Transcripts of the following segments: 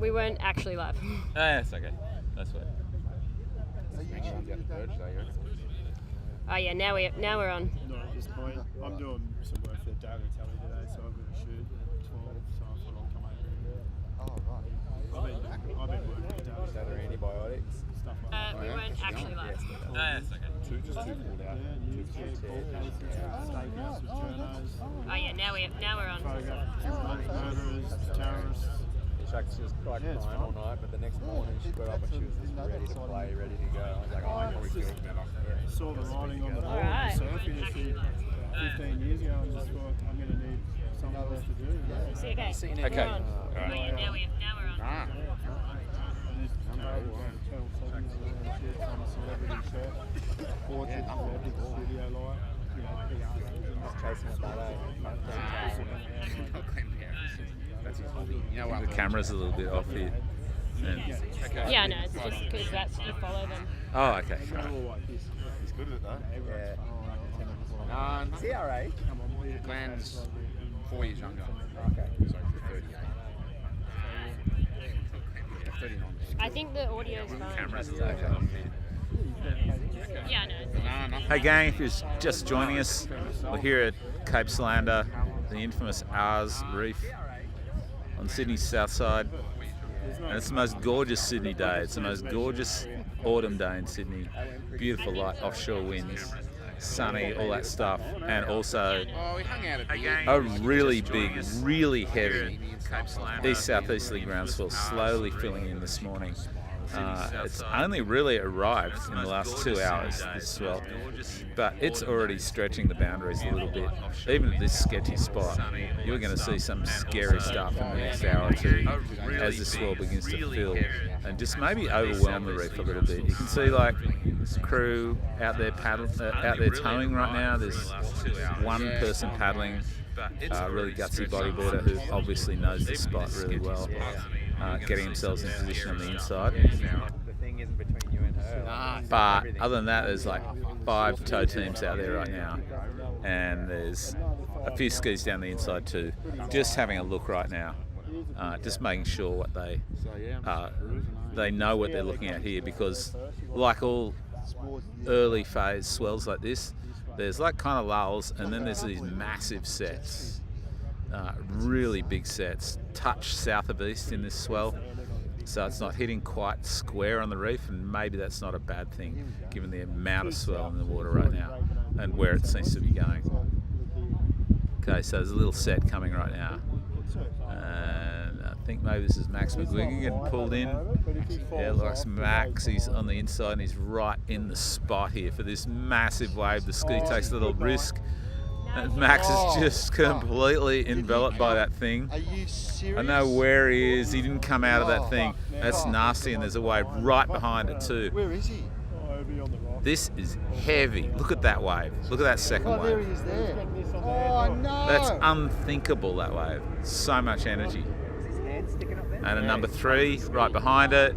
We weren't actually live. That's okay. That's what. Oh yeah, now we're on. Not at this point. I'm doing some work for the Daily Tally today, so I've got to shoot at 12, so I thought I'll come over here. Oh, right. I've been working with Daily Is that Tally. antibiotics? Stuff like that. We weren't actually live. That's okay. Two pulled out. Steakhouse with journos, Oh yeah, now we're on. murderers, terrorists. She was quite crying all night, but the next morning she got up and she was just ready to play, ready to go. I was like, oh, I probably feels better. Saw the writing on the wall Alright. of the surf industry 15 years ago and just thought, I'm going to need something else to do. See, okay. Okay. We're on. Oh yeah, now we're on. Ah. Channel 7 shit on a celebrity chef, portrait, studio light, Just chasing a ballet. That's his hobby. You know what? The camera's a little bit off here. And, Yeah, no, it's just because that's you follow them. oh, okay. Right. He's good at it though. Yeah. Is he our age? Glenn's 4 years younger. Okay. So 30. Yeah, 39. I think the audio is fine. Camera's okay off here. Yeah, no. Hey gang, if you're just joining us, we're here at Cape Solander, the infamous Reef on Sydney's south side. And it's the most gorgeous Sydney day. It's the most gorgeous autumn day in Sydney. Beautiful light offshore winds, sunny, all that stuff. And also a really big, really heavy east-southeasterly groundswell slowly filling in this morning. It's only really arrived in the last 2 hours, this swell, but it's already stretching the boundaries a little bit. Even at this sketchy spot, you're going to see some scary stuff in the next hour or two as the swell begins to fill and just maybe overwhelm the reef a little bit. You can see like crew out there towing right now. There's one person paddling, a really gutsy bodyboarder who obviously knows the spot really well. Getting themselves in position on the inside. The thing isn't between you and her. But other than that, there's like 5 tow teams out there right now, and there's a few skis down the inside too. Just having a look right now, just making sure what they know what they're looking at here, because like all early phase swells like this, there's like kind of lulls, and then there's these massive sets. Really big sets, touch south of east in this swell, so it's not hitting quite square on the reef, and maybe that's not a bad thing given the amount of swell in the water right now and where it seems to be going. Okay, so there's a little set coming right now, and I think maybe this is Max McGuigan getting pulled in. Yeah, looks Max, he's on the inside and he's right in the spot here for this massive wave. The ski takes a little risk. And Max is just completely enveloped by that thing. Are you serious? I know where he is. He didn't come out of that thing. That's nasty, and there's a wave right behind it too. Where is he? This is heavy. Look at that wave. Look at that second Oh, there he wave. is there. Oh, no. That's unthinkable, that wave. So much energy. And a number 3 right behind it.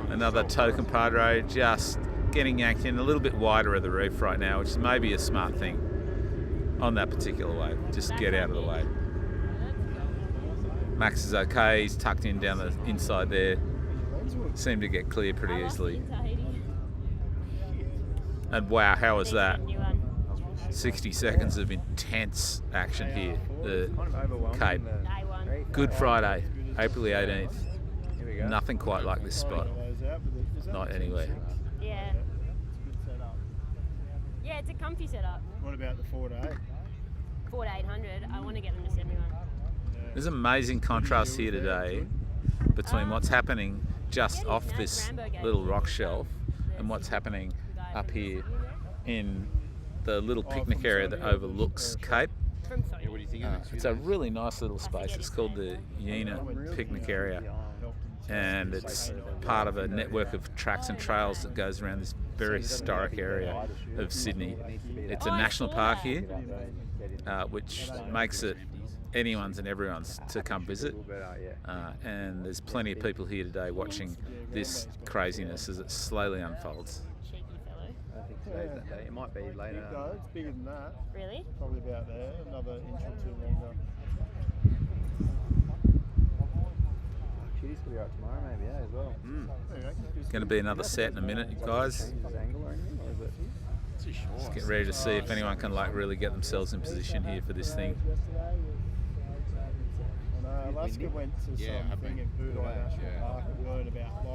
Another tow compadre just getting yanked in a little bit wider of the reef right now, which is maybe a smart thing on that particular wave. Just get out of the way. Max is okay, he's tucked in down the inside there. Seemed to get clear pretty easily. And wow, how was that? 60 seconds of intense action here, the Cape. Good Friday, April the 18th. Nothing quite like this spot. Not anywhere. Yeah. Yeah, it's a comfy setup. What about the 4 to 8? 4 to 800. I want to get them to send me one. There's amazing contrast here today between what's happening just off this little rock shelf and what's happening up here in the little picnic area that overlooks Cape. It's a really nice little space. It's called the Yena Picnic Area, and it's part of a network of tracks and trails that goes around this very historic area of Sydney. It's a national park here, which makes it anyone's and everyone's to come visit, and there's plenty of people here today watching this craziness as it slowly unfolds. Cheeky fellow. I think today's that day. It might be later. It's bigger than that. Really? Probably about there. Another inch or two longer. He's gonna be out tomorrow, maybe, as well. Going to be another set in a minute, you guys. Let's get ready to see if anyone can really get themselves in position here for this thing. Alaska went to something in Budai National Park and learned about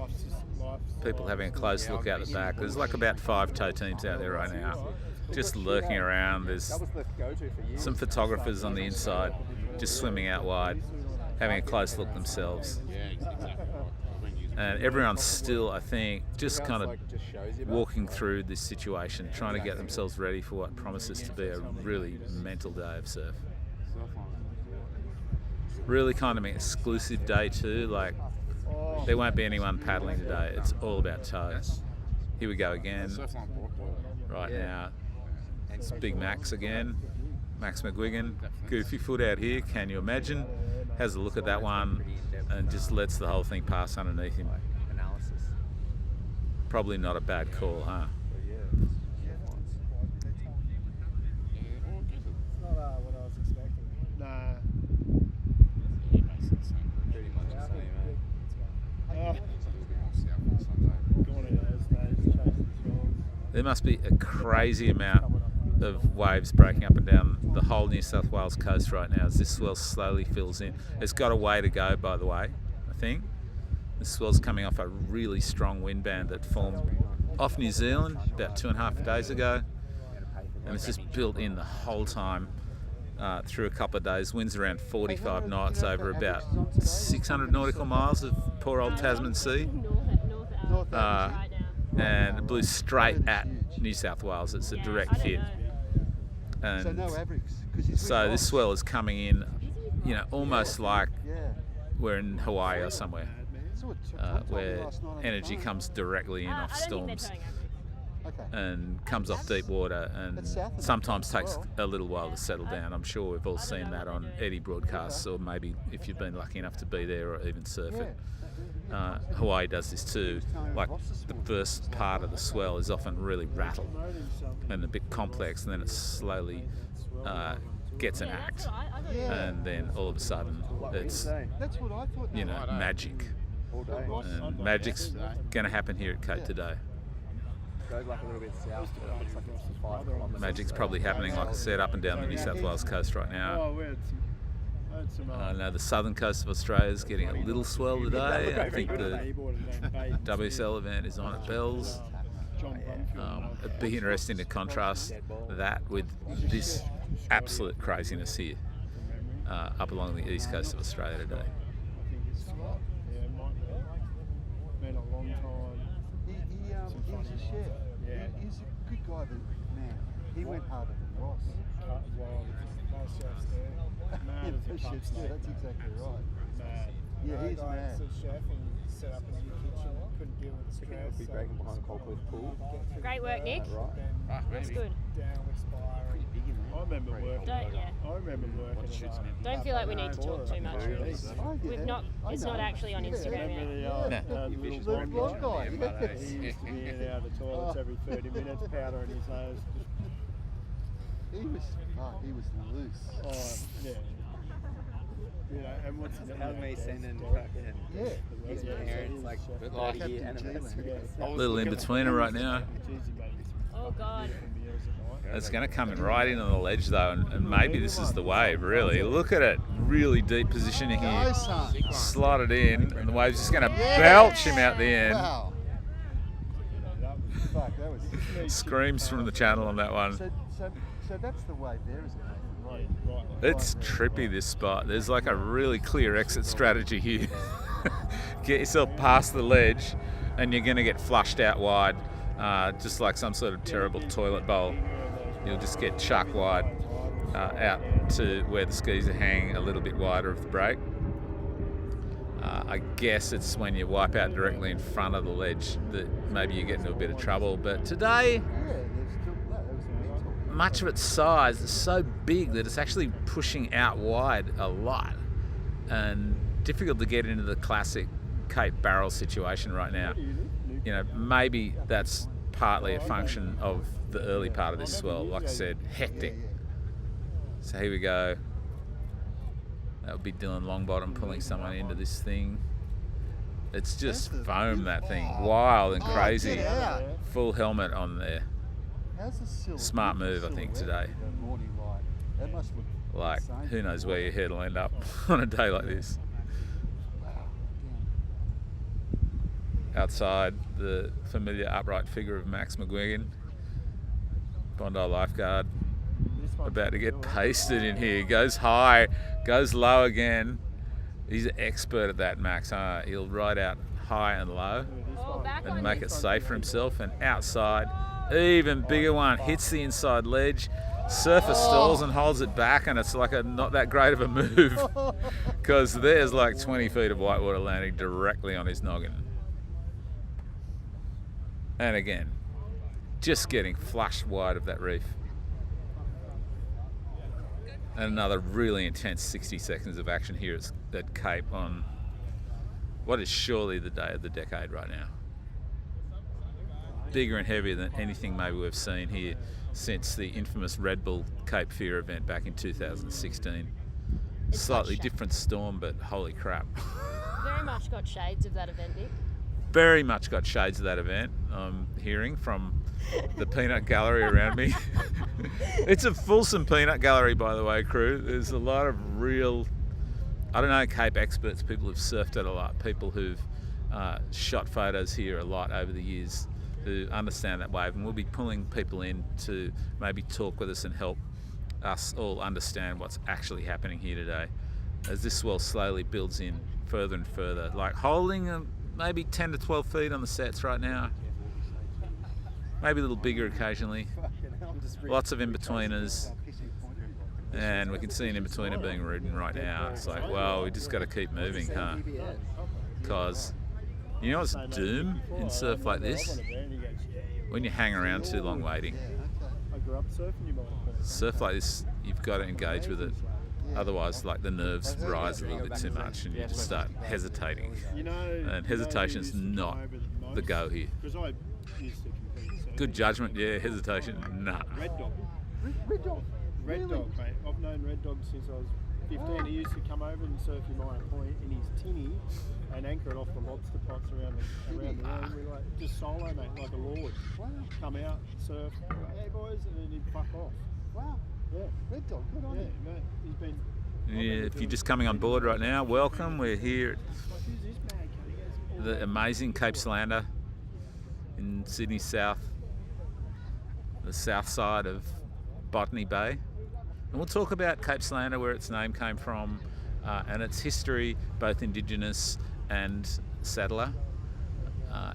life. People having a close look out the back. There's about 5 tow teams out there right now, just lurking around. There's some photographers on the inside, just swimming out wide, having a close look themselves. And everyone's still, I think, just kind of walking through this situation, trying to get themselves ready for what promises to be a really mental day of surf. Really kind of an exclusive day too. There won't be anyone paddling today. It's all about tow. Here we go again. Right now, it's Big Max again. Max McGuigan, goofy foot out here. Can you imagine? Has a look at that one and just lets the whole thing pass underneath him. Probably not a bad call, huh? What I was expecting. Nah. There must be a crazy amount of waves breaking up and down the whole New South Wales coast right now as this swell slowly fills in. It's got a way to go, by the way, I think. The swell's coming off a really strong wind band that formed off New Zealand about 2.5 days ago, and it's just built in the whole time through a couple of days. Winds around 45 knots over about 600 nautical miles of poor old Tasman Sea. And it blew straight at New South Wales. It's a direct hit. And so this swell is coming in, almost like we're in Hawaii or somewhere, where energy comes directly in off storms and comes off deep water, and sometimes takes a little while to settle down. I'm sure we've all seen that on Eddie broadcasts, or maybe if you've been lucky enough to be there or even surf it. Hawaii does this too. Like the first part of the swell is often really rattled and a bit complex, and then it slowly gets an act, and then all of a sudden it's magic. And magic's going to happen here at Cape today. Magic's probably happening, like I said, up and down the New South Wales coast right now. Now the southern coast of Australia is getting a little swell today. I think the WSL event is on at Bells. It'd be interesting to contrast that with this absolute craziness here up along the east coast of Australia today. Been a long time. He's a chef. He's a good guy, but man, he went harder than Ross. No chefs there. Mad as a Chefs there, that's exactly right. Mad. Yeah, he's mad. A chef and set up a new kitchen. Couldn't deal with the stress. Be breaking behind Coldcliff Pool. Great work, Nick. Looks good. Down with Spire. I remember working. I remember working. Don't feel like we need to talk too much. We've not. It's not actually on Instagram yet. Little blonde guy. He used to be in and out of the toilets every 30 minutes, powder in his nose. He was loose. Yeah. And what's his How's me sending fucking his parents like 30-year anniversary? A little in betweener right now. Oh God. It's going to come in right into the ledge though, and maybe this is the wave, really. Look at it, really deep positioning here. Slot it in, and the wave's just going to belch him out the end. Wow. Fuck, that was... Screams from the channel on that one. So that's the wave there, isn't it? Right. It's trippy, this spot. There's like a really clear exit strategy here. Get yourself past the ledge, and you're going to get flushed out wide, just like some sort of terrible toilet bowl. You'll just get chucked wide out to where the skis are hanging a little bit wider of the break. I guess it's when you wipe out directly in front of the ledge that maybe you get into a bit of trouble. But today, much of its size is so big that it's actually pushing out wide a lot, and difficult to get into the classic Cape barrel situation right now. Maybe that's partly a function of the early part of this swell. Like I said, hectic. So here we go. That would be Dylan Longbottom pulling someone into this thing. It's just That's a foam, that thing. beautiful- Wild and Oh, crazy. get out. Full helmet on there. How's the silhouette? Smart move, I think, silhouette today. with the morning light? That must look Like, insane. who knows where your head will end up on a day like this. Wow. Outside, the familiar upright figure of Max McGuigan, Bondi lifeguard, about to get pasted in here. Goes high, goes low again. He's an expert at that, Max. Huh? He'll ride out high and low and make it safe for himself. And outside, even bigger one, hits the inside ledge. Surfer stalls and holds it back, and it's like a not that great of a move because there's like 20 feet of whitewater landing directly on his noggin. And again, just getting flushed wide of that reef. And another really intense 60 seconds of action here at Cape on what is surely the day of the decade right now. Bigger and heavier than anything maybe we've seen here since the infamous Red Bull Cape Fear event back in 2016. Slightly different storm, but holy crap. Very much got shades of that event, Nick. Very much got shades of that event, I'm hearing from the peanut gallery around me. It's a fulsome peanut gallery, by the way, crew. There's a lot of real, I don't know, Cape experts, people who've surfed it a lot, people who've shot photos here a lot over the years who understand that wave, and we'll be pulling people in to maybe talk with us and help us all understand what's actually happening here today as this swell slowly builds in further and further, like holding maybe 10 to 12 feet on the sets right now, maybe a little bigger occasionally, lots of in-betweeners, and we can see an in-betweener being ridden right now. It's like, well, we just got to keep moving, huh? Because you know what's doom in surf like this? When you hang around too long waiting. I grew up surfing, you might have heard. Surf like this, you've got to engage with it. Otherwise, like, the nerves rise a little bit too much and you just start hesitating. You know, And hesitation's not the go here. Because I used to compete. So Good judgment, yeah. Hesitation, nah. Red Dog. Red Dog. Red Dog, mate. I've known Red Dog since I was 15. He used to come over and surf in Minor Point in his tinny and anchor it off the lobster pots around the room. We like just solo, mate, like a lord. Wow. Come out, surf, like, hey boys, and then he'd fuck off. Wow. Yeah, Red Dog. Good on yeah, you. mate. He's been. Yeah, if you're just coming on board right now, welcome. We're here Like, who's this man? He at goes, the amazing Cape Solander in Sydney South, the south side of Botany Bay. And we'll talk about Cape Solander, where its name came from, and its history, both Indigenous and settler,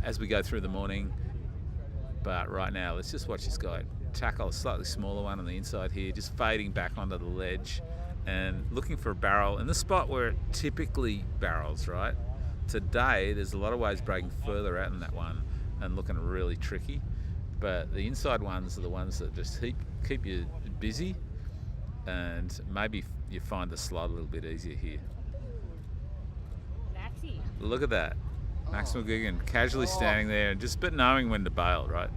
as we go through the morning. But right now, let's just watch this guy tackle a slightly smaller one on the inside here, just fading back onto the ledge and looking for a barrel in the spot where it typically barrels, right? Today, there's a lot of waves breaking further out in that one and looking really tricky. But the inside ones are the ones that just keep you busy, and maybe you find the slide a little bit easier here. Maxi. Look at that. Max McGuigan casually standing there and just knowing when to bail, right?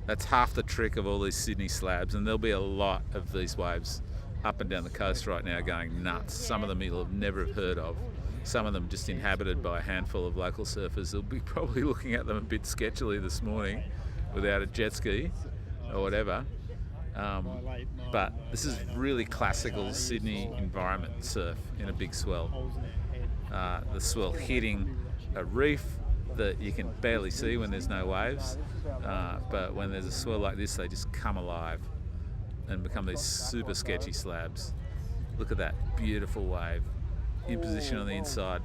That's half the trick of all these Sydney slabs, and there'll be a lot of these waves up and down the coast right now going nuts. Some of them you'll have never heard of. Some of them just inhabited by a handful of local surfers. They'll be probably looking at them a bit sketchily this morning without a jet ski or whatever. But this is really classical Sydney environment surf in a big swell. The swell hitting a reef that you can barely see when there's no waves, but when there's a swell like this, they just come alive and become these super sketchy slabs. Look at that beautiful wave in position on the inside,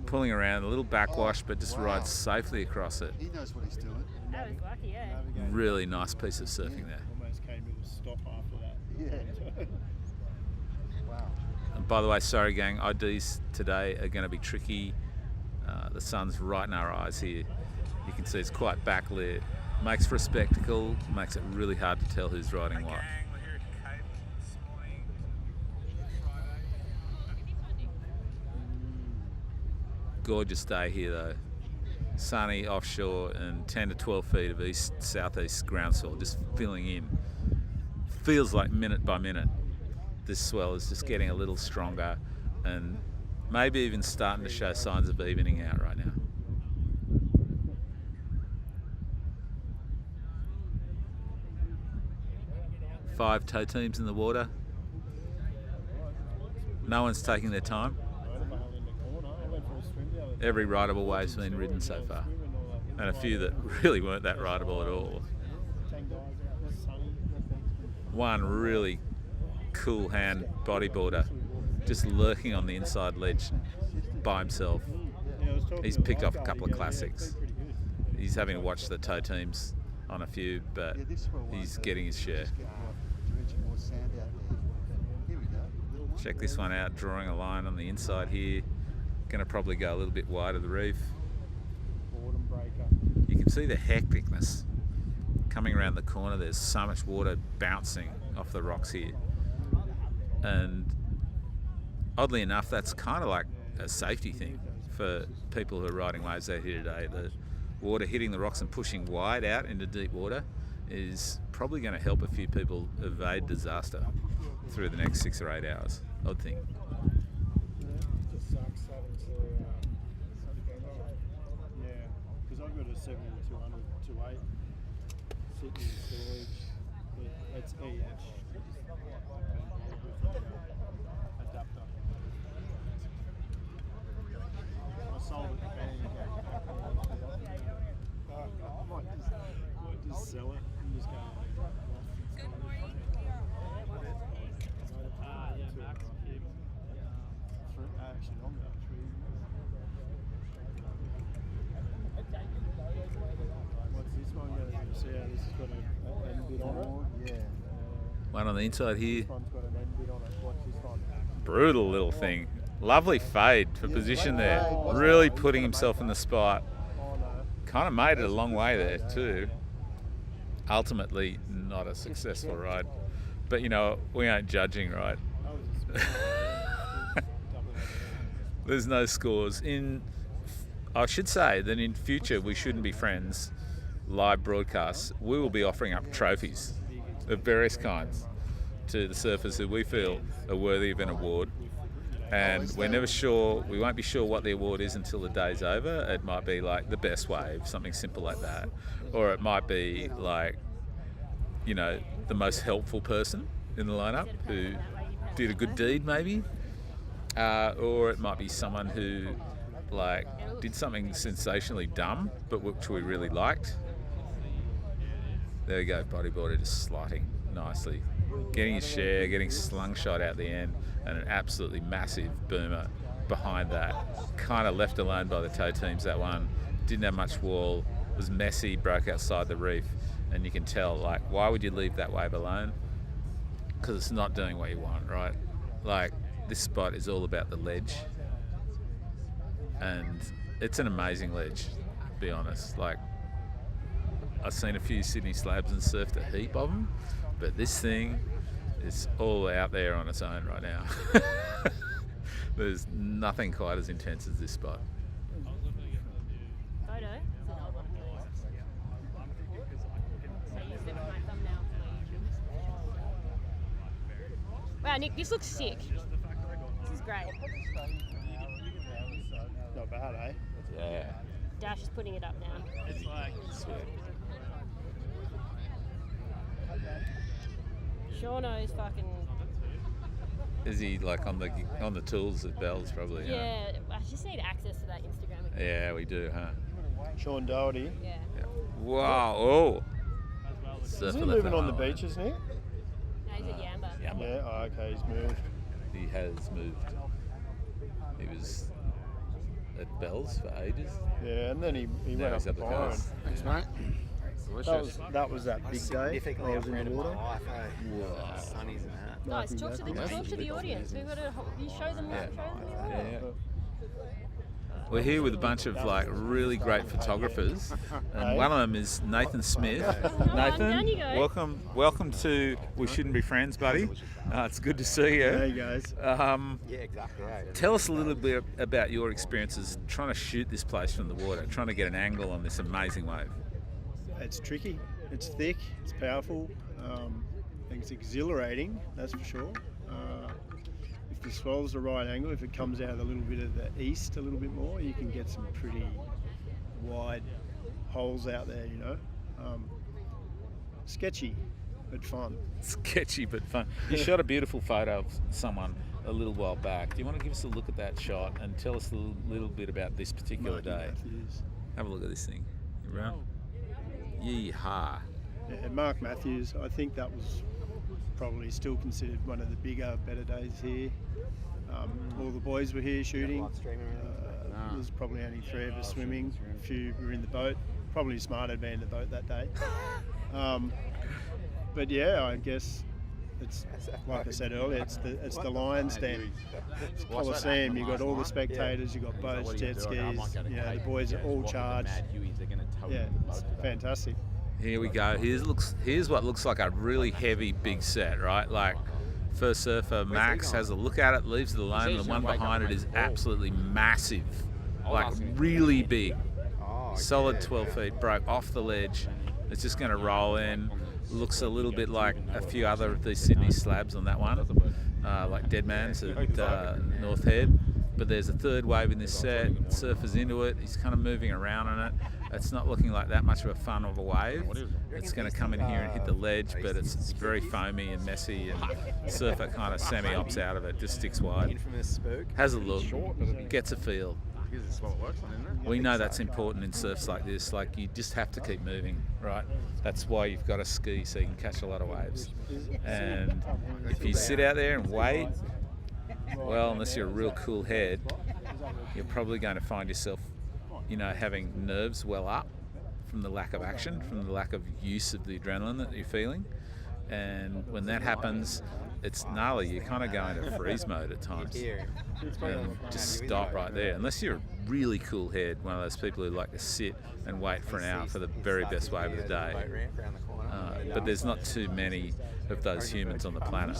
pulling around, a little backwash, but just rides safely across it. He knows what he's doing. That was lucky, yeah. Really nice piece of surfing there. Almost came to a stop after that. Yeah. Wow. And by the way, sorry gang, IDs today are going to be tricky. The sun's right in our eyes here. You can see it's quite backlit. Makes for a spectacle, makes it really hard to tell who's riding what. Gorgeous day here though. Sunny offshore and 10 to 12 feet of east-southeast groundswell just filling in. Feels like minute by minute this swell is just getting a little stronger and maybe even starting to show signs of evening out right now. Five tow teams in the water. No one's taking their time. Every rideable wave's been ridden so far, and a few that really weren't that rideable at all. One really cool hand bodyboarder just lurking on the inside ledge by himself. He's picked off a couple of classics. He's having to watch the tow teams on a few, but he's getting his share. Check this one out, drawing a line on the inside here. Gonna probably go a little bit wide of the reef. You can see the hecticness coming around the corner. There's so much water bouncing off the rocks here. And oddly enough, that's kind of like a safety thing for people who are riding waves out here today. The water hitting the rocks and pushing wide out into deep water is probably going to help a few people evade disaster through the next 6 or 8 hours. Odd thing. Yeah, because I've got a 7200 2.8 Sydney storage. It's EH. Adapter. I sold it to Ben. I might just sell it and just go. Good morning. Yeah, Max. Actually, on that tree. What's this one going to do? See how this has got an end bit on it? Yeah. One on the inside here. This one's got an end bit on it. Watch this one. Brutal little thing. Lovely fade for position there. Really putting himself in the spot. Kind of made it a long way there too. Ultimately, not a successful ride. But you know, we aren't judging, right? There's no scores. I should say that in future we shouldn't be friends live broadcasts. We will be offering up trophies of various kinds to the surfers who we feel are worthy of an award. And we're never sure, we won't be sure what the award is until the day's over. It might be like the best wave, something simple like that. Or it might be like, you know, the most helpful person in the lineup who did a good deed maybe. Or it might be someone who like did something sensationally dumb, but which we really liked. There we go, bodyboarder just sliding nicely. Getting his share, getting slungshot out the end, and an absolutely massive boomer behind that. Kind of left alone by the tow teams, that one. Didn't have much wall, was messy, broke outside the reef, and you can tell, like, why would you leave that wave alone? Because it's not doing what you want, right? Like, this spot is all about the ledge, and it's an amazing ledge, to be honest. Like, I've seen a few Sydney slabs and surfed a heap of them, but this thing is all out there on its own right now. There's nothing quite as intense as this spot. Photo? Wow, Nick, this looks sick. This is great. Not bad, eh? Yeah. Dash is putting it up now. It's like sweet. Shauno's fucking... Is he like on the tools at Bell's probably? Yeah, I just need access to that Instagram account. Yeah, we do, huh? Sean Doherty. Yeah. Wow! Oh. Is he living on the beaches now? No, he's at Yamba. Yeah, oh, okay, he's moved. He has moved. He was at Bell's for ages. Yeah, and then he Now went he's up up to the Byron. coast. Thanks, mate. That was that big day. I was in the water. Sunnies and that. Guys, talk to the audience. We've got to you show them Yeah. show them the Yeah. We're here with a bunch of like really great photographers, and one of them is Nathan Smith. Nathan, down you go. welcome to We Shouldn't Be Friends, buddy. It's good to see you. Hey guys. Yeah, exactly. Tell us a little bit about your experiences trying to shoot this place from the water, trying to get an angle on this amazing wave. It's tricky. It's thick. It's powerful. I think it's exhilarating. That's for sure. We the swell's the right angle, if it comes out a little bit of the east a little bit more, you can get some pretty wide holes out there, you know. Sketchy, but fun. Sketchy but fun. You shot a beautiful photo of someone a little while back. Do you want to give us a look at that shot and tell us a little bit about this particular day? Matthews. Have a look at this thing. You around? Yeehaw. Yeah, Mark Matthews, I think that was probably still considered one of the bigger, better days here. All the boys were here shooting. There's probably only 3 of us swimming. A few were in the boat. Probably smarter to be in the boat that day. But yeah, I guess it's like I said earlier. It's the Lions Den. It's Coliseum. You got all the spectators. You got boats, jet skis. You know, the boys are all charged. Yeah, it's fantastic. Here we go. Here's what looks like a really heavy big set, right? Like, first surfer Max has a look at it, leaves it alone. The one behind it is absolutely massive, like really big. Solid 12 feet, broke off the ledge. It's just going to roll in. Looks a little bit like a few other of these Sydney slabs on that one, like Deadman's and North Head. But there's a third wave in this set. Surfer's into it. He's kind of moving around on it. It's not looking like that much of a fun of a wave. It's going to come in here and hit the ledge, but it's very foamy and messy, and surfer kind of semi-ops out of it, just sticks wide. Has a look, gets a feel. We know that's important in surfs like this. Like, you just have to keep moving, right? That's why you've got to ski, so you can catch a lot of waves. And if you sit out there and wait, well, unless you're a real cool head, you're probably going to find yourself, you know, having nerves well up from the lack of action, from the lack of use of the adrenaline that you're feeling. And when that happens, it's gnarly. You kind of go into freeze mode at times and just stop right there. Unless you're a really cool head, one of those people who like to sit and wait for an hour for the very best wave of the day. But there's not too many of those humans on the planet.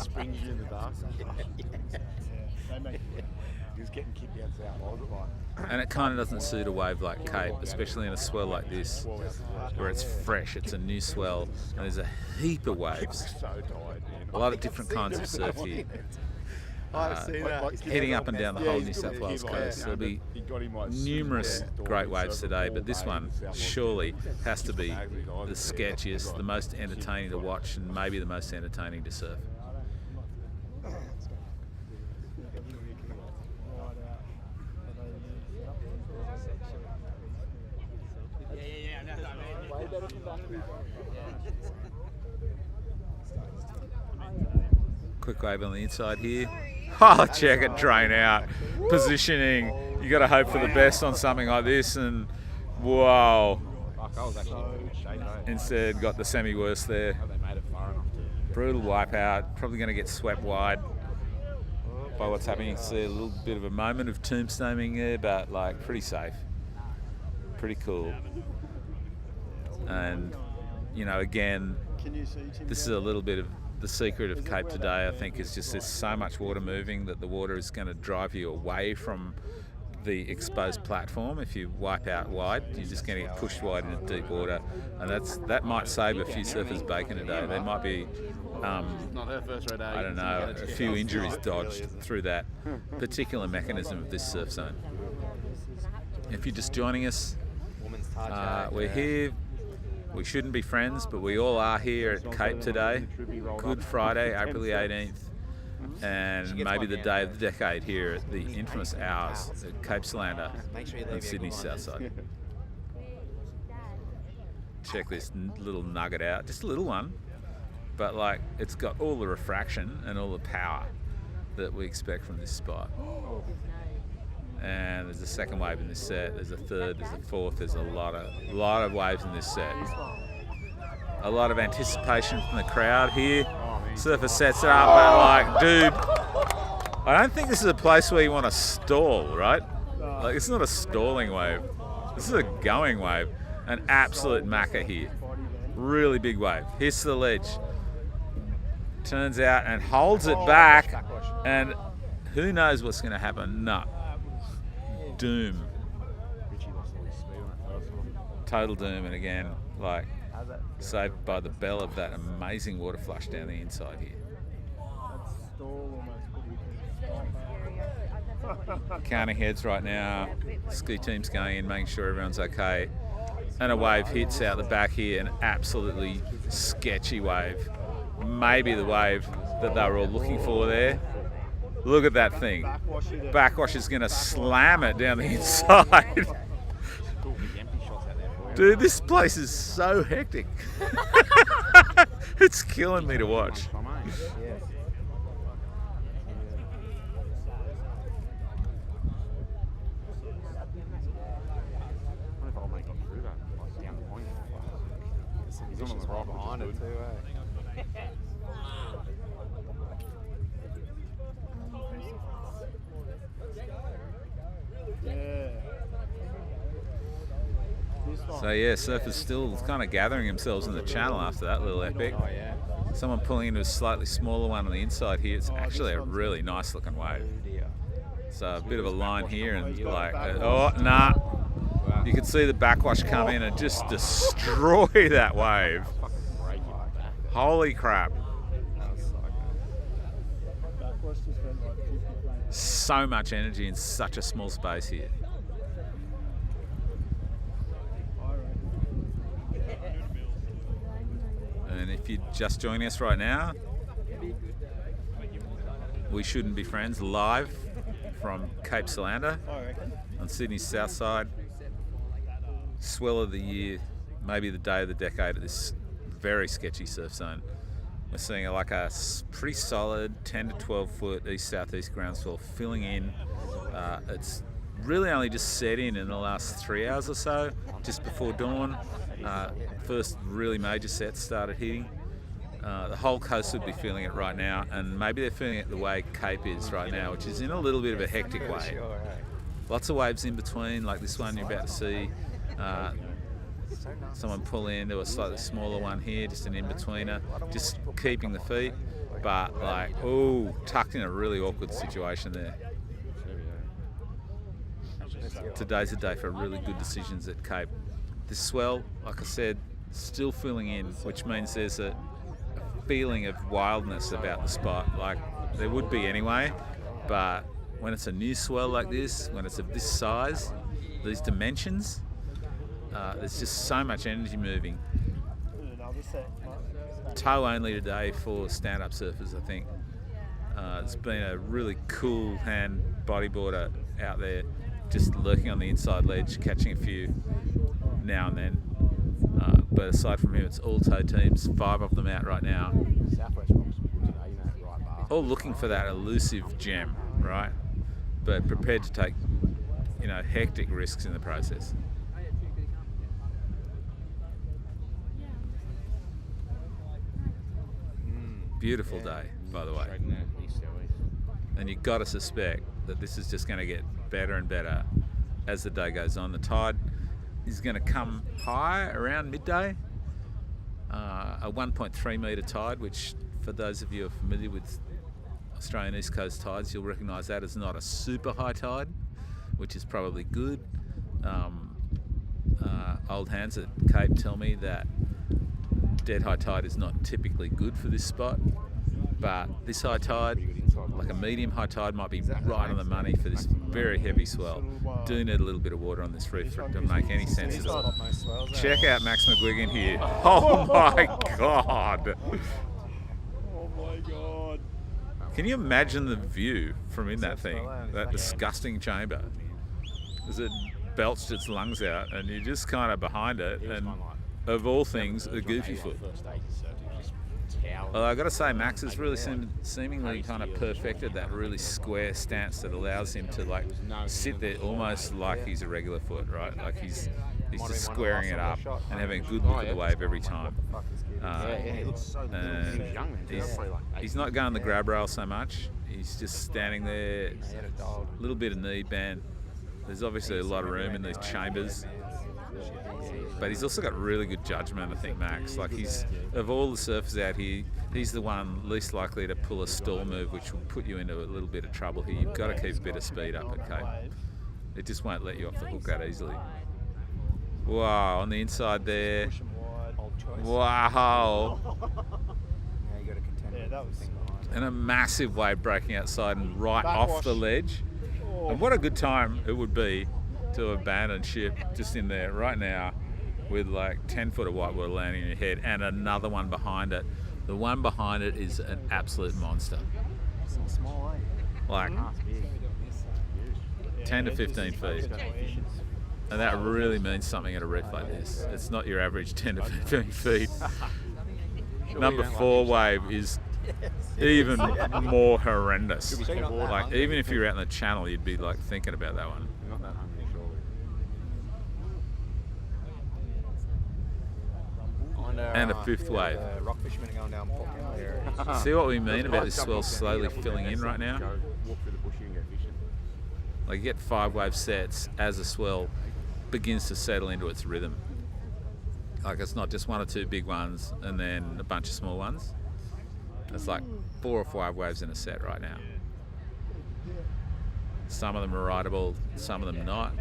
And it kind of doesn't suit a wave like Cape, especially in a swell like this, where it's fresh, it's a new swell, and there's a heap of waves. A lot of different kinds of surf here. Heading up and down the whole New South Wales coast. There'll be numerous great waves today, but this one surely has to be the sketchiest, the most entertaining to watch, and maybe the most entertaining to surf. Quick wave on the inside here. Oh, check it drain out. Positioning. You got to hope for the best on something like this, and whoa. Instead, got the semi-worst there. Brutal wipeout. Probably going to get swept wide by what's happening. You can see a little bit of a moment of tombstoning there, but like pretty safe. Pretty cool. And, you know, again, this is a little bit of the secret of Cape today, I think, is just there's so much water moving that the water is going to drive you away from the exposed platform. If you wipe out wide, you're just going to get pushed wide into deep water, and that might save a few surfers bacon today. There might be, I don't know, a few injuries dodged through that particular mechanism of this surf zone. If you're just joining us, we're here. We shouldn't be friends, but we all are here at Cape today. Good Friday, April the 18th, and maybe the day of the decade here at the infamous Hours at Cape Solander in Sydney's south side. Check this little nugget out, just a little one, but like it's got all the refraction and all the power that we expect from this spot. And there's a second wave in this set, there's a third, there's a fourth, there's a lot of waves in this set. A lot of anticipation from the crowd here. Surfer sets it up, but like, dude, I don't think this is a place where you want to stall, right? Like, it's not a stalling wave. This is a going wave. An absolute macca here. Really big wave. Hits the ledge. Turns out and holds it back, and who knows what's going to happen? No. Doom. Total doom, and again, like, saved by the bell of that amazing water flush down the inside here. That stall almost put you to stop. counting heads right now. Ski team's going in, making sure everyone's okay. And a wave hits out the back here, an absolutely sketchy wave. Maybe the wave that they were all looking for there. Look at that thing. Backwash is going to slam it down the inside. Dude, this place is so hectic. It's killing me to watch. He's on the rock behind it too, So yeah, surfers still kind of gathering themselves in the channel after that little epic. Oh yeah. Someone pulling into a slightly smaller one on the inside here. It's actually a really nice looking wave. It's a bit of a line here, and you're like, oh, nah. You can see the backwash come in and just destroy that wave. Holy crap. So much energy in such a small space here. And if you're just joining us right now, We Shouldn't Be Friends live from Cape Solander on Sydney's south side. Swell of the year, maybe the day of the decade at this very sketchy surf zone. We're seeing like a pretty solid 10 to 12 foot east-southeast ground swell filling in. It's really only just set in the last 3 hours or so, just before dawn. First really major sets started hitting. The whole coast would be feeling it right now, and maybe they're feeling it the way Cape is right now, which is in a little bit of a hectic way. Lots of waves in between, like this one you're about to see. Someone pull into a slightly smaller one here, just an in-betweener, just keeping the feet, but like, oh, tucked in a really awkward situation there. Today's a day for really good decisions at Cape. This swell, like I said, still filling in, which means there's a feeling of wildness about the spot, like there would be anyway, but when it's a new swell like this, when it's of this size, these dimensions, there's just so much energy moving. Toe only today for stand-up surfers, I think. There's been a really cool hand bodyboarder out there just lurking on the inside ledge, catching a few now and then. But aside from him, it's all toe teams, 5 of them out right now. All looking for that elusive gem, right? But prepared to take, hectic risks in the process. Beautiful day, by the way. And you've got to suspect that this is just going to get better and better as the day goes on. The tide is going to come high around midday. A 1.3 metre tide, which for those of you who are familiar with Australian East Coast tides, you'll recognise that as not a super high tide, which is probably good. Old hands at Cape tell me that dead high tide is not typically good for this spot, but this high tide, like a medium high tide, might be right on the money for this very heavy swell. Do need a little bit of water on this reef for it to make any sense at all. Check out Max McGuigan here. Oh my god! Oh my god! Can you imagine the view from in that thing, that disgusting chamber, as it belched its lungs out, and you're just kind of behind it, and of all things, a goofy foot. Well, I got to say, Max has really seemingly kind of perfected that really square stance that allows him to like sit there almost like he's a regular foot, right? Like he's just squaring it up and having a good look at the wave every time. And he's not going the grab rail so much. He's just standing there, a little bit of knee bend. There's obviously a lot of room in these chambers. But he's also got really good judgment, I think, Max. Like of all the surfers out here, he's the one least likely to pull a stall move, which will put you into a little bit of trouble here. You've got to keep a bit of speed up at Cape. It just won't let you off the hook that easily. Wow, on the inside there. Wow. And a massive wave breaking outside and right off the ledge. And what a good time it would be to abandon ship just in there right now with like 10 foot of whitewater landing on your head and another one behind it. The one behind it is an absolute monster. It's a small lake. Like 10 to 15 feet. And that really means something at a reef like this. It's not your average 10 to 15 feet. Number 4 wave is even more horrendous. Like even if you're out in the channel, you'd be like thinking about that one. Not that hungry, surely. And a 5th wave. Rock fishermen are going down Port there. See what we mean about this swell slowly filling in right now? Walk through the bush and go fishing. Like you get 5 wave sets as the swell begins to settle into its rhythm. Like it's not just 1 or 2 big ones and then a bunch of small ones. It's like 4 or 5 waves in a set right now. Some of them are rideable, some of them not.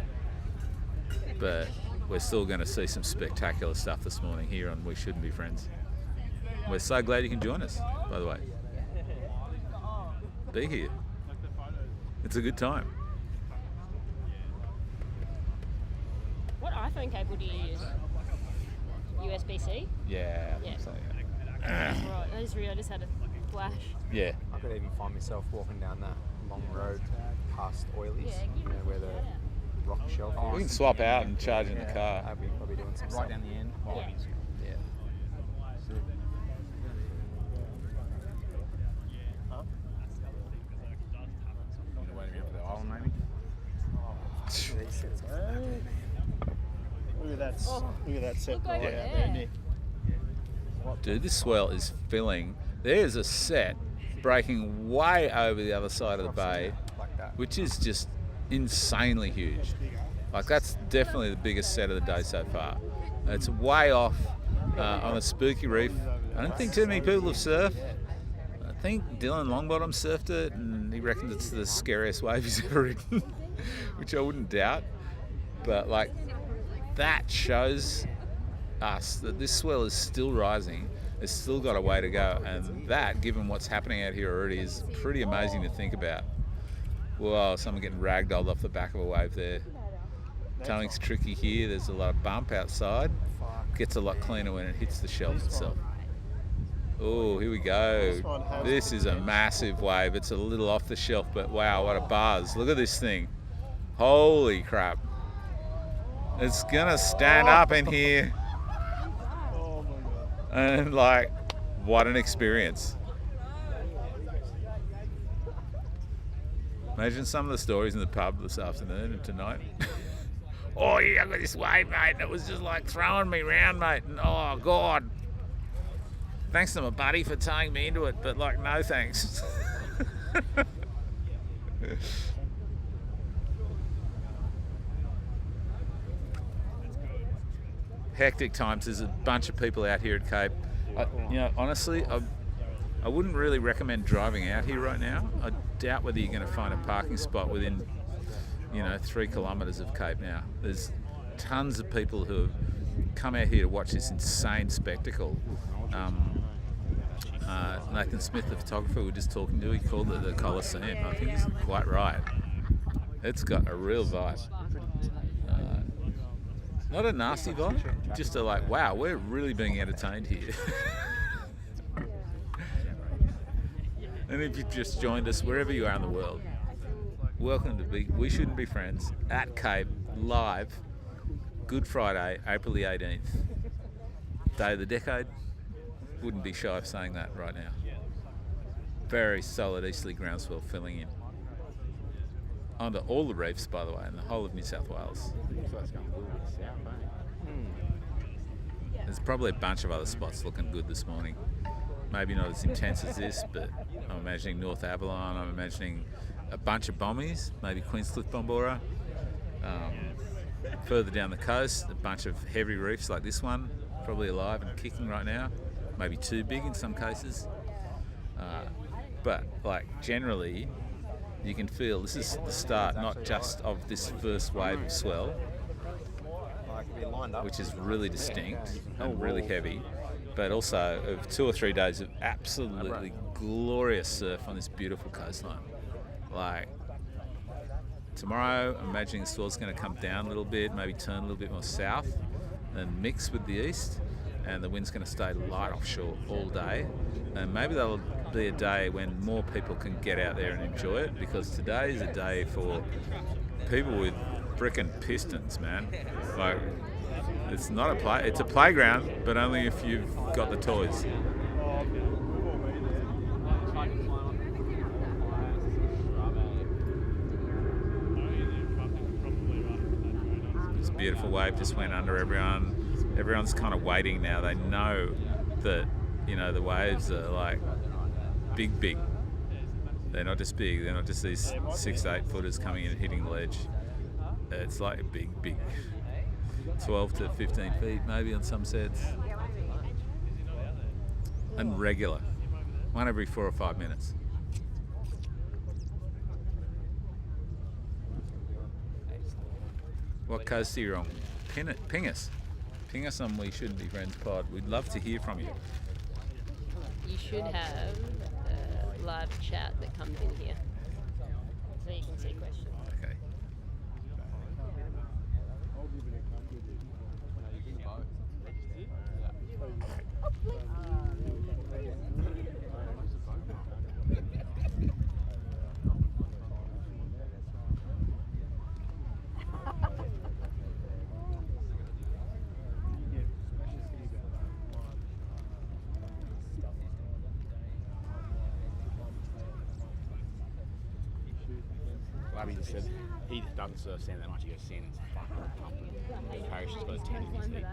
But we're still going to see some spectacular stuff this morning here on We Shouldn't Be Friends. We're so glad you can join us, by the way. Be here. It's a good time. What iPhone cable do you use? USB-C? Yeah. Yeah. So, Right, I just had a flash. yeah. I could even find myself walking down that long road past Oilies, Yeah, you know, where the rock shelf is. We can swap out and charge in the car. I'll be probably doing some Right stuff. down the end. Yeah. Yeah. Wait around for the island, maybe. Look at that. Look at that set Look right over out there. there, Nick. Dude, this swell is filling. There's a set breaking way over the other side of the bay, Like that. which is just insanely huge. Like that's definitely the biggest set of the day so far. It's way off on a spooky reef. I don't think too many people have surfed. I think Dylan Longbottom surfed it and he reckons it's the scariest wave he's ever ridden, which I wouldn't doubt. But like that shows us that this swell is still rising. It's still got a way to go, and that, given what's happening out here already, is pretty amazing to think about. Whoa, someone getting ragdolled off the back of a wave there. Towing's tricky here. There's a lot of bump outside. Gets a lot cleaner when it hits the shelf itself. Oh, here we go. This is a massive wave. It's a little off the shelf, but wow, what a buzz. Look at this thing. Holy crap. It's gonna stand up in here. Oh my god. And like, what an experience. Imagine some of the stories in the pub this afternoon and tonight. Oh yeah, I got this wave, mate. It was just like throwing me around, mate. And oh God. Thanks to my buddy for towing me into it, but like, no thanks. Hectic times. There's a bunch of people out here at Cape. Honestly, I wouldn't really recommend driving out here right now. I doubt whether you're going to find a parking spot within, 3 kilometres of Cape now. There's tons of people who have come out here to watch this insane spectacle. Nathan Smith, the photographer we were just talking to, he called it the Coliseum. I think he's quite right. It's got a real vibe. Not a nasty vibe, just a like, wow, we're really being entertained here. And if you've just joined us, wherever you are in the world, welcome to We Shouldn't Be Friends at Cape, live, Good Friday, April the 18th. Day of the decade. Wouldn't be shy of saying that right now. Very solid easterly groundswell filling in. Onto all the reefs, by the way, in the whole of New South Wales. So it's going a little bit south, eh? There's probably a bunch of other spots looking good this morning. Maybe not as intense as this, but I'm imagining North Avalon, I'm imagining a bunch of bommies, maybe Queenscliff Bombora. Further down the coast, a bunch of heavy reefs like this one, probably alive and kicking right now. Maybe too big in some cases. But like generally, you can feel this is the start not just of this first wave of swell, which is really distinct and really heavy, but also of 2 or 3 days of absolutely glorious surf on this beautiful coastline. Like, tomorrow, I'm imagining the swell's going to come down a little bit, maybe turn a little bit more south and mix with the east, and the wind's going to stay light offshore all day. And maybe that'll be a day when more people can get out there and enjoy it, because today is a day for people with frickin' pistons, man. Like, it's not it's a playground, but only if you've got the toys. This beautiful wave just went under everyone. Everyone's kind of waiting now. They know that, you know, the waves are like big. They're not just big. They're not just these 6 to 8 footers coming in and hitting the ledge. It's like big. 12 to 15 feet maybe on some sets. And regular. One every 4 or 5 minutes. What coast are you on? Ping us. Ping us on We Shouldn't Be Friends pod. We'd love to hear from you. You should have a live chat that comes in here, so you can see questions. Okay. Labby just said he doesn't surf sand that much. He goes sand and fucking pumping. Parish has got a 10 in his deep.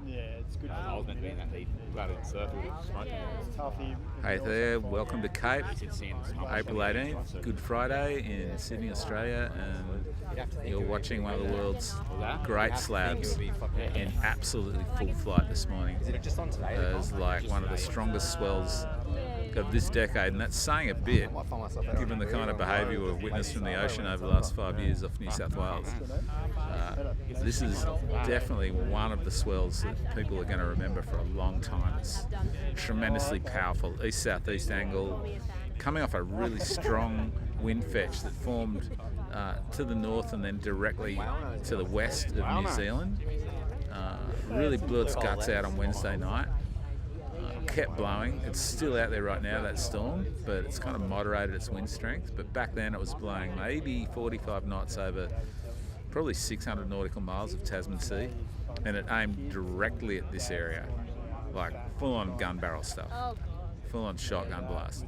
Yeah, it's good. I was meant to be in that deep. Glad I didn't surf. It was smoking. It's tough here. Hey there, welcome to Cape. He said sand and smoke. April 18th, Good Friday in Sydney, Australia, and you're watching one of the world's great slabs in absolutely full flight this morning. Is it just on today? It's like one of the strongest swells of this decade, and that's saying a bit given the kind of behaviour we've witnessed from the ocean over the last 5 years off New South Wales. This is definitely one of the swells that people are going to remember for a long time. It's tremendously powerful, east-southeast angle, coming off a really strong wind fetch that formed to the north and then directly to the west of New Zealand. Really blew its guts out on Wednesday night. Kept blowing. It's still out there right now, that storm, but it's kind of moderated its wind strength. But back then it was blowing maybe 45 knots over probably 600 nautical miles of Tasman Sea, and it aimed directly at this area, like full-on gun barrel stuff, full-on shotgun blast.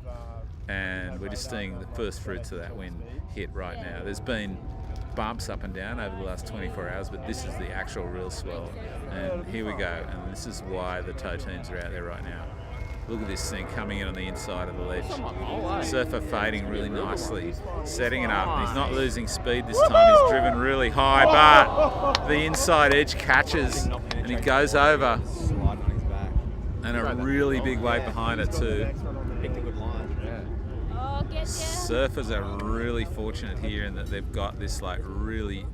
And we're just seeing the first fruits of that wind hit right now. There's been bumps up and down over the last 24 hours, but this is the actual real swell. And here we go, and this is why the tow teams are out there right now. Look at this thing coming in on the inside of the ledge. Surfer fading really nicely, setting it up. He's not losing speed this time. He's driven really high, but the inside edge catches and he goes over. And a really big wave behind it too. Surfers are really fortunate here in that they've got this like really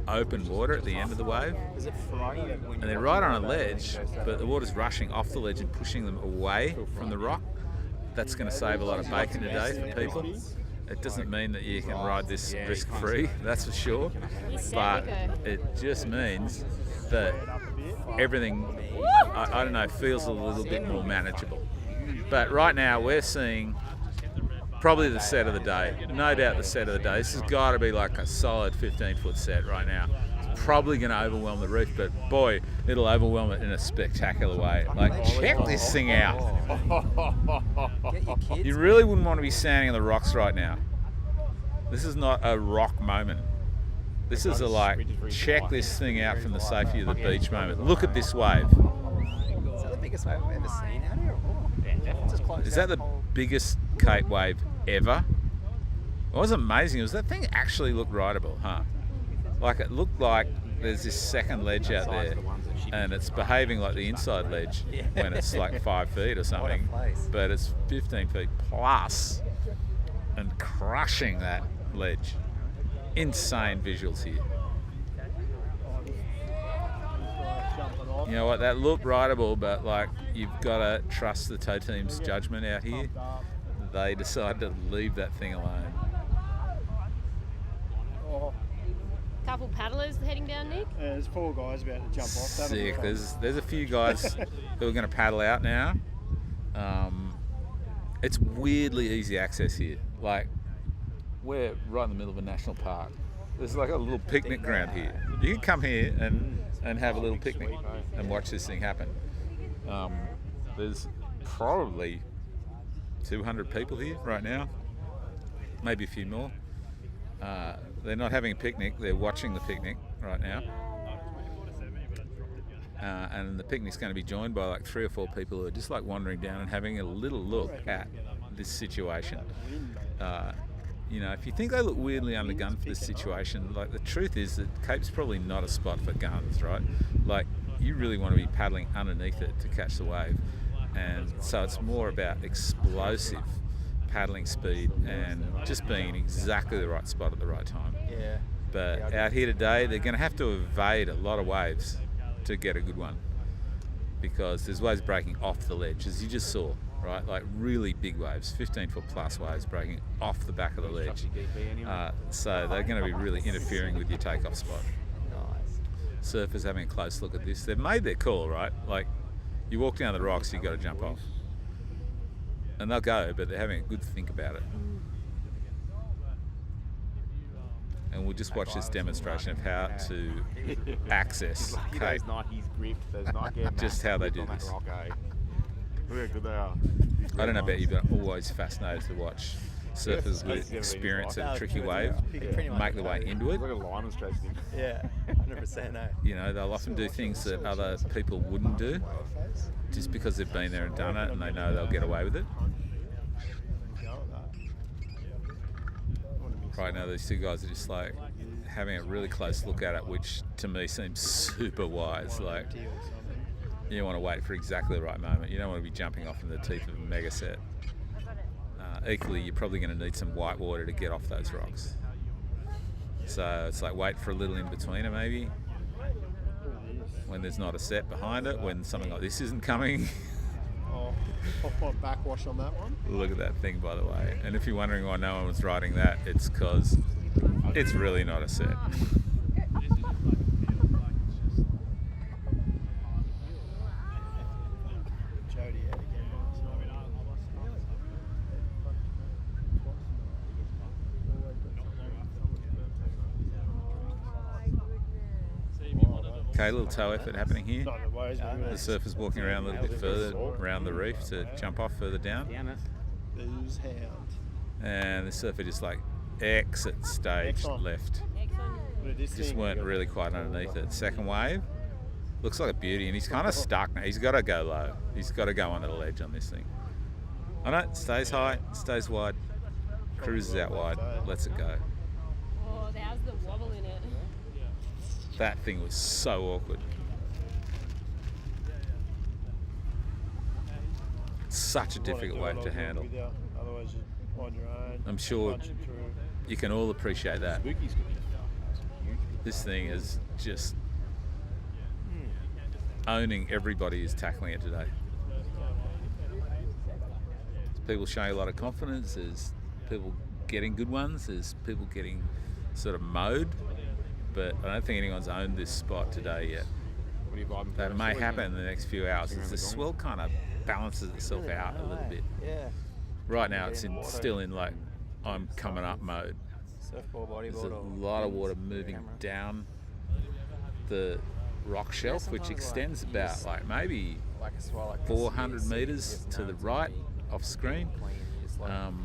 open water at the end of the wave, and they're right on a ledge, but the water's rushing off the ledge and pushing them away from the rock. That's going to save a lot of bacon today for people. It doesn't mean that you can ride this risk-free, that's for sure, but it just means that everything, I don't know, feels a little bit more manageable. But right now we're seeing probably the set of the day. No doubt the set of the day. This has got to be like a solid 15-foot set right now. It's probably going to overwhelm the reef, but boy, it'll overwhelm it in a spectacular way. Like, check this thing out. You really wouldn't want to be standing on the rocks right now. This is not a rock moment. This is a like, check this thing out from the safety of the beach moment. Look at this wave. Is that the biggest wave I've ever seen out here? Is that the biggest Cape wave ever? It was amazing. It was that thing actually looked rideable, huh? Like it looked like there's this second ledge out there and it's behaving like the inside ledge when it's like 5 feet or something, but it's 15 feet plus and crushing that ledge. Insane visuals here. You know what, that looked rideable, but like you've got to trust the tow team's judgment out here. They decided to leave that thing alone. Oh, Couple paddlers heading down, Nick. there's 4 guys about to jump off. That'll be Sick. fun. There's a few guys who are going to paddle out now. It's weirdly easy access here. Like, we're right in the middle of a national park. There's like a little picnic ground here. You can come here and have a little picnic and watch this thing happen. There's probably 200 people here right now, maybe a few more. They're not having a picnic, they're watching the picnic right now. And the picnic's going to be joined by like 3 or 4 people who are just like wandering down and having a little look at this situation. You know, if you think they look weirdly undergunned for this situation, like the truth is that Cape's probably not a spot for guns, right? Like, you really want to be paddling underneath it to catch the wave. And so it's more about explosive paddling speed and just being in exactly the right spot at the right time. Yeah. But out here today, they're going to have to evade a lot of waves to get a good one, because there's waves breaking off the ledge, as you just saw, right? Like really big waves, 15-foot plus waves breaking off the back of the ledge. So they're going to be really interfering with your takeoff spot. Nice. Surfers having a close look at this. They've made their call, right? Like, you walk down the rocks, you've got to jump off. And they'll go, but they're having a good think about it. And we'll just watch this demonstration of how to access Cape. Just how they do this. Look how good they are. I don't know about you, but I'm always fascinated to watch surfers with experience at a tricky wave make their way into it. Look at Lionel's chasing him. Yeah, 100%. No. You know, they'll often do things that other people wouldn't do, just because they've been there and done it and they know they'll get away with it. Right now, these 2 guys are just like having a really close look at it, which to me seems super wise. Like, you want to wait for exactly the right moment. You don't want to be jumping off in the teeth of a mega set. Equally, you're probably going to need some white water to get off those rocks. So it's like wait for a little in betweener maybe, when there's not a set behind it, when something like this isn't coming. Oh, off-point backwash on that one. Look at that thing, by the way. And if you're wondering why no one was riding that, it's because it's really not a set. Jody out again. Okay, a little toe effort happening here. Not the waves, but The surfer's walking around a little bit further around the reef to jump off further down. Booze hound. And the surfer just like exit stage left. Look at this Just thing. weren't really quite underneath it. Second wave looks like a beauty, and he's kind of stuck now. He's got to go low. He's got to go under the ledge on this thing. I know it stays high, stays wide, cruises out wide, lets it go. Oh, there's the wobble in it. That thing was so awkward. Such a difficult wave to handle. Otherwise, you on your own. I'm sure Punch it through. you can all appreciate that. This thing is just owning everybody who's tackling it today. There's people showing a lot of confidence, there's people getting good ones, there's people getting sort of mowed, but I don't think anyone's owned this spot today yet. That may happen in the next few hours as the swell kind of balances itself out a little bit. Yeah. Right now it's still in like I'm coming up mode. Surfboard, bodyboard. There's a or lot of water moving camera. down the rock shelf, which extends about like maybe Like a swell like this, 400 you metres just to know the it's right really off screen. clean, you just like- I don't know,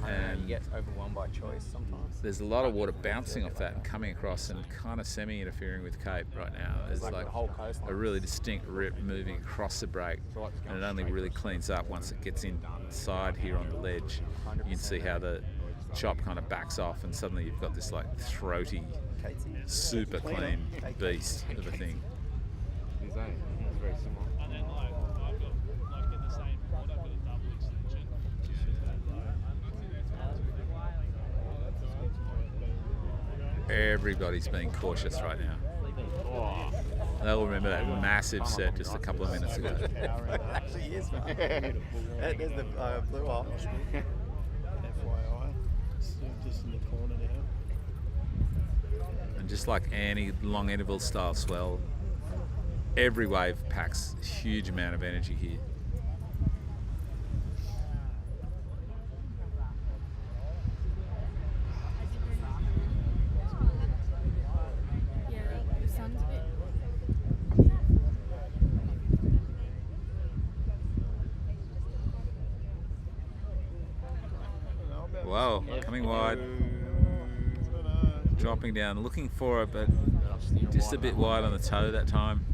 And you get overwhelmed by choice sometimes. there's a lot of water bouncing off that and coming across and kind of semi-interfering with Cape right now. There's like like the whole coastline. a really distinct rip moving across the break, and it only really cleans up once it gets inside here on the ledge. You can see how the chop kind of backs off, and suddenly you've got this like throaty, super clean beast of a thing. It's very similar. And then like I've got like in the same port, I've got a double extension. Everybody's being cautious right now. They'll remember that massive set just a couple of minutes ago. It actually is, man. There's the blue off. FYI, still just in the corner now. And just like any long interval style swell, every wave packs a huge amount of energy here. Yeah, the sun's a bit. Wow, coming wide, dropping down, looking for it, but just a bit wide on the toe that time.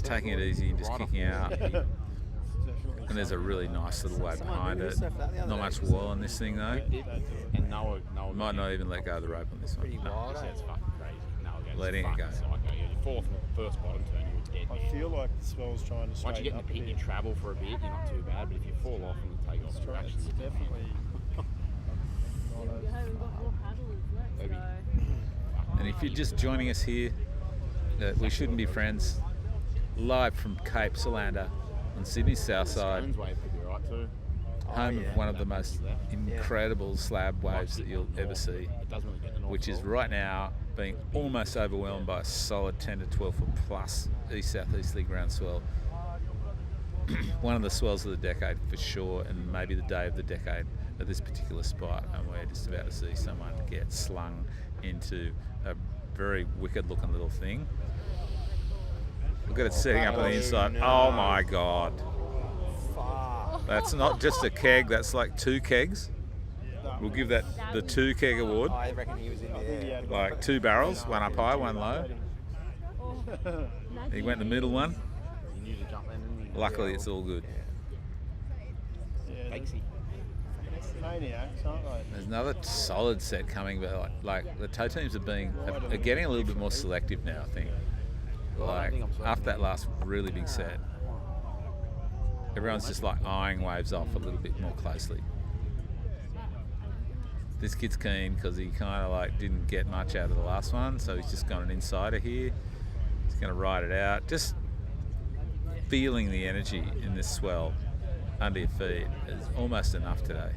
Taking it easy and just kicking out. And there's a really nice little wave behind it. Not much wall on this thing though. And Noah Might not even let go of the rope on this one. No. It's fucking crazy. Letting it go. You fall from the first bottom turn, you're dead. I feel like the swell's trying to Once straighten you get in up the a pit, bit. you travel for a bit, you're not too bad. But if you fall off and you take off, you're It's actually definitely We haven't got more paddles left, Maybe. so. And if you're just joining us here, we shouldn't be friends. Live from Cape Solander on Sydney's south side, Stones wave could be right too. home of one of the most incredible slab waves that you'll ever see, It doesn't really get the north which is pole. right now being almost overwhelmed by a solid 10 to 12 foot plus east-southeasterly ground swell. One of the swells of the decade for sure, and maybe the day of the decade at this particular spot, and we're just about to see someone get slung into a very wicked looking little thing. Look at it setting up on the inside. Oh my god. That's not just a keg, that's like 2 kegs. We'll give that the 2 keg award. I reckon he was in the air. Like 2 barrels, one up high, one low. He went the middle one. You knew to jump in, didn't you? Luckily it's all good. yeah, Bakesy. maniacs, aren't they? There's another solid set coming, but like the tow teams are getting a little bit more selective now, I think. Like after that last really big set, everyone's just like eyeing waves off a little bit more closely. This kid's keen because he kind of like didn't get much out of the last one, so he's just got an insider here. He's going to ride it out. Just feeling the energy in this swell under your feet is almost enough today.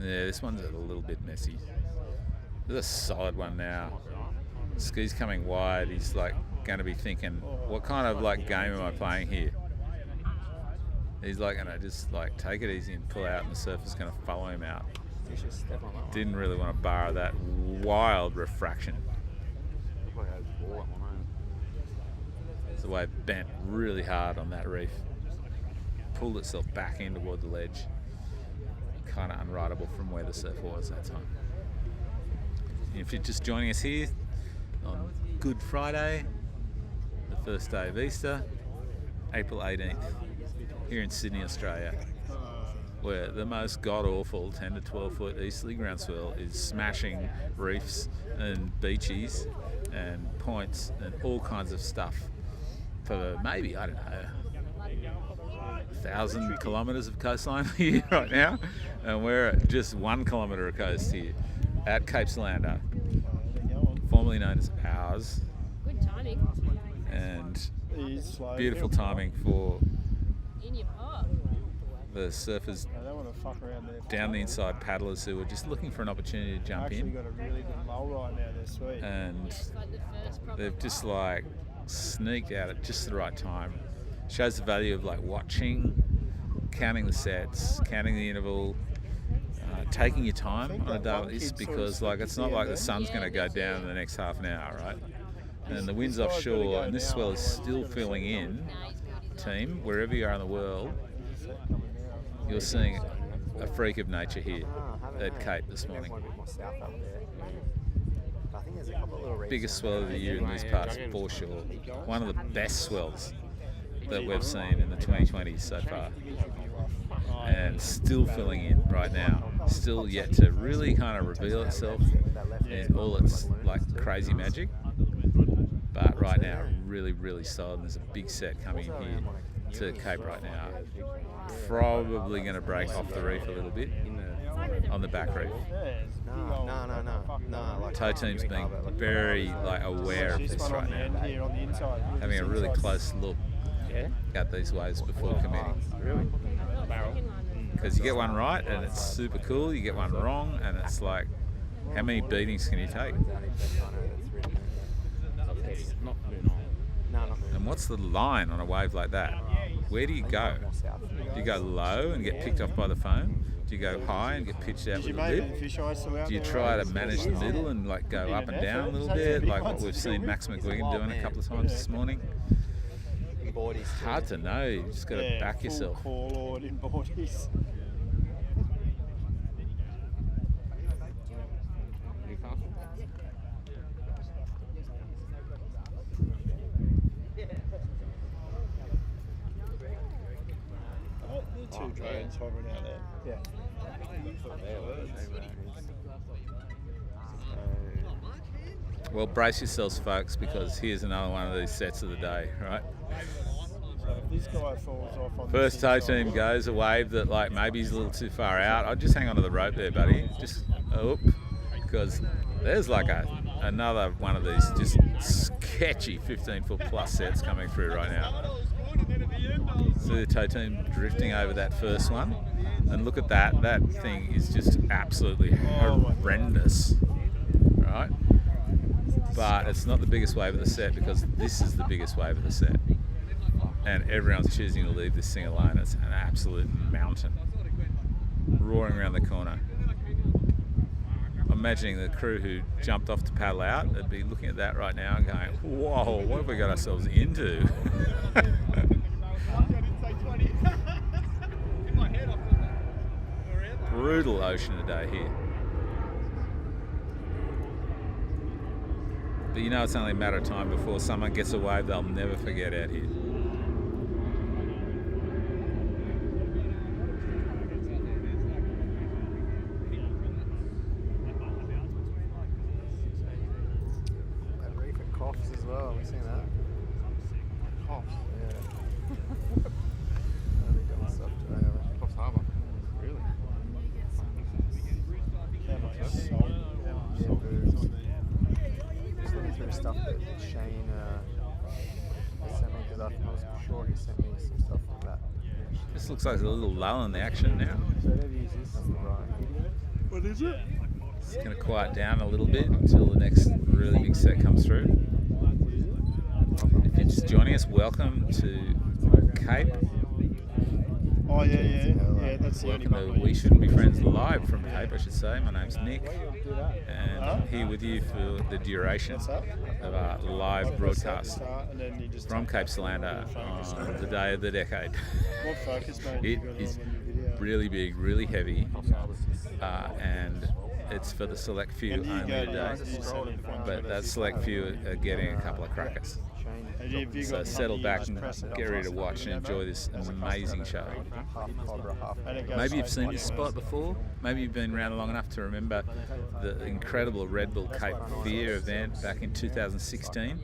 Yeah, this one's a little bit messy. This is a solid one now. Ski's coming wide. He's like going to be thinking, what kind of like game am I playing here? He's like going to just like take it easy and pull out, and the surfer's going to follow him out. Didn't really want to bar that wild refraction. The wave bent really hard on that reef, pulled itself back in toward the ledge. Kind of unrideable from where the surf was that time. If you're just joining us here on Good Friday, the first day of Easter, April 18th, here in Sydney, Australia, where the most god-awful 10 to 12 foot easterly ground swell is smashing reefs and beaches and points and all kinds of stuff for maybe, I don't know, 1,000 kilometres of coastline here right now, and we're at just 1 kilometre of coast here at Cape Solander, formerly known as Ours, Good timing. and He's slow. beautiful timing for In your pot. the surfers I don't want to fuck around there. down the inside, paddlers who are just looking for an opportunity to jump Actually in, got a really good lull right now. They're sweet. and It's like the first proper they've just pot. like sneaked out at just the right time. Shows the value of like watching, counting the sets, counting the interval, taking your time on a day like this, because like it's not like the sun's going to go down in the next half an hour, right? And the wind's This guy's gotta offshore, go and this now, swell is otherwise he's still gonna filling set in. Nah, he's good. He's Team, wherever you are in the world, There's a set coming now. you're seeing a freak of nature here at Cape this morning. One a bit more south up there. I think there's a couple of little reefs Biggest down swell of the year in these parts for sure. One of the best swells that we've seen in the 2020s so far, and still filling in right now. Still yet to really kind of reveal itself in all its like crazy magic, but right now really solid. And there's a big set coming in here to Cape right now. probably going to break off the reef a little bit on the back reef. No. Like Tow team's being very like aware of this right now, Here on the inside. having a really close look at these waves before committing. Really? Barrel. Because you get one right and it's super cool, you get one wrong and it's like, how many beatings can you take? It's not Moon Island. No, not moving. And what's the line on a wave like that? Where do you go? Do you go low and get picked off by the foam? Do you go high and get pitched out Did you with a make lip? any fish eyes still out Do you there, try right? to manage the middle and like go up and down a little bit, like what we've seen Max McGuigan doing a couple of times this morning? Boardies too. Hard to know. You just got to back full yourself. Call lord in boardies. Newcastle. Two drones hovering out there. Yeah. Well, brace yourselves, folks, because here's another one of these sets of the day, right? So if this guy falls off on First the tow inside, team goes a wave that like maybe he's a little too far out. I'd just hang onto the rope there, buddy. Just because there's like another one of these just sketchy 15-foot plus sets coming through right now. See the tow team drifting over that first one, and look at that. That thing is just absolutely horrendous, right? But it's not the biggest wave of the set because this is the biggest wave of the set. And everyone's choosing to leave this thing alone. It's an absolute mountain roaring around the corner. I'm imagining the crew who jumped off to paddle out, they'd be looking at that right now and going, whoa, what have we got ourselves into? Brutal ocean today here. But you know it's only a matter of time before someone gets a wave they'll never forget out here. That reef at coughs as well. Have you seen that? Cops. Yeah. Really doing stuff today, haven't they? Cops Harbour. Really? how much salt? Yeah, booze. Just looking through stuff that Shane sent me because I was sure he sent me some stuff from that. This looks like a little lull in the action now. So they've used this. That's the right. What is it? It's going to quiet down a little bit until the next really big set comes through. If you're just joining us, welcome to Cape. Oh yeah, that's the only Welcome one. to We Shouldn't Be Friends live from Cape, I should say. My name's Nick, and I'm here with you for the duration What's that? of our live broadcast Start, and then you just from Cape Solander on the day of the decade. What focus mode It you got is on your video? really big, really heavy, and it's for the select few And do you only go today. to you set it front But that select few are getting a couple of crackers. And have you So got settle something you back just and press it get up ready to fast watch and enough, enjoy this amazing show. Half cobra, half. and it goes Maybe you've straight seen this back spot down. before. Maybe you've been around long enough to remember the incredible Red Bull Cape Fear event back in 2016.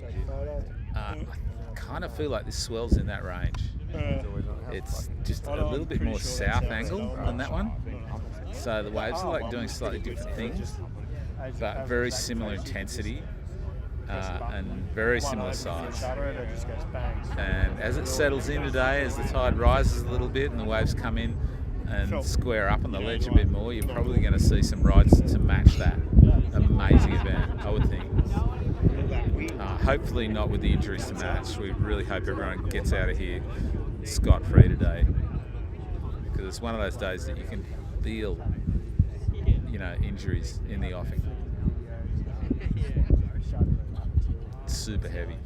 I kind of feel like this Swell's in that range. It's just a little bit more south angle than that one. So the waves are like doing slightly different things, but very similar intensity and very similar size. Shutter and it just goes bang. And as it settles in today, as the tide rises a little bit and the waves come in and square up on the ledge a bit more, you're probably going to see some rides to match that amazing event, I would think. Hopefully not with the injuries to match. We really hope everyone gets out of here scot-free today, because it's one of those days that you can feel, injuries in the offing. It's super heavy.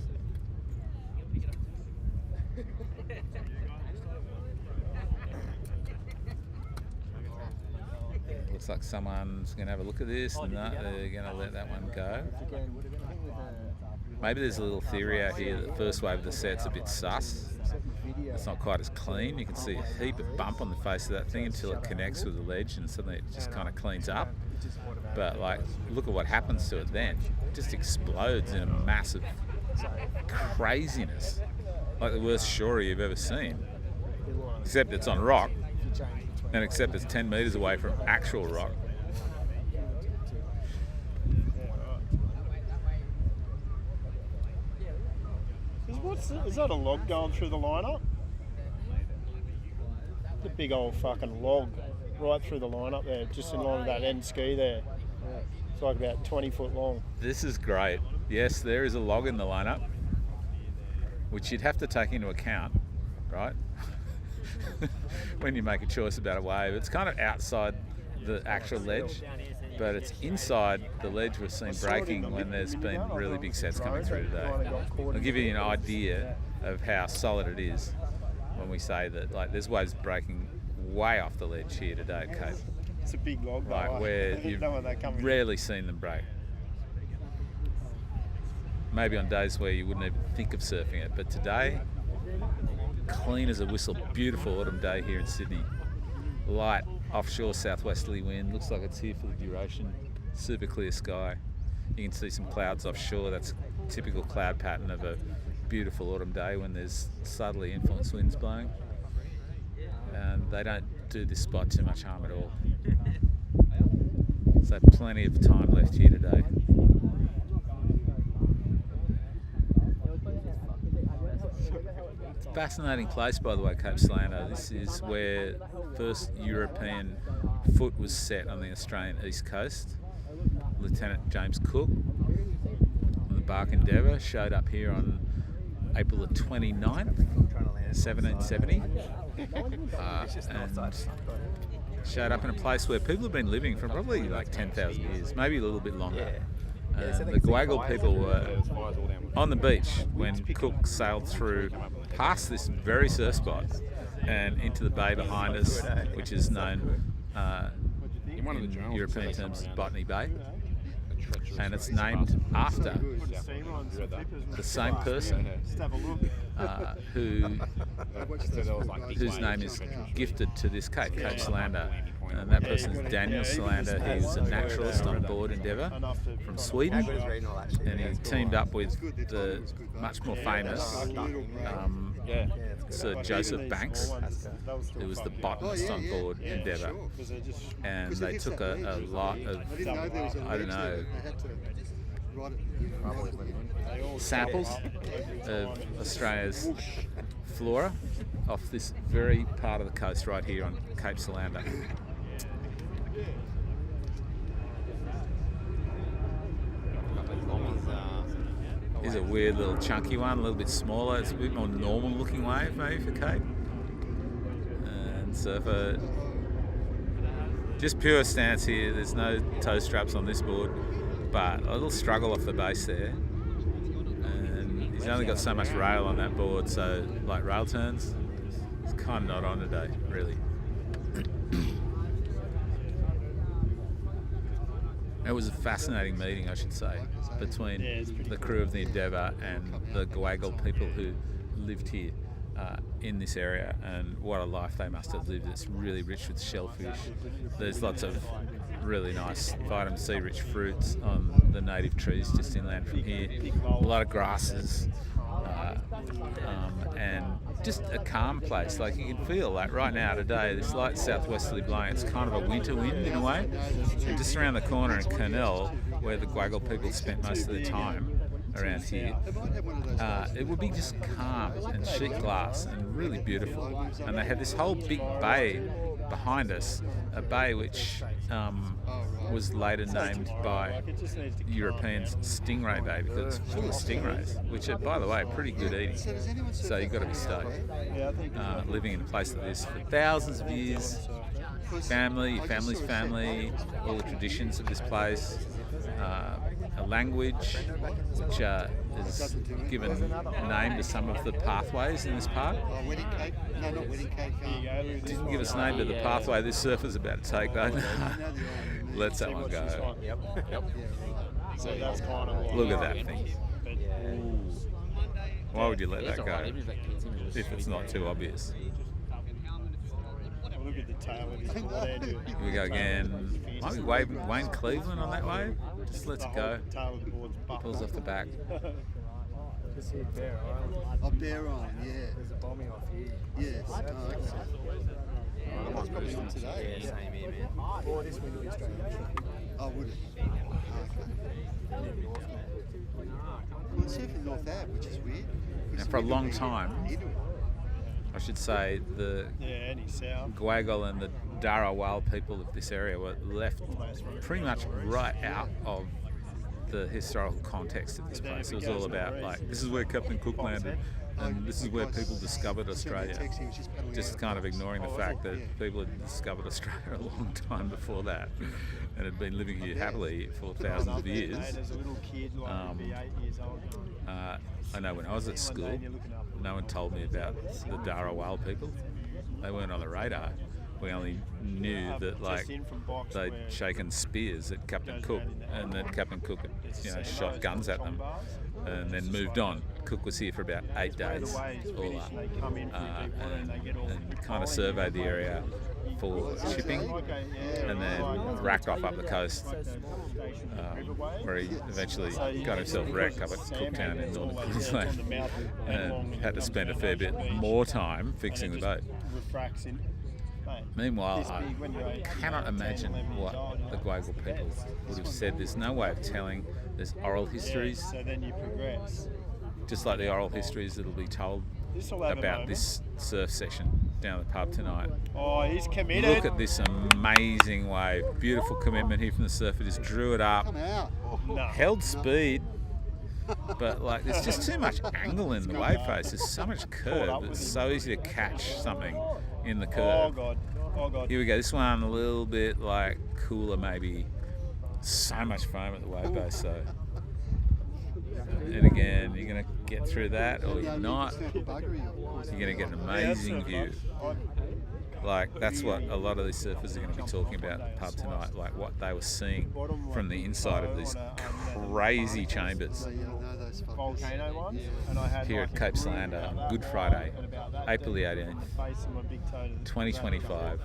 Looks like someone's going to have a look at this and they're going to let that one go. Maybe there's a little theory out here that the first wave of the set's a bit sus. It's not quite as clean. You can see a heap of bump on the face of that thing until it connects with the ledge and suddenly it just kind of cleans up. But look at what happens to it then. It just explodes in a massive craziness. Like the worst shorey you've ever seen. except it's on rock, and except it's 10 metres away from actual rock. Is that a log going through the lineup? The big old fucking log right through the lineup there, just in line with that end ski there. It's like about 20 foot long. This is great. Yes, there is a log in the lineup, which you'd have to take into account, right? When you make a choice about a wave. It's kind of outside the actual ledge, but it's inside the ledge we've seen breaking when there's been really big sets coming through today. I'll give you an idea of how solid it is when we say that, like, there's waves breaking way off the ledge here today at Cape. It's a big log, though. Like, where you've rarely seen them break. Maybe on days where you wouldn't even think of surfing it, but today, clean as a whistle, beautiful autumn day here in Sydney. Light offshore southwesterly wind, looks like it's here for the duration. Super clear sky. You can see some clouds offshore. That's a typical cloud pattern of a beautiful autumn day when there's subtly influenced winds blowing. And they don't do this spot too much harm at all. So plenty of time left here today. It's a fascinating place, by the way, Cape Solander. This is where first European foot was set on the Australian east coast. Lieutenant James Cook on the bark Endeavour showed up here on April the 29th, 1770, and showed up in a place where people have been living for probably like 10,000 years, maybe a little bit longer. And the Gwagal people were on the beach when Cook sailed through past this very surf spot and into the bay behind us, which is known in European terms as Botany Bay. And it's named after the same person whose name is gifted to this Cape Solander. And that person is Daniel Solander. He was a naturalist on board Endeavour from Sweden, and he teamed up with the much more famous Sir Joseph Banks, who was the botanist on board Endeavour, and they took a lot of, I don't know, samples of Australia's flora off this very part of the coast right here on Cape Solander. Is a weird little chunky one, a little bit smaller. It's a bit more normal looking wave maybe for Cape. And surfer, just pure stance here. There's no toe straps on this board, but a little struggle off the base there. And he's only got so much rail on that board, so like rail turns, it's kind of not on today, really. It was a fascinating meeting, I should say, between the crew of the Endeavour and the Gwagal people who lived here in this area, and what a life they must have lived. It's really rich with shellfish. There's lots of really nice vitamin C rich fruits on the native trees just inland from here. A lot of grasses, and just a calm place. Like, you can feel like right now today, this light southwesterly blowing, it's kind of a winter wind in a way. And just around the corner in Kurnell, where the Gwagal people spent most of their time around here, it would be just calm and sheet glass and really beautiful. And they had this whole big bay behind us, a bay which was later named by Europeans Stingray Bay, because it's full of stingrays, which are, by the way, pretty good eating. So you've got to be stoked. Living in a place like this for thousands of years, family, your family's family, all the traditions of this place, a language which is given a name to some of the pathways in this part. Didn't give us a name to the pathway this surfer's about to take though. Let's that one go. Look at that thing. Why would you let that go if it's not too obvious? Look at the tail of his board. Here we go again. Might be Wayne Cleveland on that wave. Just lets it go. Pulls off the back. ever see Bear Island? Oh, Bear Island, yeah. There's a bombing off here. Yes. Oh, okay. That's probably not today. Yeah, same here, man. Or this week will be Australian. Oh, would it? Oh, okay. Well, it's surfing North Ave, which is weird. Now, for a long time, I should say the any south. Gwagal and the Darawal people of this area were left pretty much right out of the historical context of this place. It was all about like, this is where Captain Cook landed and this is where people discovered Australia. Just kind of ignoring the fact that people had discovered Australia a long time before that and had been living here happily for thousands of years. I know when I was at school, no one told me about the Darawal people. They weren't on the radar. We only knew that like they'd shaken spears at Captain Cook, and that Captain Cook had, shot guns at them, and then moved on. Cook was here for about 8 days, all up, and kind of surveyed the area for shipping, and then racked off up the coast, where he eventually got himself wrecked up at Cooktown in northern Queensland, and had to spend a fair bit more time fixing the boat. Meanwhile, I cannot imagine what the Gwagal people would have said. There's no way of telling. There's oral histories. So then you progress. Just like the oral histories that'll be told about this surf session down at the pub tonight. Oh, he's committed. Look at this amazing wave. Beautiful commitment here from the surfer. Just drew it up. Held speed. But like, there's just too much angle in the wave face. There's so much curve. It's so easy to catch something in the curve. Oh god. Here we go. This one a little bit like cooler, maybe. So much foam at the wave base, so. And again, you're gonna get through that, or you're not. You're gonna get an amazing view. Like, that's what a lot of these surfers are going to be talking about at the pub tonight, like what they were seeing from the inside of these crazy chambers here at Cape Solander on Good Friday, April the 18th, 2025,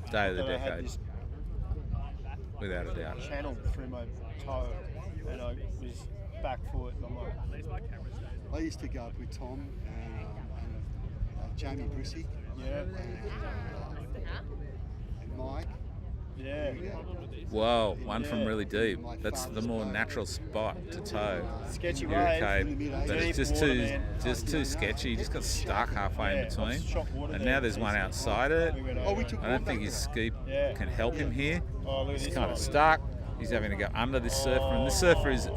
day of the decade, without a doubt. Channel through my toe, and I was back foot, and I'm like, I used to go up with Tom and Jamie Brissy. Yeah. And Mike. Yeah. Whoa, one from really deep. That's the more natural spot to tow. Sketchy here at wave. Cape, but it's just too sketchy. You just got stuck halfway in between. And now there's one outside it. I don't think his ski can help him here. He's kind of stuck. He's having to go under this surfer, and this surfer is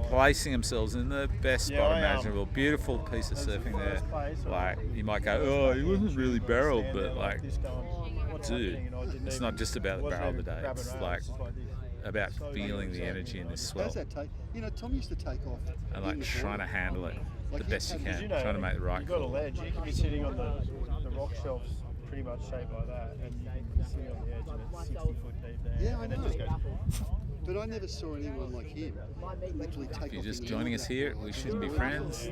placing themselves in the best spot imaginable. Beautiful piece of surfing there. Like, you might go, oh, he wasn't really barreled, but like, dude, it's not just about the barrel today. It's like about feeling the energy in this swell. How's that take? Tom used to take off. And like trying to handle it the best you can, trying to make the right You've got a call. ledge. You can be sitting on the rock shelves, pretty much shaped like that, and you can be sitting on the edge, and it's 60 foot deep there. Yeah, I and then know. just goes. But I never saw anyone like him literally take off. If you're just in the joining air. us here, we shouldn't be friends.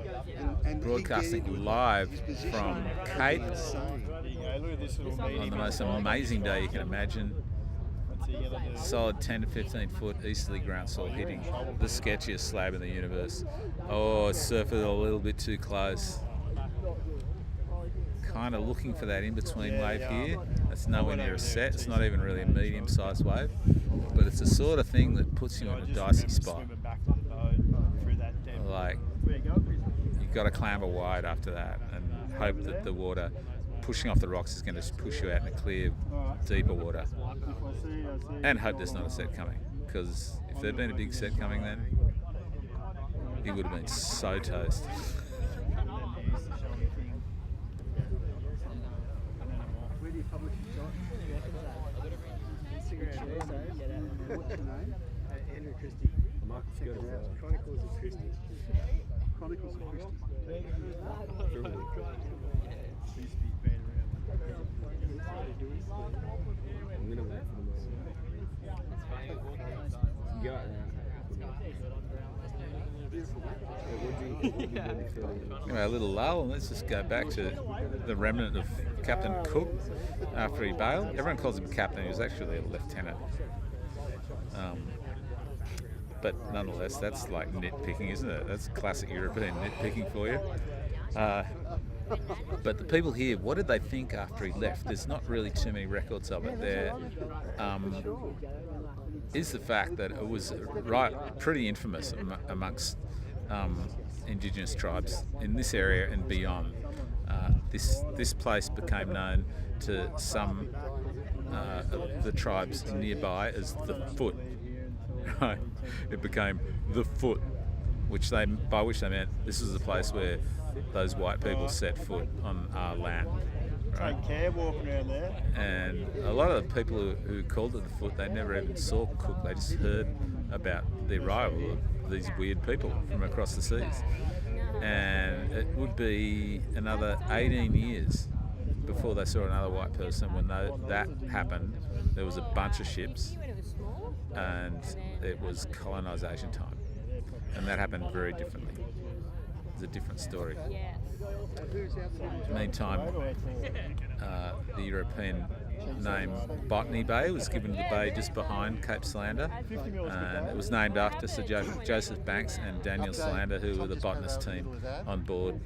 And Broadcasting he live his position from was Cape insane. There you go. Look at this little meaty. on the most amazing day you can imagine. What's he gonna do? Solid 10 to 15 foot easterly ground swell hitting the sketchiest slab in the universe. Oh, surfer a little bit too close. Kind of looking for that in-between wave here. It's nowhere near a set. It's not even really a medium-sized wave, but it's the sort of thing that puts you in a dicey spot. Like, you've got to clamber wide after that and hope that the water pushing off the rocks is going to push you out in a clear, deeper water. And hope there's not a set coming, because if there'd been a big set coming then, he would have been so toast. Where do you publish your shot? Instagram these days. What's your name? Andrew Christie. Chronicles of Christie. Chronicles of Christie. I'm gonna wait for the moment. You got Anyway, a little lull, and let's just go back to the remnant of Captain Cook after he bailed. Everyone calls him Captain, he was actually a lieutenant. But nonetheless, that's like nitpicking, isn't it? That's classic European nitpicking for you. But the people here, what did they think after he left? There's not really too many records of it. There is the fact that it was pretty infamous amongst Indigenous tribes in this area and beyond. This place became known to some of the tribes nearby as the Foot. Right? It became the Foot, by which they meant this was the place where those white people set foot on our land. Right? Take care walking around there. And a lot of the people who called it the Foot, they never even saw Cook. They just heard about the arrival of these weird people from across the seas. And it would be another 18 years before they saw another white person. When that happened, there was a bunch of ships and it was colonisation time. And that happened very differently. It's a different story. Meantime, the European name Botany Bay was given to the bay just behind Cape Solander, and it was named after Sir Joseph Banks and Daniel Solander, who were the botanist team on board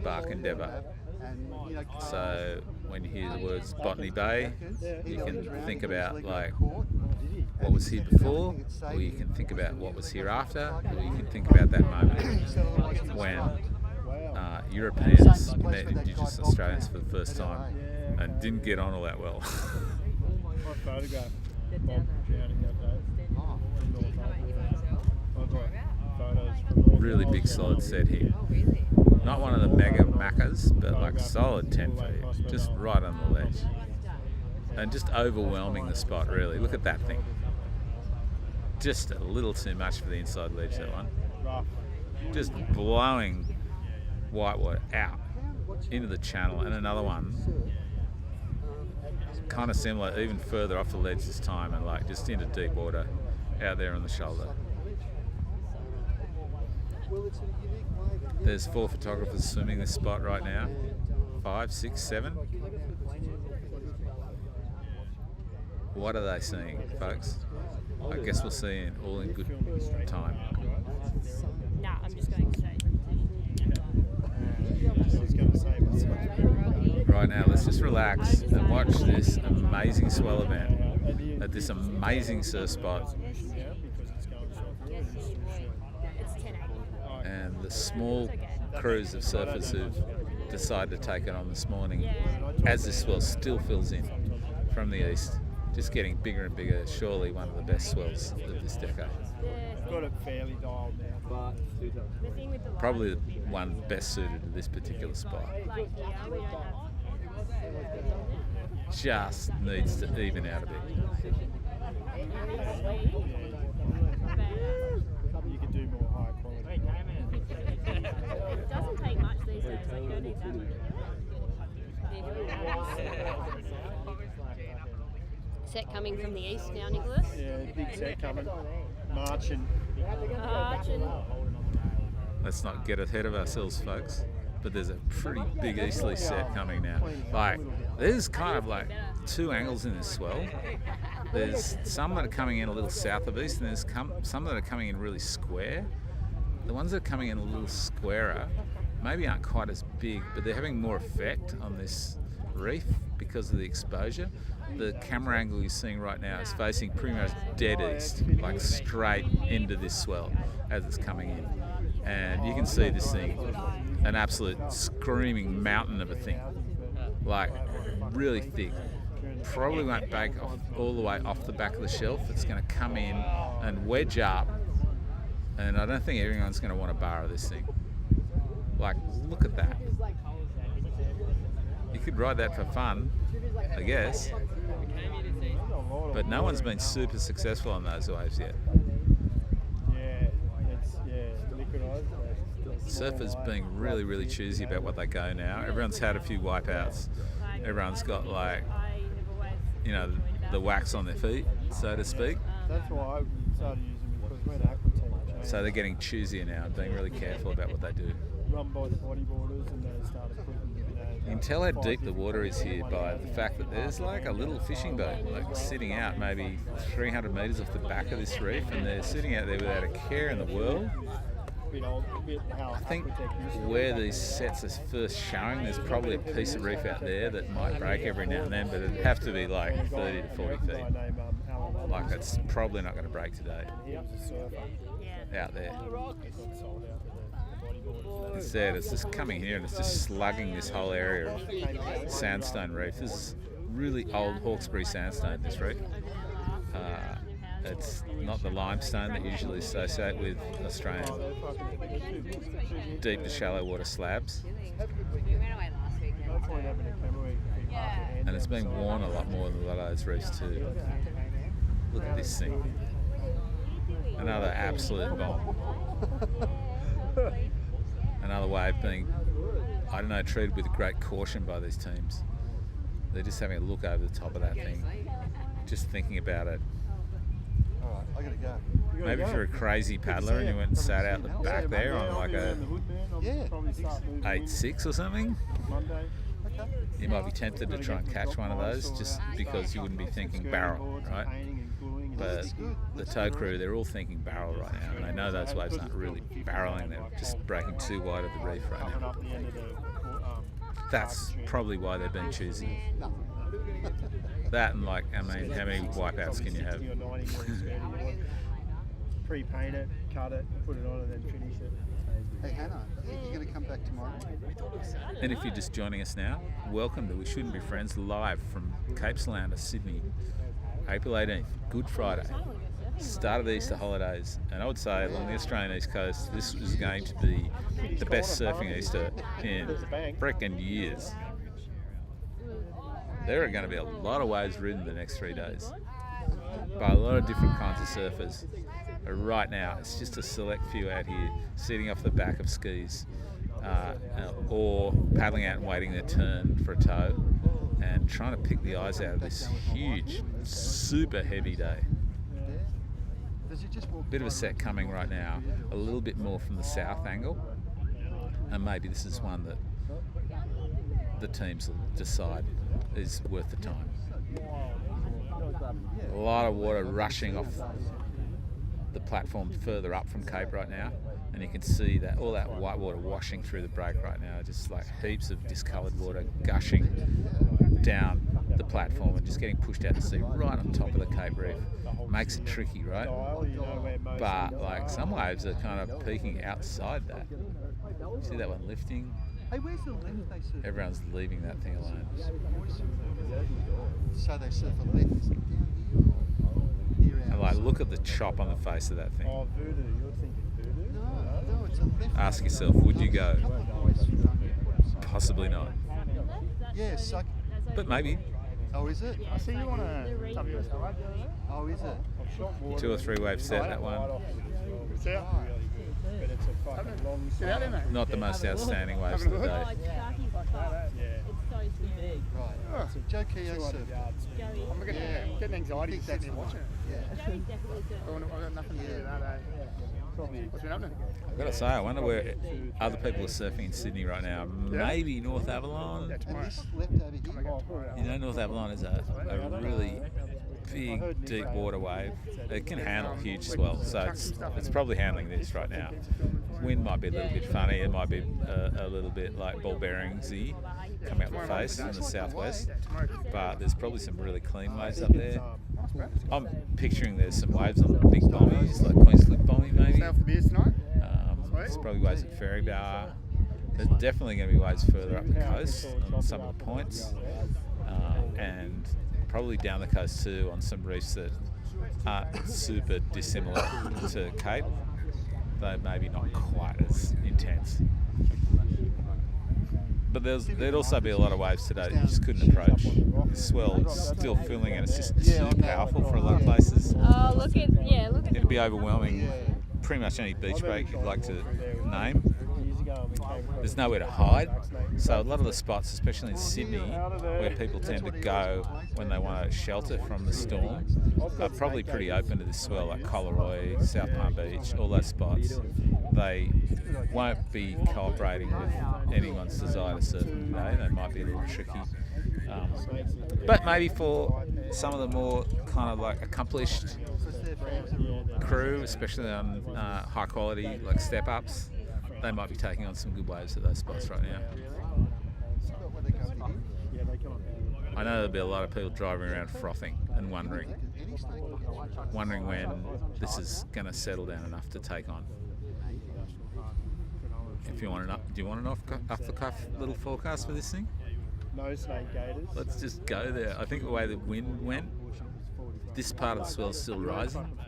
Bark Endeavour. So when you hear the words Botany Bay, you can think about like what was here before, or you can think about what was here after, or you can think about that moment when Europeans met Indigenous Australians for the first time and didn't get on all that well. I photographed Bob drowning that day. I got photos from Really big solid set here. Not one of the mega maccas, but like solid 10 feet, just right on the ledge. And just overwhelming the spot, really. Look at that thing. Just a little too much for the inside ledge, that one. Just blowing whitewater out into the channel. And another one, kind of similar, even further off the ledge this time, and like just into deep water out there on the shoulder. There's 4 photographers swimming this spot right now. 5, 6, 7. What are they seeing, folks? I guess we'll see it all in good time. Nah, I'm just going to say. Right now, let's just relax and watch this amazing swell event at this amazing surf spot. And the small crews of surfers who've decided to take it on this morning as this swell still fills in from the east. Just getting bigger and bigger. Surely one of the best swells of this decade. Got it fairly dialed down. Probably the one best suited to this particular spot. Just needs to even out a bit. You could do more high quality. It doesn't take much these days. Like, you don't need that. Set coming from the east now, Nicholas. Yeah, big set coming. Marching. Let's not get ahead of ourselves, folks. But there's a pretty big easterly set coming now. Like, there's kind of like 2 angles in this swell. There's some that are coming in a little south of east, and there's some that are coming in really square. The ones that are coming in a little squarer maybe aren't quite as big, but they're having more effect on this reef because of the exposure. The camera angle you're seeing right now is facing pretty much dead east, like straight into this swell as it's coming in. And you can see this thing, an absolute screaming mountain of a thing, like really thick. Probably won't bake off all the way off the back of the shelf. It's going to come in and wedge up, and I don't think everyone's going to want to borrow this thing. Like, look at that. You could ride that for fun, I guess, but no one's been super successful on those waves yet. Surfers being really, really choosy about what they go now. Everyone's had a few wipeouts. Everyone's got, like, you know, the wax on their feet, so to speak. That's why I started using them, because we're an aqua team. So they're getting choosier now and being really careful about what they do. Run by the bodyboarders, and they started putting, You can tell how deep the water is here by the fact that there's like a little fishing boat like sitting out maybe 300 metres off the back of this reef, and they're sitting out there without a care in the world. I think where these sets are first showing, there's probably a piece of reef out there that might break every now and then, but it'd have to be like 30 to 40 feet. Like it's probably not going to break today out there. Instead, it's just coming here and it's just slugging this whole area of sandstone reef. This is really old Hawkesbury sandstone, this reef. It's not the limestone that you usually associate with Australian deep to shallow water slabs. And it's been worn a lot more than a lot of those reefs too. Look at this thing. Another absolute bomb. Another wave being, I don't know, treated with great caution by these teams. They're just having a look over the top of that thing, just thinking about it. Alright, I gotta go. Maybe if you're a crazy paddler and you went and sat out the back there on like a 8.6 or something, you might be tempted to try and catch one of those just because you wouldn't be thinking barrel, right? But the tow crew, they're all thinking barrel right now, and they know those waves aren't really barreling, they're just breaking too wide of the reef right now. That's probably why they've been choosy. That and like, I mean, how many wipeouts can you have? Pre-paint it, cut it, put it on, and then finish it. Hey Hannah, I think you're going to come back tomorrow. And if you're just joining us now, welcome to We Shouldn't Be Friends live from Cape Solander, Sydney, April 18th, Good Friday, start of the Easter holidays. And I would say along the Australian East Coast, this is going to be the best surfing Easter in frickin' years. There are going to be a lot of waves ridden the next 3 days by a lot of different kinds of surfers. But right now, it's just a select few out here sitting off the back of skis or paddling out and waiting their turn for a tow and trying to pick the eyes out of this huge, super heavy day. Bit of a set coming right now, a little bit more from the south angle, and maybe this is one that the teams will decide is worth the time. A lot of water rushing off the platform further up from Cape right now, and you can see that all that white water washing through the break right now, just like heaps of discoloured water gushing down the platform and just getting pushed out to sea right on top of the Cape Reef. Makes it tricky, right? But like some waves are kind of peaking outside that. See that one lifting? Hey, where's the left they surf? Everyone's leaving that thing alone. So they surf a left down here. And like, look at the chop on the face of that thing. Oh, voodoo, you're thinking voodoo? No, it's a left. Ask yourself, would you go? A couple of guys Possibly not. Yeah, suck. But maybe. Oh, is it? I see you on a WSL. Oh, is it? 2 or 3 wave set, that one. It's out. But it's a fucking long Get out there, mate. Not the most outstanding waves of the day. Yeah. Right. So Joe Keogh surfed. I'm getting anxiety sitting here watching it. Yeah. I've got nothing to do with that, eh? What's been happening? I've got to say, I wonder where other people are surfing in Sydney right now. Maybe North Avalon. And this left over here. You know, North Avalon is a really big, deep water wave. It can handle huge swell, so it's probably handling this right now. Wind might be a little bit funny. It might be a little bit like ball bearings-y coming up the face in the southwest, but there's probably some really clean waves up there. I'm picturing there's some waves on the big bombies, like Queen's Cliff Bombie maybe. Stay off the beers tonight? There's probably waves at Ferry Bar. There's definitely going to be waves further up the coast on some of the points, and probably down the coast too on some reefs that aren't super dissimilar to Cape, though maybe not quite as intense. But there'd also be a lot of waves today that you just couldn't approach. The swell is still filling and it's just too powerful for a lot of places. Oh, look at It'd be overwhelming. Pretty much any beach break you'd like to name there's nowhere to hide. So a lot of the spots, especially in Sydney, where people tend to go when they want to shelter from the storm, are probably pretty open to this swell, like Collaroy, South Palm Beach, all those spots. They won't be cooperating with anyone's desire to surf them today. They might be a little tricky. But maybe for some of the more kind of like accomplished crew, especially on high quality like step ups, they might be taking on some good waves at those spots right now. I know there'll be a lot of people driving around frothing and wondering when this is going to settle down enough to take on. If you want do you want an off the cuff little forecast for this thing? No snake gators. Let's just go there. I think the way the wind went, this part of the swell's still rising.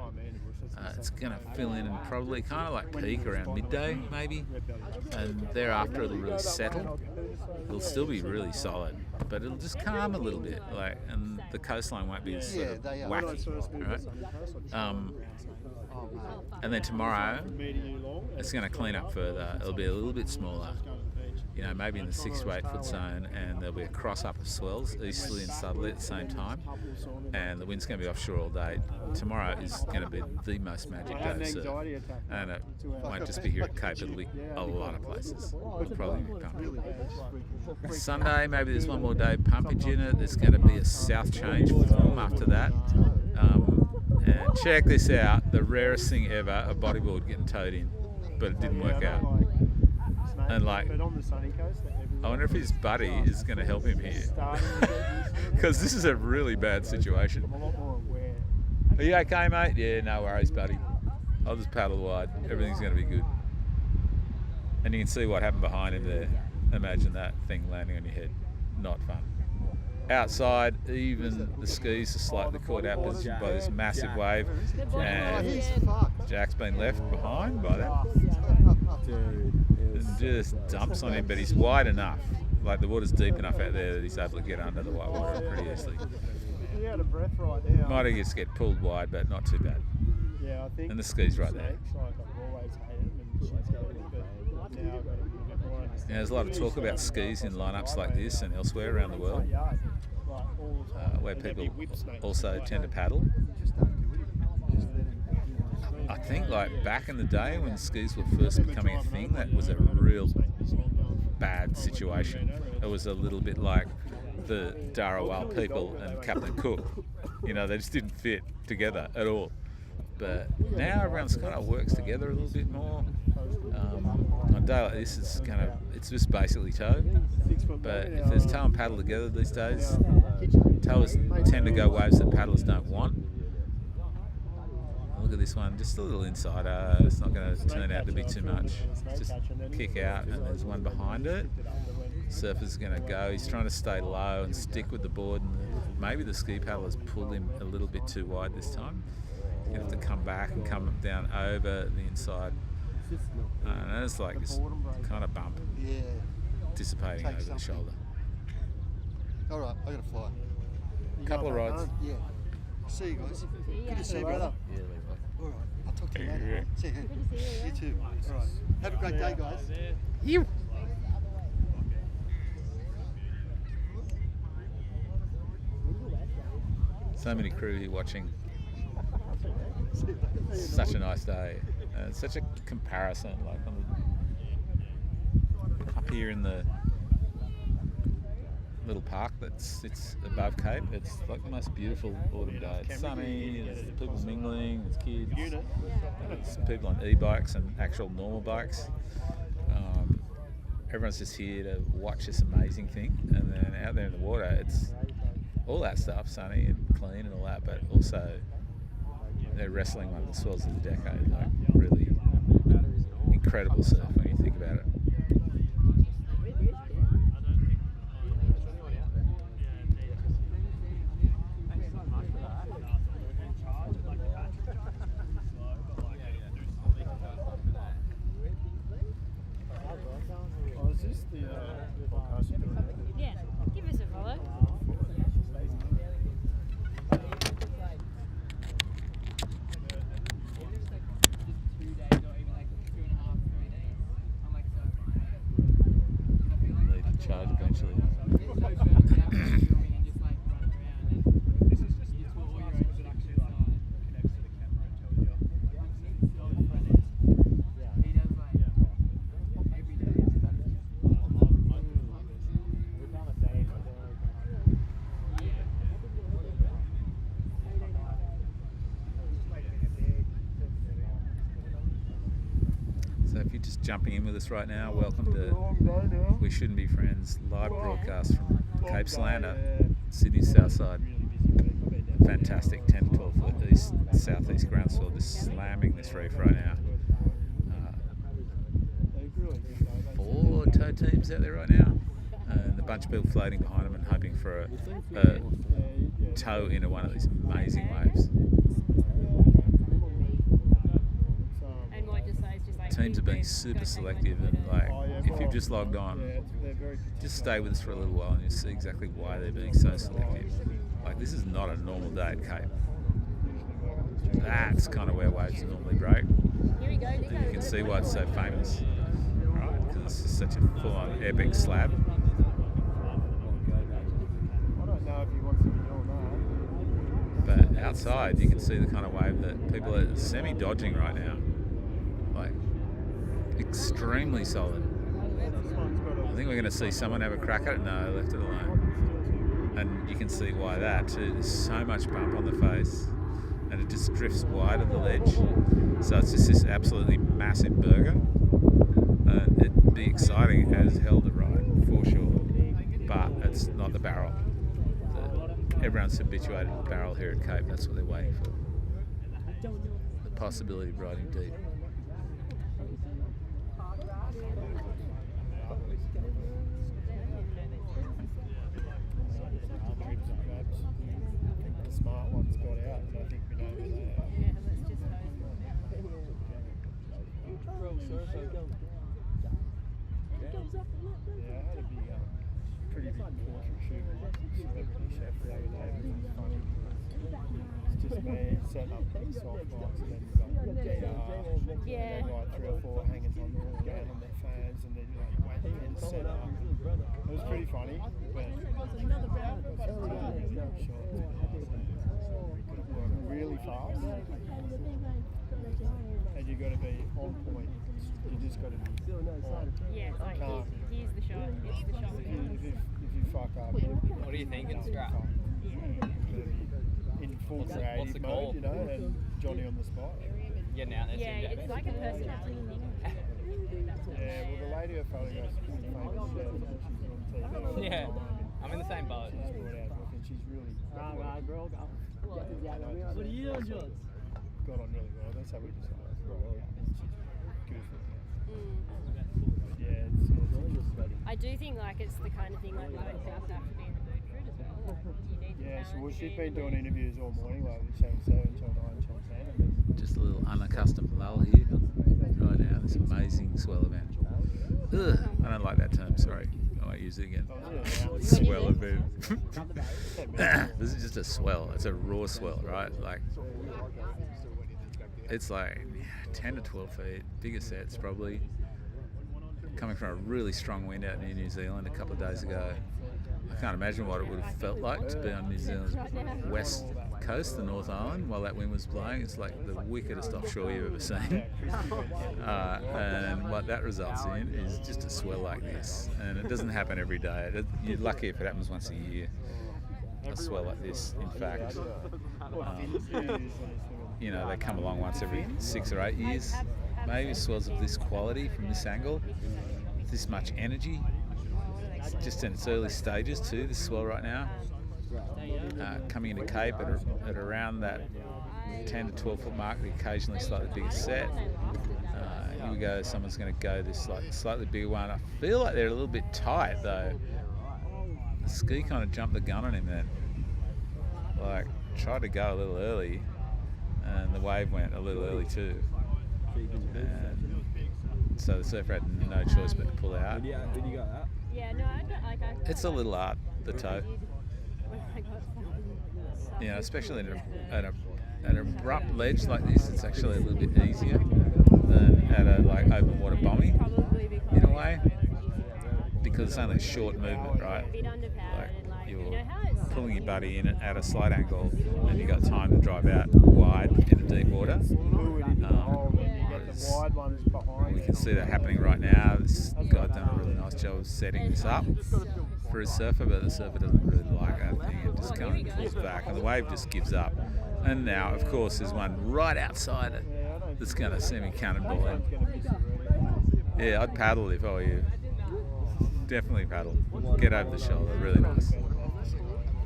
It's going to fill in and probably kind of like peak around midday maybe, and thereafter it'll really settle. It'll still be really solid, but it'll just calm a little bit, like, and the coastline won't be as sort of wacky, right? And then tomorrow it's going to clean up further. It'll be a little bit smaller, you know, maybe in the 6 to 8 foot zone, and there'll be a cross up of swells, easterly and southerly at the same time, and the wind's going to be offshore all day. Tomorrow is going to be the most magic day of surf, and it won't just be here at Cape, it'll be a lot of places. It'll probably be pumping. Sunday, maybe there's one more day pumpage in it. There's going to be a south change form after that. And check this out, the rarest thing ever, a bodyboard getting towed in, but it didn't work out. And like, I wonder if his buddy is going to help him here, because this is a really bad situation. Are you okay, mate? Yeah, no worries, buddy. I'll just paddle wide. Everything's going to be good. And you can see what happened behind him there. Imagine that thing landing on your head. Not fun. Outside, even the skis are slightly caught out by this massive wave, and Jack's been left behind by that. And just dumps on him, but he's wide enough, like the water's deep enough out there that he's able to get under the white water pretty easily. Might just get pulled wide, but not too bad. And the ski's right there. Yeah, there's a lot of talk about skis in lineups like this and elsewhere around the world, where people also tend to paddle. I think like back in the day when skis were first becoming a thing, that was a real bad situation. It was a little bit like the Darawal people and Captain Cook. You know, they just didn't fit together at all. But now everyone's kind of works together a little bit more. On a day like this, it's just basically tow. But if there's tow and paddle together these days, towers tend to go waves that paddlers don't want. Look at this one, just a little insider. It's not going to turn out to be too much. Just kick out, and there's one behind it. Surfer's going to go. He's trying to stay low and stick with the board, and maybe the ski paddlers pulled him a little bit too wide this time. You have to come back and come down over the inside. And it's like this kind of bump dissipating over the shoulder. All right, I got to fly. Couple of rides. Yeah. See you guys. Good to see you, brother. All right, I'll talk to you later. See you. You too. All right. Have a great day, guys. You. So many crew here watching. Such a nice day. Such a comparison, like up here in the little park that sits above Cape. It's like the most beautiful autumn day. It's sunny, there's people mingling, there's kids, there's people on e-bikes and actual normal bikes. Everyone's just here to watch this amazing thing, and then out there in the water, it's all that stuff, sunny and clean and all that, but also they're wrestling one of the swells of the decade. Like, really incredible surf when you think about it. Yeah, give us a follow. if you're just jumping in with us right now, welcome to We Shouldn't Be Friends live broadcast from Cape Solander, Sydney south side. Fantastic 10 to 12 foot east southeast groundswell just slamming this reef right now. 4 tow teams out there right now, and a bunch of people floating behind them and hoping for a tow into one of these amazing waves. Teams are being super selective, and like if you've just logged on, just stay with us for a little while and you'll see exactly why they're being so selective. Like, this is not a normal day at Cape. That's kind of where waves normally break. And you can see why it's so famous, right? Because it's just such a full-on epic slab. But outside, you can see the kind of wave that people are semi-dodging right now. Like, extremely solid. I think we're going to see someone have a crack at it. No, left it alone. And you can see why that too. There's so much bump on the face, and it just drifts wide of the ledge. So it's just this absolutely massive burger. It'd be exciting as hell to ride, for sure. But it's not the barrel. Everyone's habituated to the barrel here at Cape. That's what they're waiting for. The possibility of riding deep. Smart ones got out, and I think we know who they are. Yeah, I had a big, pretty big portrait shoot with Celebrity Chef the other day. It was funny. It's just me setting up the softbox, and then you've got and then like 3 or 4 hangers on the wall going on their fans, and then waiting and set up. It was pretty funny, but really fast, and you got to be on point. You just got to be on. Yeah, it's like here's the shot. It's the shot. If you fuck up, What are you thinking, Scrap? in full creative mode, you know, and Johnny on the spot. Getting out there. Yeah, it's like a personality thing. Yeah, well, the lady who photographs is pretty famous chef, and she's on TV all the Yeah, time. I'm in the same boat. She's brought out a book, and she's really What are you doing, George? got on really well. That's how we decided. She's good for it. Yeah, it's I do think like it's the kind of thing like both things have to be in the mood for it as well. Like, you need the yeah, so balance she's in been doing and- interviews all morning, like Channel 7, Channel 9, Channel 10. And then Just a little unaccustomed lull here right now. This amazing swell event. Ugh, I don't like that term, sorry. I won't use it again. Swell event. This is just a swell. It's a raw swell, right? Like, it's like 10 to 12 feet, bigger sets probably. Coming from a really strong wind out near New Zealand a couple of days ago. I can't imagine what it would have felt like to be on New Zealand's west coast, the North Island, while that wind was blowing. It's like the wickedest offshore you've ever seen. And what that results in is just a swell like this. And it doesn't happen every day. You're lucky if it happens once a year. A swell like this, in fact. You know, they come along once every 6 or 8 years. Maybe swells of this quality from this angle, this much energy. It's just in its early stages too, this swell right now. Coming into Cape at around that 10 to 12 foot mark, the occasionally slightly bigger set. Here we go, someone's going to go this like slightly bigger one. I feel like they're a little bit tight though. The ski kind of jumped the gun on him then. Like, tried to go a little early and the wave went a little early too. And so the surfer had no choice but to pull out. Did you go out? Yeah, no, I don't like. It's a little art, the toe. You know, especially at an abrupt ledge like this, it's actually a little bit easier than at a like open water bombing in a way, because it's only a short movement, right? Like you're pulling your buddy in at a slight angle, and you've got time to drive out wide in the deep water. We can see that happening right now. This guy's done a really nice job of setting this up for his surfer, but the surfer doesn't really like that thing. It just kind of pulls back, and the wave just gives up. And now, of course, there's one right outside it that's going to semi-cannonball him. Yeah, I'd paddle if I were you. Definitely paddle. Get over the shoulder, really nice.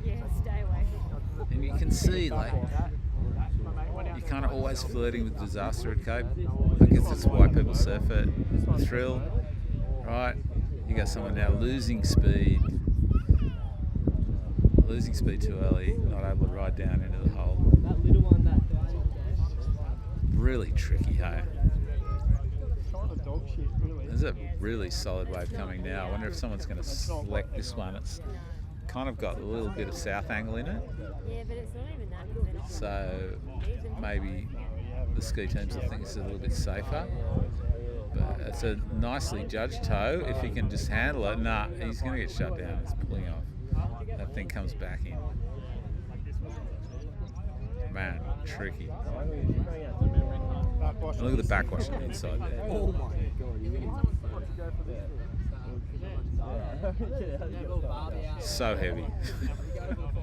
Yeah, stay away. And you can see, like, you're kind of always flirting with disaster at Cape. I guess that's why people surf it. The thrill, right? You got someone now losing speed too early, not able to ride down into the hole. That little one that died. Really tricky, hey? Kind of dog shit, really. There's a really solid wave coming now. I wonder if someone's going to select this one. It's kind of got a little bit of south angle in it, Yeah, but it's not even that. Is it? so maybe the ski teams will think it's a little bit safer. But it's a nicely judged toe. If he can just handle it, nah, he's going to get shut down. It's pulling off. That thing comes back in. Man, tricky. And look at the backwash on the inside there. Oh my god, you really So heavy.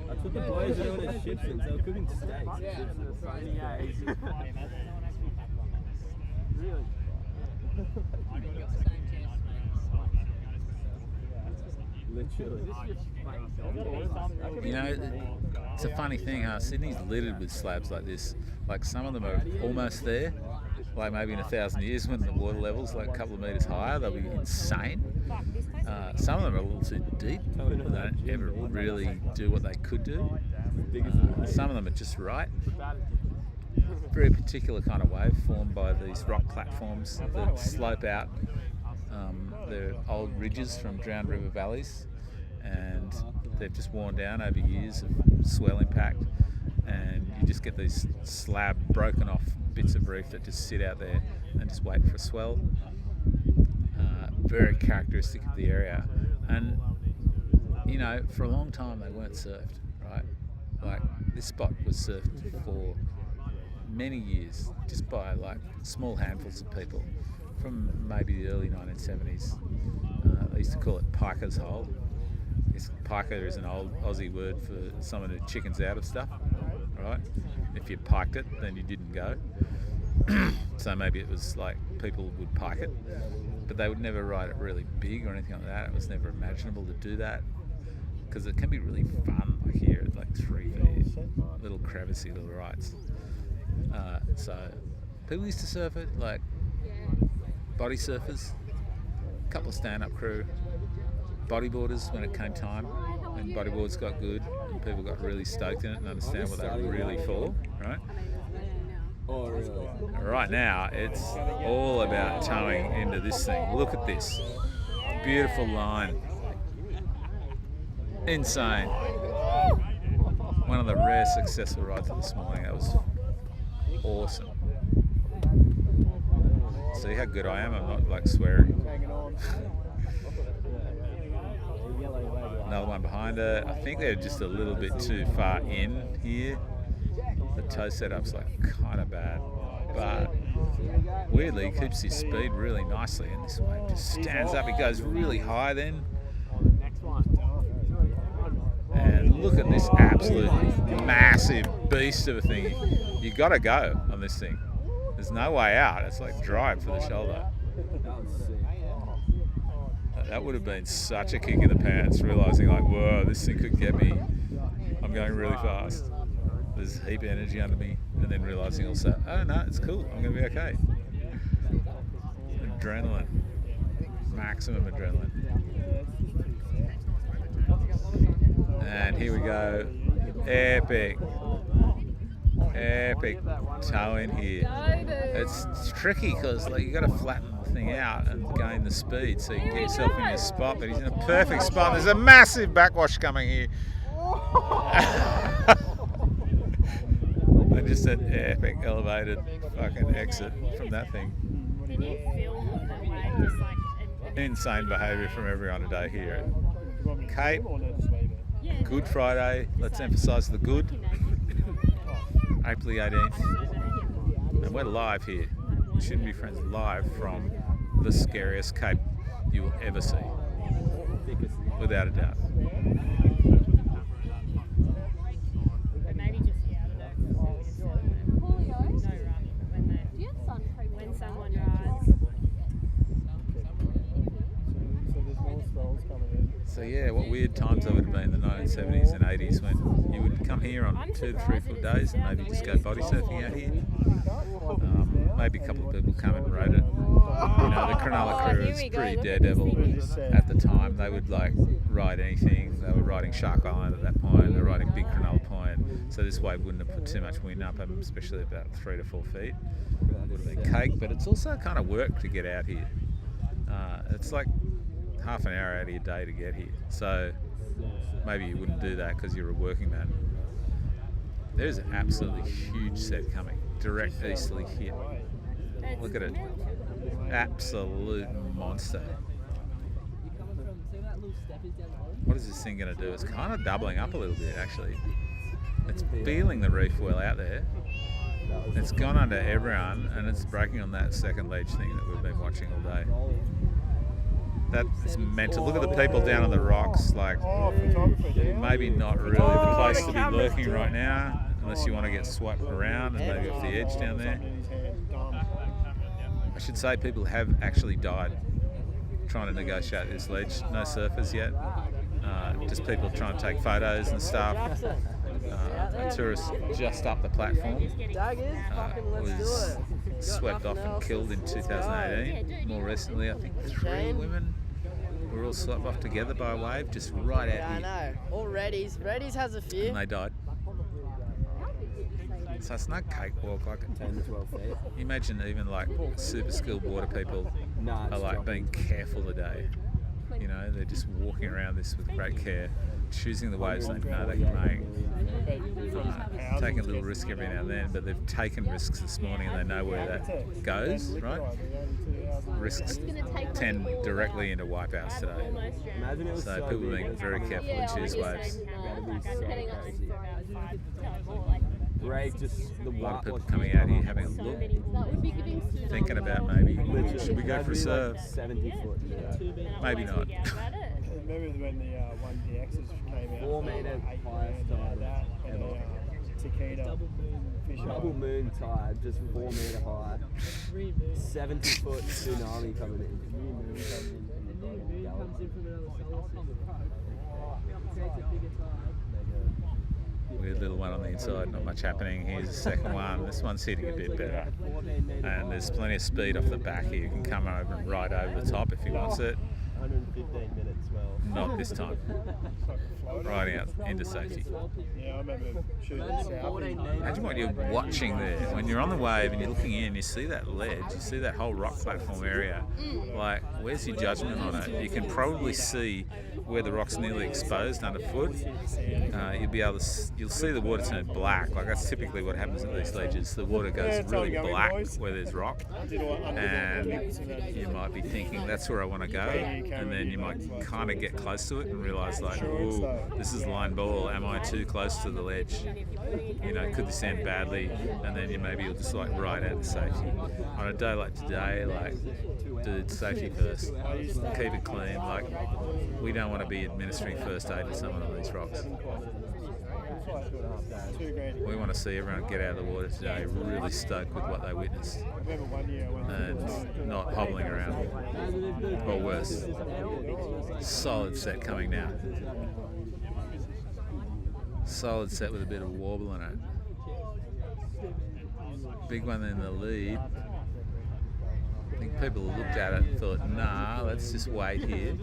That's what the boys are doing at ships and they're cooking steaks. Literally. You know, it's a funny thing, huh? Sydney's littered with slabs like this. Like, some of them are almost there. Like, maybe in 1,000 years when the water level's like a couple of metres higher, they'll be insane. Some of them are a little too deep. They don't ever really do what they could do. Some of them are just right. Very particular kind of wave formed by these rock platforms that slope out. They're old ridges from drowned river valleys, and they've just worn down over years of swell impact, and you just get these slab broken off bits of reef that just sit out there and just wait for a swell. Very characteristic of the area, and you know, for a long time they weren't surfed, right? Like, this spot was surfed for many years just by like small handfuls of people from maybe the early 1970s. They used to call it Piker's Hole. I guess piker is an old Aussie word for someone who chickens out of stuff, right? If you piked it, then you didn't go. So maybe it was like people would pike it, but they would never ride it really big or anything like that. It was never imaginable to do that, because it can be really fun, like here at like 3 feet, little crevicey little rides. So people used to surf it, like body surfers, a couple of stand-up crew, bodyboarders when it came time, when bodyboards got good and people got really stoked in it and understand what they were really for, right? Oh, really? Right now, it's all about towing into this thing. Look at this. Beautiful line. Insane. One of the rare successful rides of this morning. That was awesome. See how good I am? I'm not like swearing. Another one behind it. I think they're just a little bit too far in here. The toe setup's like kind of bad, but weirdly he keeps his speed really nicely, and this wave just stands up. It goes really high then. And look at this absolute massive beast of a thing. You gotta go on this thing. There's no way out. It's like drive for the shoulder. That would have been such a kick in the pants, realising like, whoa, this thing could get me. I'm going really fast. There's a heap of energy under me, and then realising also, oh no, it's cool, I'm going to be okay. Adrenaline. Maximum adrenaline. And here we go. Epic. Epic toe in here. It's tricky because like, you got to flatten the thing out and gain the speed so you can get yourself in your spot, but he's in a perfect spot. There's a massive backwash coming here. And just an epic elevated fucking exit from that thing. Can you film the wave just like Insane behaviour from everyone today here at Cape. Good Friday. Let's emphasise the good. April the 18th. And we're live here. Shouldn't Be Friends live from the scariest Cape you will ever see. Without a doubt. maybe just no rush, but when someone rides. So yeah, what weird times there would have been in the 1970s and 80s when you would come here on 2 to 3 foot days and maybe just go body surfing out here. Maybe a couple of people come and rode it. You know, the Cronulla crew was pretty daredevil at the time. They would like ride anything. They were riding Shark Island at that point. They were riding Big Cronulla Point. So this wave wouldn't have put too much wind up them, especially about 3 to 4 feet. It would have been cake, but it's also kind of work to get out here. It's like half an hour out of your day to get here. So maybe you wouldn't do that because you're a working man. There's an absolutely huge set coming. Direct easterly hit. Look at it. Absolute monster. What is this thing going to do? It's kind of doubling up a little bit actually. It's feeling the reef well out there. It's gone under everyone and it's breaking on that second ledge thing that we've been watching all day. That's mental. Look at the people down on the rocks. Like, maybe not really the place to be lurking right now, unless you want to get swiped around and maybe off the edge down there. I should say people have actually died trying to negotiate this ledge. No surfers yet. Just people trying to take photos and stuff. A tourist just up the platform was swept off and killed in 2018. More recently, I think 3 women were all swept off together by a wave just right out here. I know. All Reddies has a few. And they died. So it's no cakewalk. Like 10 to 12 feet. Imagine even like super skilled water people are like being careful today. You know, they're just walking around this with great care, choosing the waves they know they can make, taking a little risk every now and then, but they've taken risks this morning and they know where that goes, right? Risks tend directly into wipeouts today. So people are being very careful and choose waves. A lot of people coming out here having a look, thinking about maybe, should we go for a surf? 70 foot. Maybe not. Remember when the 1DXs came out? 4 metre highest tide ever. Takeda. Double moon tide, just 4 metre high. 70 foot tsunami coming in. Weird little one on the inside, not much happening. Here's the second one. This one's hitting a bit better. And there's plenty of speed off the back here. You can come over and ride over the top if he wants it. 115 minutes, well. Not this time. Riding out into safety. Yeah, I remember shooting south. Imagine what you're watching there. When you're on the wave and you're looking in, you see that ledge, you see that whole rock platform area. Like, where's your judgment on it? You can probably see where the rock's nearly exposed underfoot. You'll see the water turn black. Like, that's typically what happens at these ledges. The water goes really black where there's rock, and you might be thinking that's where I want to go, and then you might kind of get close to it and realise like, ooh, this is line ball. Am I too close to the ledge? You know, could this end badly? And then you'll just like ride out to safety. On a day like today, like, dude, safety first. Keep it clean. Like, we don't want to be administering first aid to someone on these rocks. We want to see everyone get out of the water today really stoked with what they witnessed and not hobbling around, or worse. Solid set coming now. Solid set with a bit of warble in it. Big one in the lead. I think people looked at it and thought, nah, let's just wait here.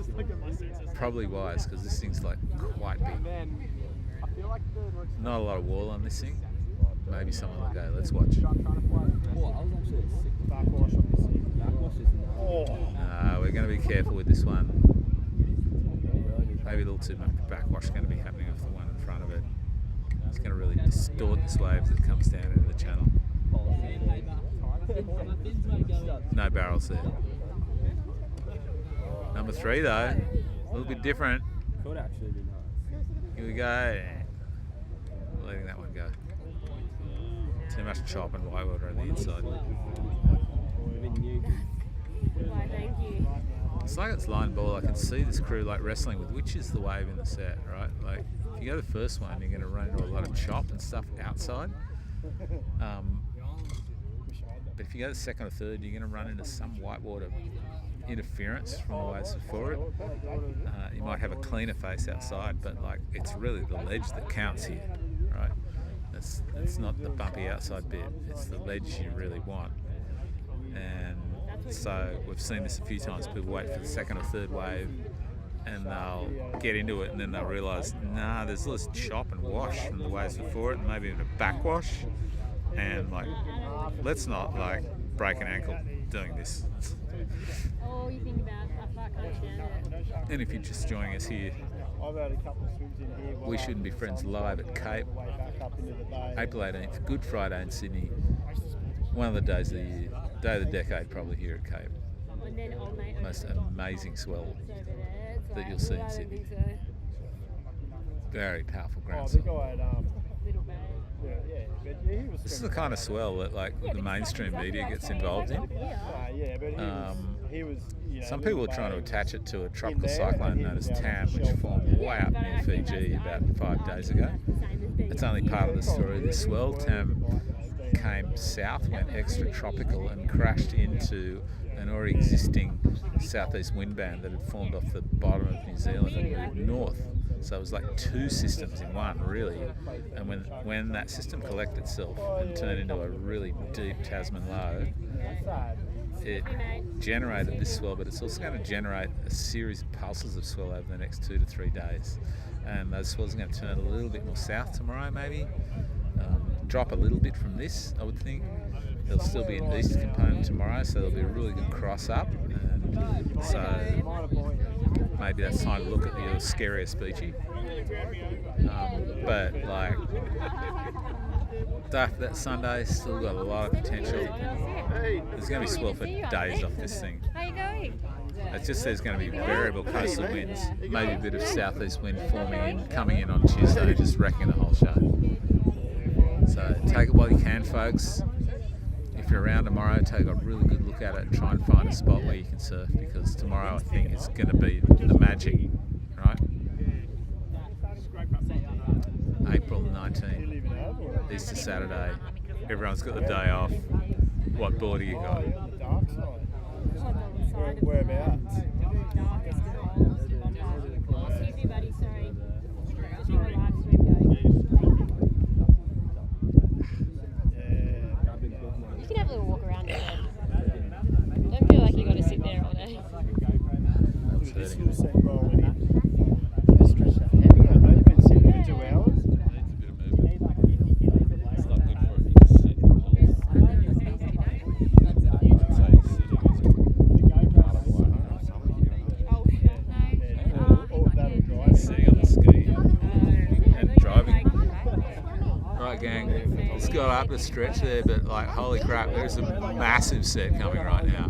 Probably wise, because this thing's like quite big. Not a lot of wall on this thing. Maybe someone will go, let's watch. We're going to be careful with this one. Maybe a little too much backwash going to be happening off the one in front of it. It's going to really distort this wave as it comes down into the channel. No barrels there. Number 3 though, a little bit different. Could actually be nice. Here we go. Letting that one go. Too much chop and whitewater on the inside. Thank you. It's like it's line ball. I can see this crew like wrestling with which is the wave in the set, right? Like, if you go the first one, you're going to run into a lot of chop and stuff outside. But if you go the second or third, you're going to run into some whitewater interference from the waves before it. You might have a cleaner face outside, but like it's really the ledge that counts here, right? It's not the bumpy outside bit, it's the ledge you really want. And so we've seen this a few times. People wait for the second or third wave and they'll get into it and then they'll realise, nah, there's all this chop and wash from the waves before it and maybe even a backwash. And like, let's not like break an ankle doing this. Oh, you think about I can't stand it. And if you're just joining us here, I've had a couple of swims in here. We Shouldn't Be Friends live at Cape, April 18th, Good Friday in Sydney. One of the days of the year, day of the decade probably here at Cape. And then old mate Most amazing swell over there. It's that like, you'll see well, in I don't Sydney. think so. Very powerful Oh, ground the swell. guy at, Little babe. he was This is the kind of swell that like the mainstream media gets involved in. yeah, but he was, you know, Some little people are trying to babe attach it to a tropical there, cyclone and he known as was Tam, down on which the formed shelf. way up near Fiji about 5 days ago. It's only part of the story of the swell. Tam came south, went extratropical and crashed into an already existing southeast wind band that had formed off the bottom of New Zealand and moved north. So it was like two systems in one, really. And when that system collected itself and turned into a really deep Tasman low, it generated this swell, but it's also going to generate a series of pulses of swell over the next 2 to 3 days. And those swells are going to turn a little bit more south tomorrow, maybe. Drop a little bit from this, I would think. There'll still be an east component tomorrow, so there'll be a really good cross up. And so maybe that's time to look at your scariest beachy. But like, after that Sunday, still got a lot of potential. There's going to be swell for days off this thing. How you going? It just says going to be variable coastal winds, maybe a bit of southeast wind coming in on Tuesday, just wrecking the whole show. So take it while you can, folks. If you're around tomorrow, take a really good look at it and try and find a spot where you can surf, because tomorrow I think it's going to be the magic, right? April 19th, Easter Saturday. Everyone's got the day off. What board do you got? Whereabouts? Excuse me, buddy, sorry. Just got a live stream going. You can have a little walk around it. Don't feel like you got to sit there all day. This little set rolling in. Just stretch that heavy. I know you've been sitting for 2 hours. It's not good for it to sit. Sitting on the ski and driving. Right, gang, it's got up the stretch there, but like, holy crap, there's a massive set coming right now.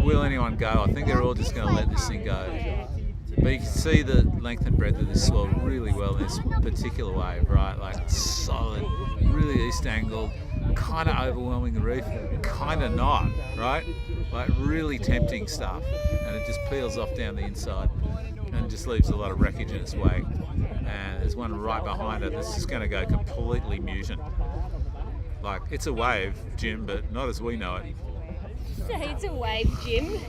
Will anyone go? I think they're all just going to let this thing go. But you can see the length and breadth of this swell really well in this particular wave, right? Like solid, really east angled, kind of overwhelming the reef, kind of not, right? Like really tempting stuff, and it just peels off down the inside and just leaves a lot of wreckage in its wake. And there's one right behind it that's just going to go completely mutant. Like, it's a wave, Jim, but not as we know it. Say it's a wave, Jim.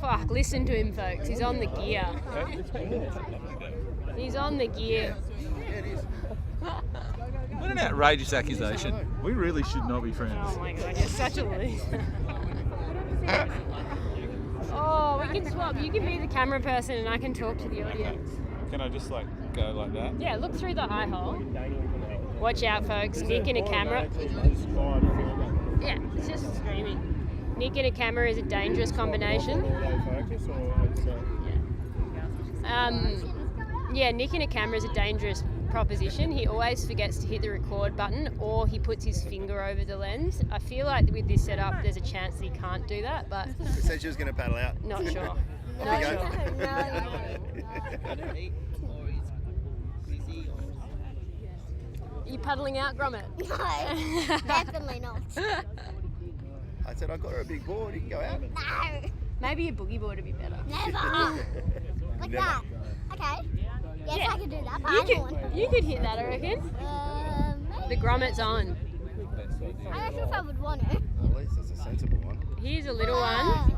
Fuck, listen to him, folks. He's on the gear. He's on the gear. What an outrageous accusation. We really should not be friends. Oh my god, you're such a loser. Oh, we can swap. You can be the camera person and I can talk to the audience. Can I just like go like that? Yeah, look through the eye hole. Watch out, folks. Nick and a camera. Yeah, it's just screaming. Nick and a camera is a dangerous combination. Yeah, Nick and a camera is a dangerous proposition. He always forgets to hit the record button, or he puts his finger over the lens. I feel like with this setup there's a chance that he can't do that, but She said she was going to paddle out. not sure. Off you Not go. sure. You paddling out, Gromit? No, definitely not. I said, I got her a big board, you can go out. No, Maybe a boogie board would be better. never. Like Never. that. Okay. Yes, Yeah. I can do that. You could hit that, I reckon. Maybe. The Gromit's on. I'm not sure if I would want it. At least it's a sensible one. Here's a little one.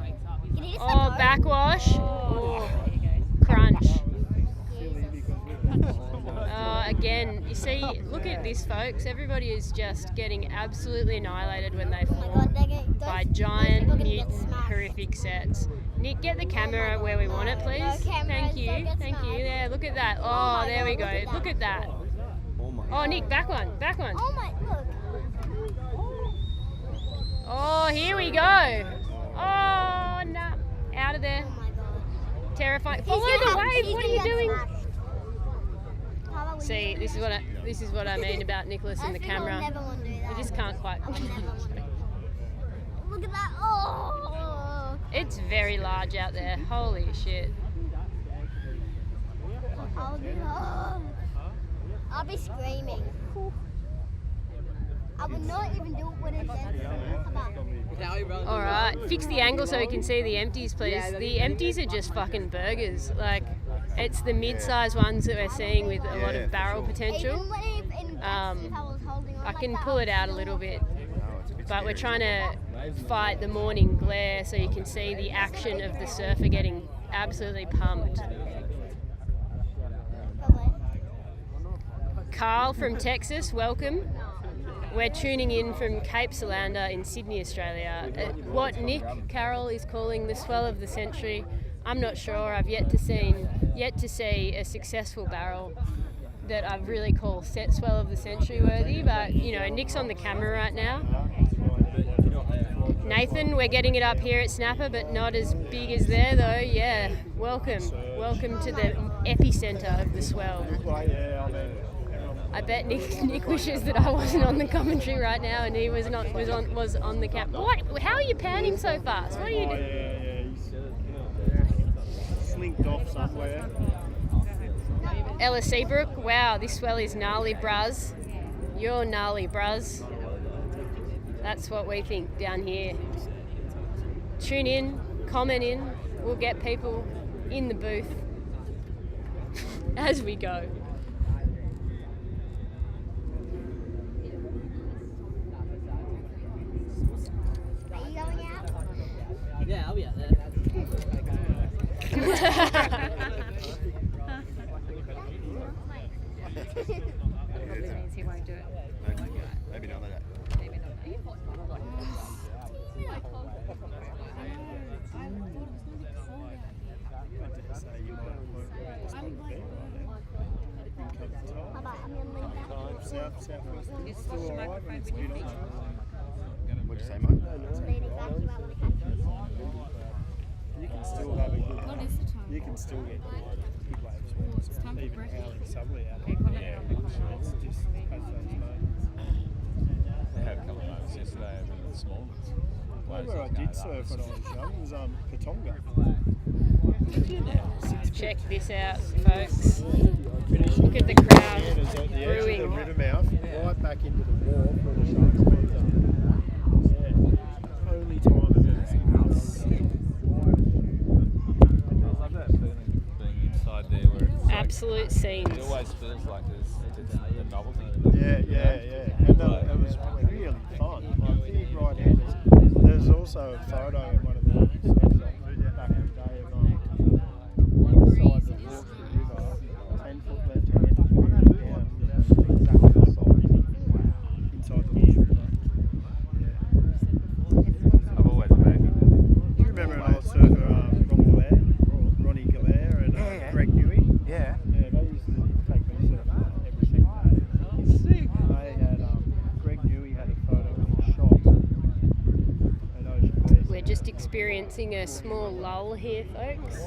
Can you just Oh, let go? backwash. Oh, crunch. Again, you see, look at this, folks. Everybody is just getting absolutely annihilated when they Oh my fall god, they're getting, by those giant, people are gonna get mutant, smashed. horrific sets. Nick, get the camera where we want it, please. No cameras, Thank you, don't get thank you. smashed. There, look at that. Oh, my there we God, go. Look at that. Oh my Oh, Nick, back one, back one. Oh my, look. Oh, here we go. Oh, no. Out of there. Oh my god. Terrifying. He's Follow gonna the have- wave. he's What are gonna you get doing? smashed. How about we See, just- this is what I mean about Nicholas and the I think I would camera. never want to do that. We just can't quite. I would never want to. Look at that. Oh. It's very large out there. Holy shit. I'll be screaming. I would not even do it when it's All right, fix the angle so we can see the empties, please. The empties are just fucking burgers. Like, it's the mid-size ones that we're seeing with a lot of barrel potential. I can pull it out a little bit, but we're trying to fight the morning glare so you can see the action of the surfer getting absolutely pumped. Carl from Texas, welcome. We're tuning in from Cape Solander in Sydney, Australia. What Nick Carroll is calling the swell of the century, I'm not sure. I've yet to see a successful barrel that I really call swell of the century worthy. But you know, Nick's on the camera right now. Nathan, we're getting it up here at Snapper, but not as big as there though. Yeah, welcome to the epicenter of the swell. I bet Nick wishes that I wasn't on the commentary right now and he was on the cap. What? How are you panning so fast? What are you doing? He's slinked off somewhere. Ella Seabrook, wow, this swell is gnarly, bruz. You're gnarly, bruz. That's what we think down here. Tune in, comment in. We'll get people in the booth as we go. Yeah, I'll be out there. He won't do it. Maybe not that. What'd you say, mate? You can still have a good. What is the time? You can still get good waves. It's time for Even breakfast. howling subtly out. Yeah. It's just has those moments. We had a couple of moments yesterday over the small ones. Where I did surf when I was young was Katonga. Check this out, folks. Look at the crowd Yeah, there's at the edge of the brewing. river mouth, right back into the wharf where the sharks went. Yeah. Only time I've ever seen I love that feeling being inside there where it's Absolute scenes. it always feels like there's a novelty. Yeah. And it was really fun. Like, big right handers. There's also a photo in one of the back in the day of inside the water river, 10-foot left hand down exactly the side inside the water river. Yeah. I've always imagined Do you remember an old surfer, Ronnie Galaire and Greg Newey? Yeah. Yeah, they used to take me surfing every single day. Sick. They had Greg Newey had a photo in the shop at Ocean Beach. We're just experiencing a small lull here, folks,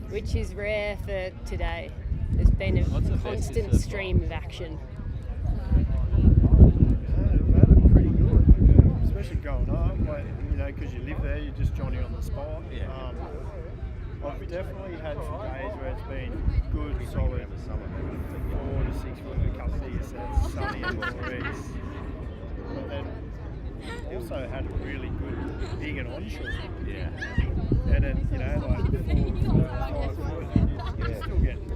which is rare for today. There's been a What's the best constant surf stream of action. They look pretty good, especially going up, like, you know, because you live there, you're just Johnny on the spot. Yeah. I've definitely had some days where it's been good, solid 4 to 6 foot, a couple of years that's sunny and breeze. But then also had a really good big and onshore. Yeah. And then, you know, like 4 to 5 foot, you're still getting,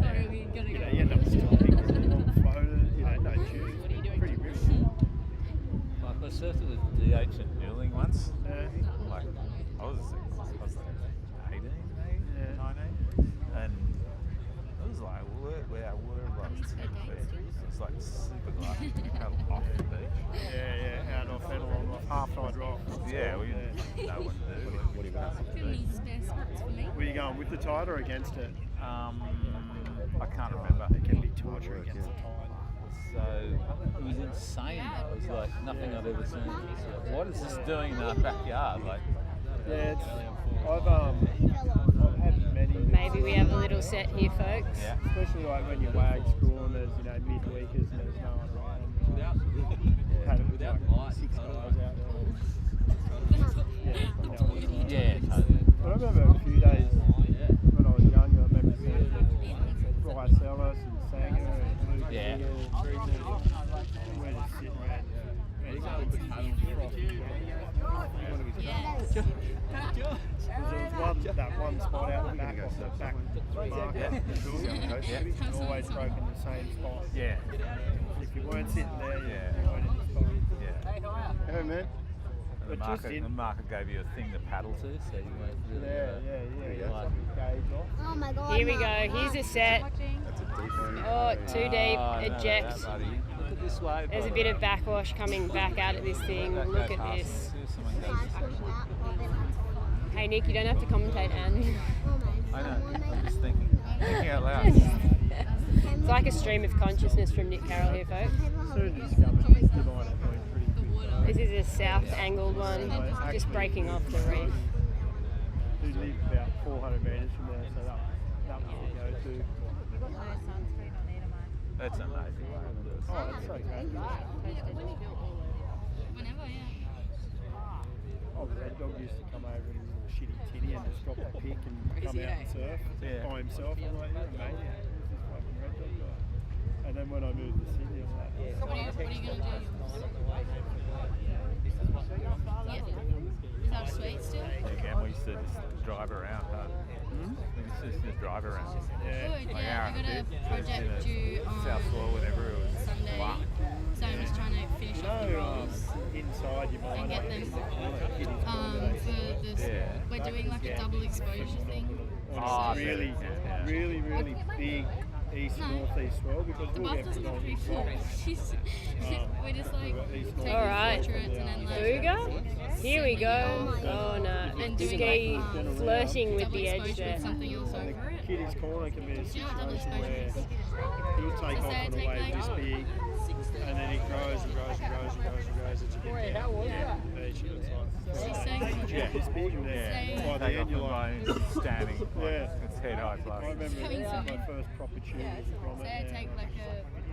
Sorry, we're gonna you go. know, you end up stopping, floated, you know, no tubes, pretty risky. ancient dueling once. Yeah. Like, I was like 18, maybe, Yeah. 19. And it was like, we're like 10 feet. It was like super glassy. We paddled off the beach. Yeah, out off Fennel off Half-Tide Rock. Yeah, we didn't know what to do. What do you want? Any spare spots for me? Were you going with the tide or against it? I can't remember. It can be tighter against the tide. So it was insane. It was like nothing I'd ever seen. Like, what is this doing in our backyard? Like, Yeah, I've had many. Maybe we have a little set here, folks. yeah. Especially like when you wag school and there's midweekers and there's no one around. Had it with like 6 guys out there. Yeah, totally. But I remember a few days when I was younger. I remember seeing Bryce Ellis and Sanger and Luke Yeah. Singer and Teresa. We're just sitting around. There was that one spot out the back off the back market. It's always broken the same spot. Yeah. If you weren't sitting there, Yeah. you weren't in the spot. Yeah. Hey man. And But just the marker gave you a thing to paddle to, so you weren't really. Yeah. Like, Gauge off. Oh my god. Here we go. Here's a set. That's a deep one. Oh, too deep. oh, Eject. no, buddy. Look at this wave. There's a bit of backwash coming back out of this thing. Look at this. Hey Nick, you don't have to commentate, Anne. I know. I'm just thinking out loud. It's like a stream of consciousness from Nick Carroll here, folks. Soon discovered this divide at point pretty good. This is a south angled one, just breaking off the reef. We live about 400 metres from there, so that was the go-to. That's amazing. Oh, that's okay. Whenever, yeah. Oh, Red Dog used to come over in a little shitty titty and just drop a pick and come out and surf by himself. I'm like, you're amazing. Who's this fucking Red Dog guy? And then when I moved to Sydney, I'm like, What are you going to do? Yeah. Is that a sweet still? Again, we used to just drive around. We used to just drive around. Good, Like yeah. hour I and got a bit. project due South on Swell, whatever it was. Sunday. Wow. So I'm just trying to finish off the rolls inside your mind. and get them for this. Yeah. We're doing like a double exposure thing. Oh, So really, yeah. really big east-northeast swell because the we'll bus get doesn't look pretty full. We're just like taking Alright. portraits and then like Booga? Here we go. Oh no. and doing Ski like flirting with double the edge exposure there. with something else over it. Kitty's corner can be a Do you know what double situation exposure where is? he'll take So off say I on a take wave like this big, and then it grows and grows and grows and grows and grows until you get down. There she is, She's like, saying yeah, this big and then by the Take end off you're the like, bone, standing. Yeah. It's head high I plus. remember Having some- my first proper tube was from Say I it. take like a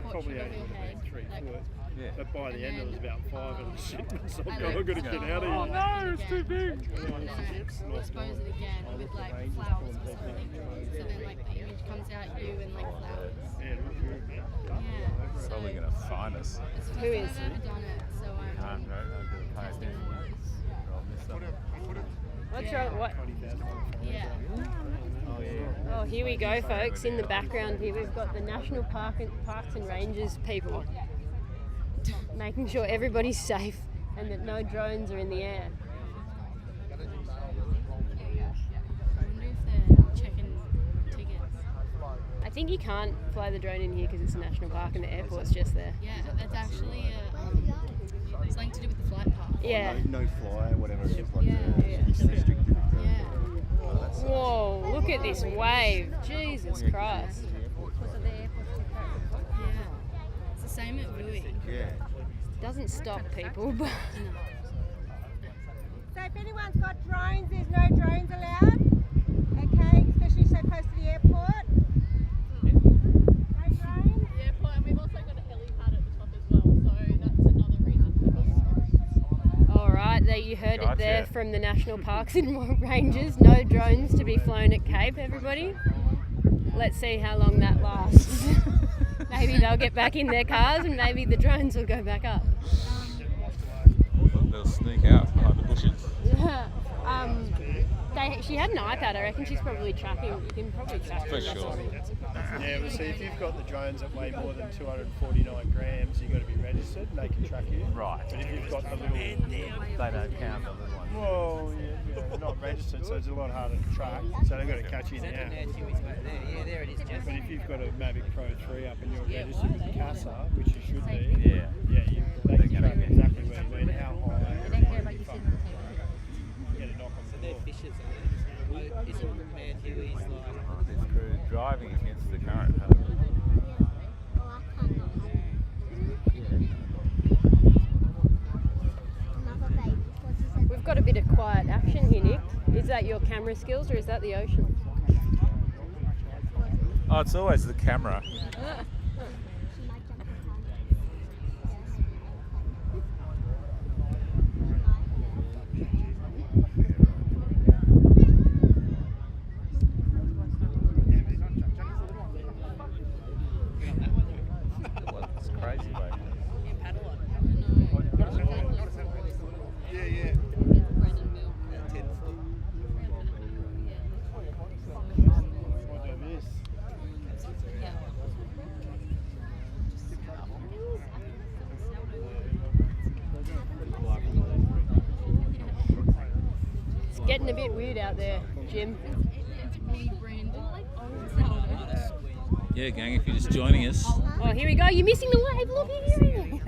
Probably portrait of only your would have head. been 3 Like, foot. Yeah. But by the end it was about 5 and shit. So I I've got to get out of here. Oh no, it's too big. And then I expose it again with like flowers or something. So then like the image comes out you and like flowers. Yeah, it was good, man. Yeah. So Probably going to find us. it's the Who first is time I've ever done it, so I'm Can't go. I'm going to pay testing attention. the waters. I'll miss something. What's wrong? What? 20,000. Yeah. Oh, yeah. Oh, here we go, folks. In the background here, we've got the National Parks and Rangers people making sure everybody's safe and that no drones are in the air. I wonder if they're checking tickets. I think you can't fly the drone in here because it's a national park and the airport's just there. Yeah, that's actually something to do with the flight path. Yeah. No fly, whatever it is, like Yeah. it's restricted. Yeah. Whoa, look at this wave. Jesus Christ. Yeah. It's the same at Vui. Yeah. Doesn't stop people, but So if anyone's got drones, there's no drones allowed. Okay, especially so close to the airport. No drones. Yeah, and we've also got a helipad at the top as well, so that's another reason for alright, there you heard it there Gotcha. from the National Parks and Rangers. No drones to be flown at Cape, everybody. Let's see how long that lasts. Maybe they'll get back in their cars and maybe the drones will go back up. They'll sneak out behind the bushes. She had an iPad. I reckon she's probably tracking. You can probably track For her. sure. Yeah, well, see, if you've got the drones that weigh more than 249 grams, you've got to be registered and they can track you. Right. But if you've got the little... They don't count the little ones. Well, yeah, they're not registered, so it's a lot harder to track. So they've got to catch you now. Yeah, there it is, Jeff. But if you've got a Mavic Pro 3 up and you're registered with CASA, which you should be, Yeah. they can track exactly where you went, how high. They don't care about you sitting on the table. Get a knock on the door. Fishes. Isn't the man Huey's like... This crew driving against the current. Huh? We've got a bit of quiet action here, Nick. Is that your camera skills or is that the ocean? Oh, it's always the camera. It's crazy, mate. Yeah. What do I miss? It's getting a bit weird out there, Jim. Yeah, gang, if you're just joining us. Oh, here we go. You're missing the wave. Look at you.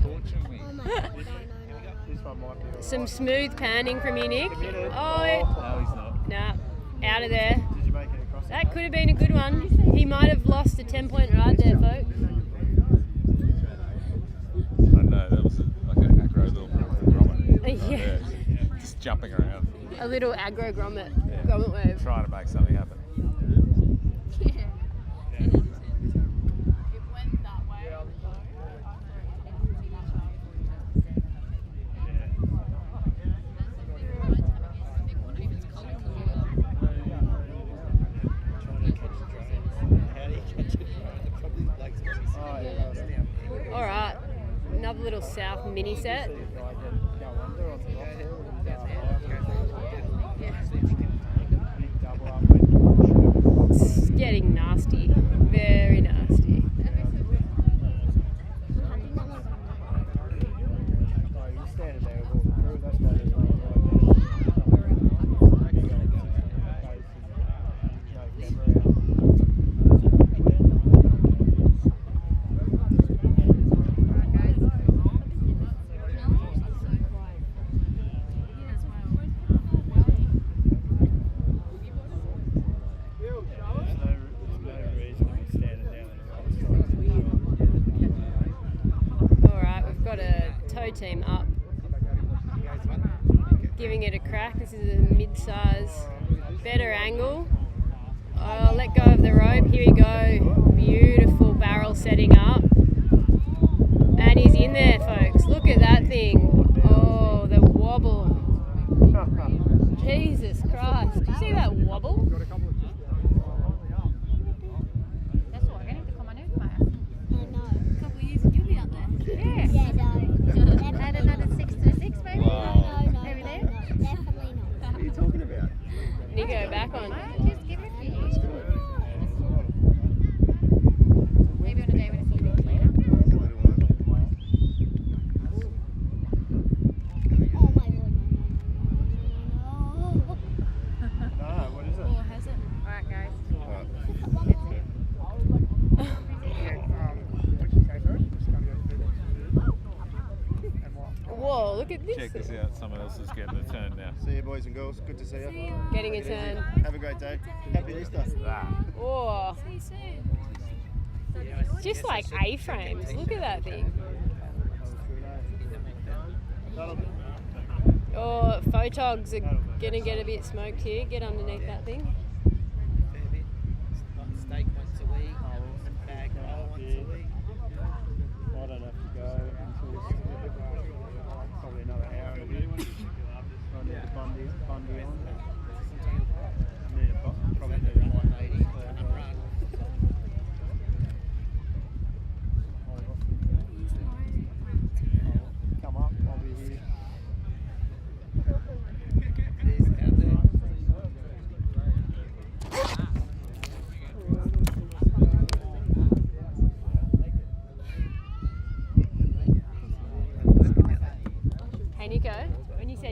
Torturing me. This one might be all Some smooth panning from you, Nick. Oh, No, he's not. nah, out of there. Did you make it across? That could have been a good one. He might have lost a 10-point ride there, folks. I know, that was like an aggro little grommet. Yeah. Just jumping around, A little aggro grommet wave. trying to make something happen. All right, another little south mini set. It's getting nasty, very nasty. Team up, giving it a crack. This is a mid-size, better angle. I'll let go of the rope. Here we go. Beautiful barrel setting up, and he's in there, folks. Look at that thing. Oh, the wobble. Jesus Christ! Did you see that wobble? That's all. I need to come on out, mate. A couple of years and you'll be up there. Yeah. Yeah, no. Add another 6 to 6, maybe? Wow. No, Over there? definitely not. What are you talking about? Nico, back on. Just give it a few years. Maybe on a day when it's a little bit cleaner. Oh my god, no. No, what is it? Or has it? Alright, guys. Whoa, look at this. Check this out, someone else is getting a turn now. See you, boys and girls. Good to see you. Getting a turn. Have a great day. Happy Easter. Oh, See you soon. just like A-frames. Look at that thing. Oh, photogs are gonna get a bit smoked here. Get underneath that thing. Fair bit. Steak once a week, bag roll once a week. I don't have to go until probably another hour and a bit. I need the Bundy on. Probably need a 180. Come up, I'll be here.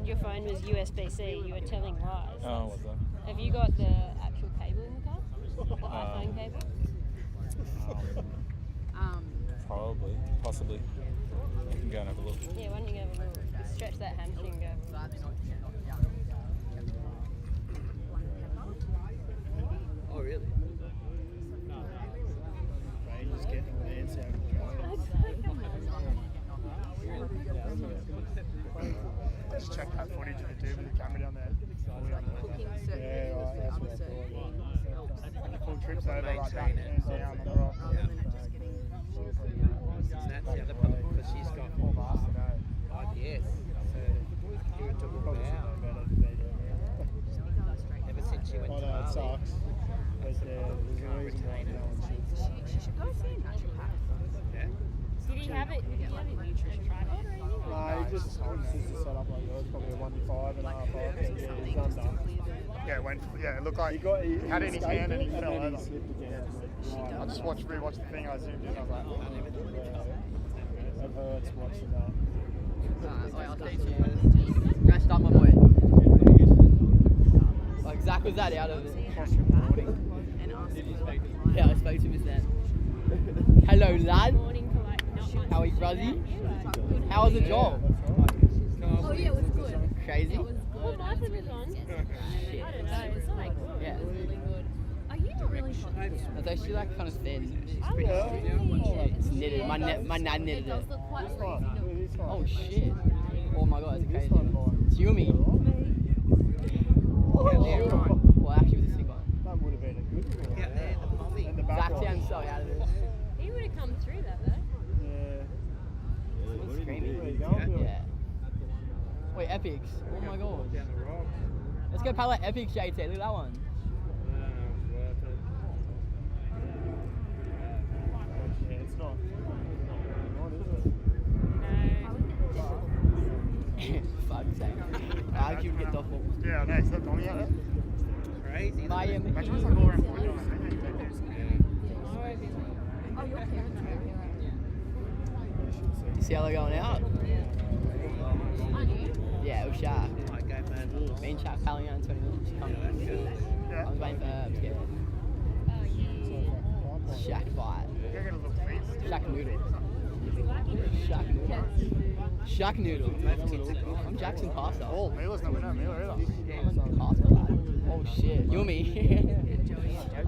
said your phone was USB-C, you were telling lies. Oh, what's that? Have you got the actual cable in the car? The iPhone cable? Probably, possibly. I can go and have a look. Yeah, why don't you go have a little stretch that hamstring and go. Oh, really? Rangers getting the dance out of Just check that footage of the dude with the camera down there. Yeah, right, that's what I thought. And the full trips over like that, and down on the rock. So that's the other problem, because she's got IBS. So it took a while. Ever since she went to I know, it Bali. sucks. But there's a reason why no one should. She should go see a naturopath. Yeah. Did he have it? Did he have it nutrition tripod or anything? No, he just set up like yours, probably a 1.5 and a half. Yeah, he's under. Yeah, it went. Yeah, it looked like He had it in his hand and he escaped fell it, and then over. he slipped again. I just rewatched the thing. I zoomed in. I was like, oh. It hurts watching that. I'll teach you. Rest up, my boy. Like, Zach was that out of it. Yeah, I spoke to him just then. Hello, lad. How are you, brother? How was the job? Oh yeah, it was good. Crazy? It was What good. life was on? I don't know, it's like Yeah. Really good. Are you not really sure? It's actually like kind of thin. I love It's knitted. My nan knitted It does it. look quite free. Oh shit. Oh my god, it's crazy. It's Yumi. Oh, well, actually, it was a sick one. That would have been a good one. Get there, the bombing. And the back Zach one. sounds so out of it. He would have come through that though. Yeah. Someone's screaming. Where you going, Bill? Yeah. Wait, Epics. Oh my god. Down the rock. Let's go palette Epics, JT. Look at that one. Yeah, it's not. Not, is it? Fuck's sake. I actually would get doffel. Yeah, no, is that Tommy out there? Crazy. Miami. Imagine it's like all around 40 dollars. Oh, your parents are here. You see how they're going out? Aren't you? Yeah, it was Shaq. Might go mad. Me and Shaq palling out in 20 minutes. She's coming. I was waiting for her. I'm scared. Shaq bite. You're going to look feet. Shaq noodle. Shaq noodle. Shaq noodle. I'm Jackson Pasta. Oh, Mila's not winning Mila either. I'm a pasta lad. Oh shit. Yumi.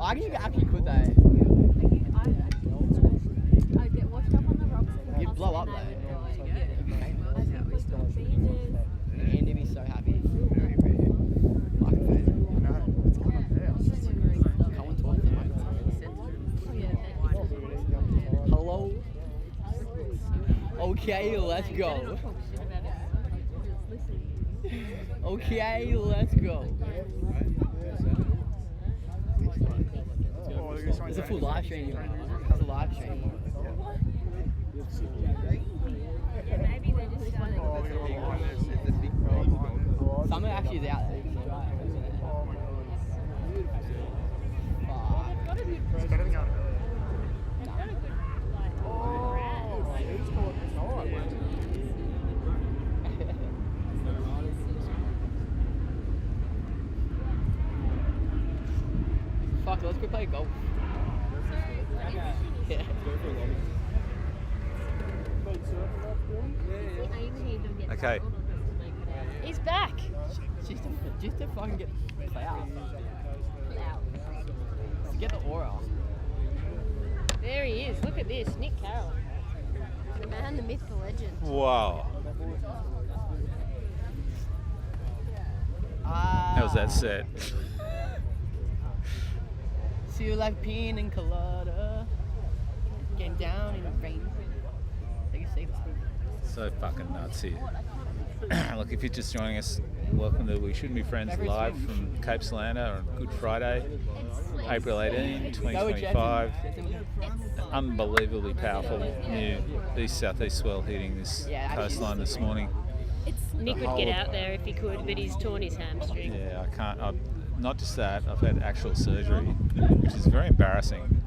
I think you actually could though. I get washed up on the rocks. You'd blow up though. You'd be famous. Andy would be so happy. Like a fan. No, it's coming up there. Come and talk to him. Hello? Okay, let's go. Okay, let's go. It's a full live stream. It's a live stream. Maybe they just started. Some actually is out there. Fuck. It's better than going to Fuck, let's go play golf. Yeah. Okay. He's back. Just to fucking get clout. To get the aura. There he is. Look at this, Nick Carroll. The man, the myth, the legend. Wow. How's that set? See you like pina colada. Getting down in the rain. Take a safe life. So fucking nuts here. Look, if you're just joining us, welcome to We Shouldn't Be Friends live from Cape Solander on Good Friday, April 18, 2025. Unbelievably powerful new east-southeast swell hitting this coastline this morning. Nick would get out there if he could, but he's torn his hamstring. Yeah, I can't. Not just that, I've had actual surgery, which is very embarrassing.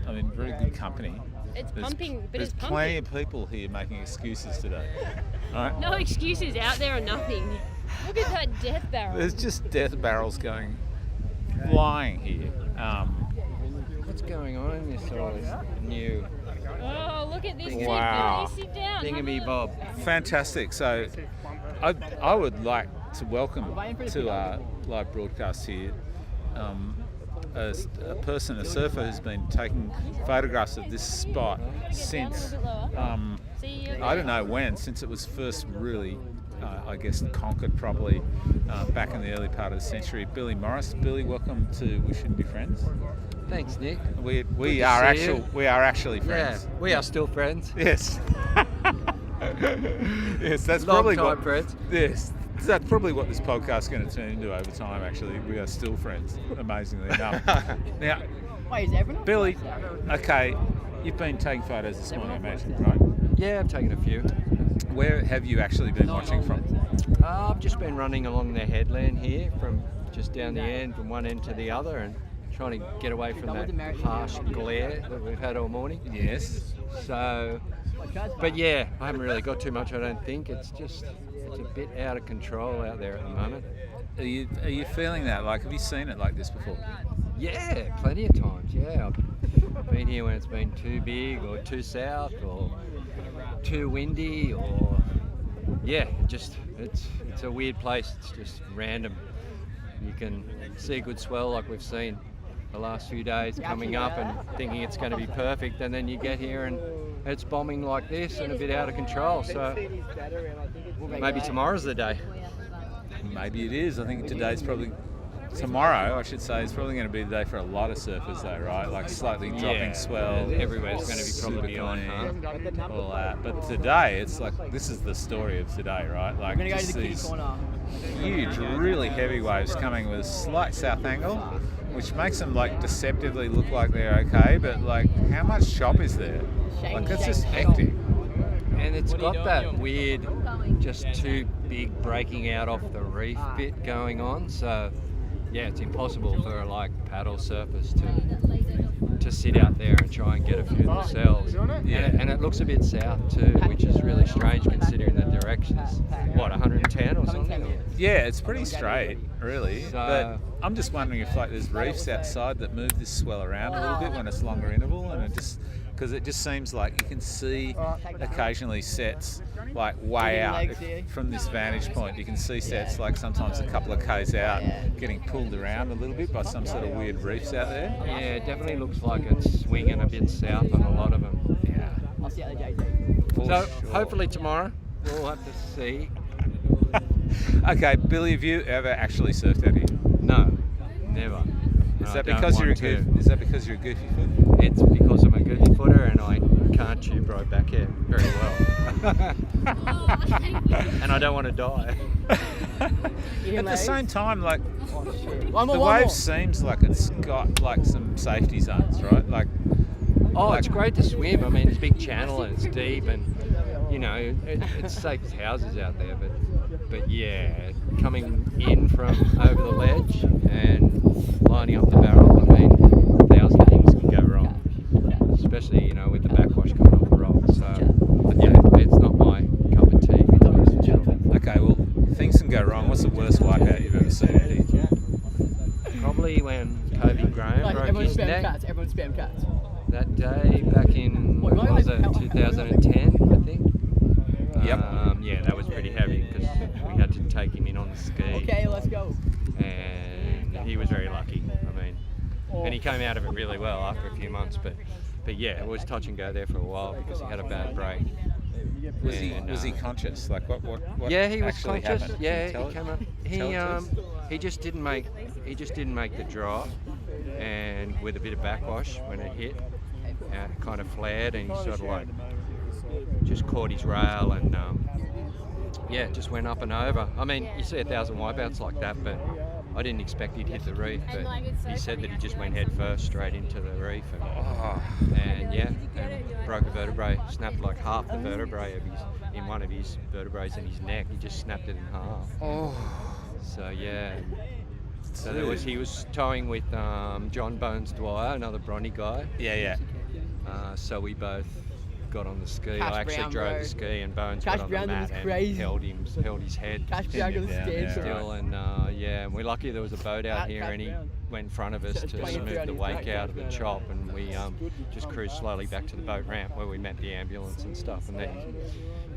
I'm in very good company. It's pumping, but There's it's plenty pumping. of people here making excuses today. All right? No excuses out there or nothing. Look at that death barrel. There's just death barrels going flying here. What's going on in this all this new Oh, look at this. Wow. Billy, sit down. have a thingy look. bob? Fantastic. So I would like to welcome to our live broadcast here a person, a surfer who's been taking photographs of this spot since, I don't know when, since it was first really, I guess, conquered properly back in the early part of the century. Billy Morris. Billy, welcome to We Shouldn't Be Friends. Thanks, Nick. We are actually friends. Yeah, we are still friends. Yes. Yes, that's Long probably time what. friends. Yes, that's probably what this podcast is going to turn into over time. Actually, we are still friends. Amazingly enough. Now, Wait, is everyone? Billy, okay, you've been taking photos this morning, I imagine, right? Yeah, I've taken a few. Where have you actually been watching from? I've just been running along the headland here, from just down the end, from one end to the other, and trying to get away from that harsh glare that we've had all morning. Yes. So, but yeah, I haven't really got too much, I don't think. It's a bit out of control out there at the moment. Are you feeling that? Like, have you seen it like this before? Yeah, plenty of times, yeah. I've been here when it's been too big or too south or too windy or, yeah, it's a weird place. It's just random. You can see a good swell like we've seen the last few days coming up and thinking it's going to be perfect, and then you get here and it's bombing like this and a bit out of control. So maybe tomorrow's the day. Maybe it is. I think today's probably, tomorrow I should say, is probably going to be the day for a lot of surfers though, right? Like slightly dropping swell. Everywhere's going to be probably super on, clean, huh? all that. But today, it's like, this is the story of today, right? Like, We're going to go just to the key these corner. huge, really heavy waves coming with a slight south angle, which makes them like deceptively look like they're okay, but like, how much chop is there? Like, that's just hectic. And it's got that weird, just too big breaking out off the reef bit going on. So, yeah, it's impossible for like paddle surfers to sit out there and try and get a few themselves. Yeah, and it looks a bit south too, which is really strange considering the direction's, what, 110 or something? Yeah, it's pretty straight, really. So, but I'm just wondering if like there's reefs outside that move this swell around a little bit when it's longer interval, and it just, because it just seems like you can see occasionally sets like way out from this vantage point. You can see sets like sometimes a couple of k's out getting pulled around a little bit by some sort of weird reefs out there. Yeah, it definitely looks like it's swinging a bit south on a lot of them. Yeah. I'll see you at the JT. For So sure. hopefully tomorrow we'll have to see. Okay, Billy, have you ever actually surfed out here? No, never. Is I that don't because you're a want to. is that because you're a goofy foot? It's because I'm a goofy footer and I can't tube right back here very well. And I don't want to die. At the same time, like, One the more. wave seems like it's got like some safety zones, right? Like, It's great to swim. I mean, it's a big channel and it's deep, and you know, it's safe as houses out there. But yeah, coming in from over the ledge and lining up the barrel, I mean, 1,000 things can go wrong, especially with the backwash coming off the rock. So, but yeah, it's not my cup of tea. okay, well, things can go wrong. What's the worst wipeout you've ever seen out here? Probably when Kobe Graham broke his neck. Everyone spam cats. That day back in, what was it, 2010, I think? Yep. Yeah, that was pretty heavy because we had to take him in on the ski. Okay, let's go. And he was very lucky, I mean. And he came out of it really well after a few months, but yeah, it was touch and go there for a while because he had a bad break. Was he conscious? Like, what Yeah, he was actually conscious. happened? Yeah, Can you he came tell up. He just didn't make the drop, and with a bit of backwash when it hit, it kind of flared, and he sort of like just caught his rail, and yeah, it just went up and over. I mean, you see 1,000 wipeouts like that, but I didn't expect he'd hit the reef. But he said that he just went head first straight into the reef, and yeah, and broke a vertebrae, snapped like half the vertebrae in one of his vertebrae in his neck. He just snapped it in half. Oh. So yeah. So he was towing with John Bones Dwyer, another Bronny guy. Yeah. So we both got on the ski. Cash I actually Brown, drove bro. the ski, and Bones Cash got on Brown the was mat crazy. and held his head. Cash Brown was scared. Still, and and we're lucky there was a boat out here, and he went in front of us to smooth the wake out of the chop, and we just cruised slowly back to the boat ramp where we met the ambulance and stuff, and then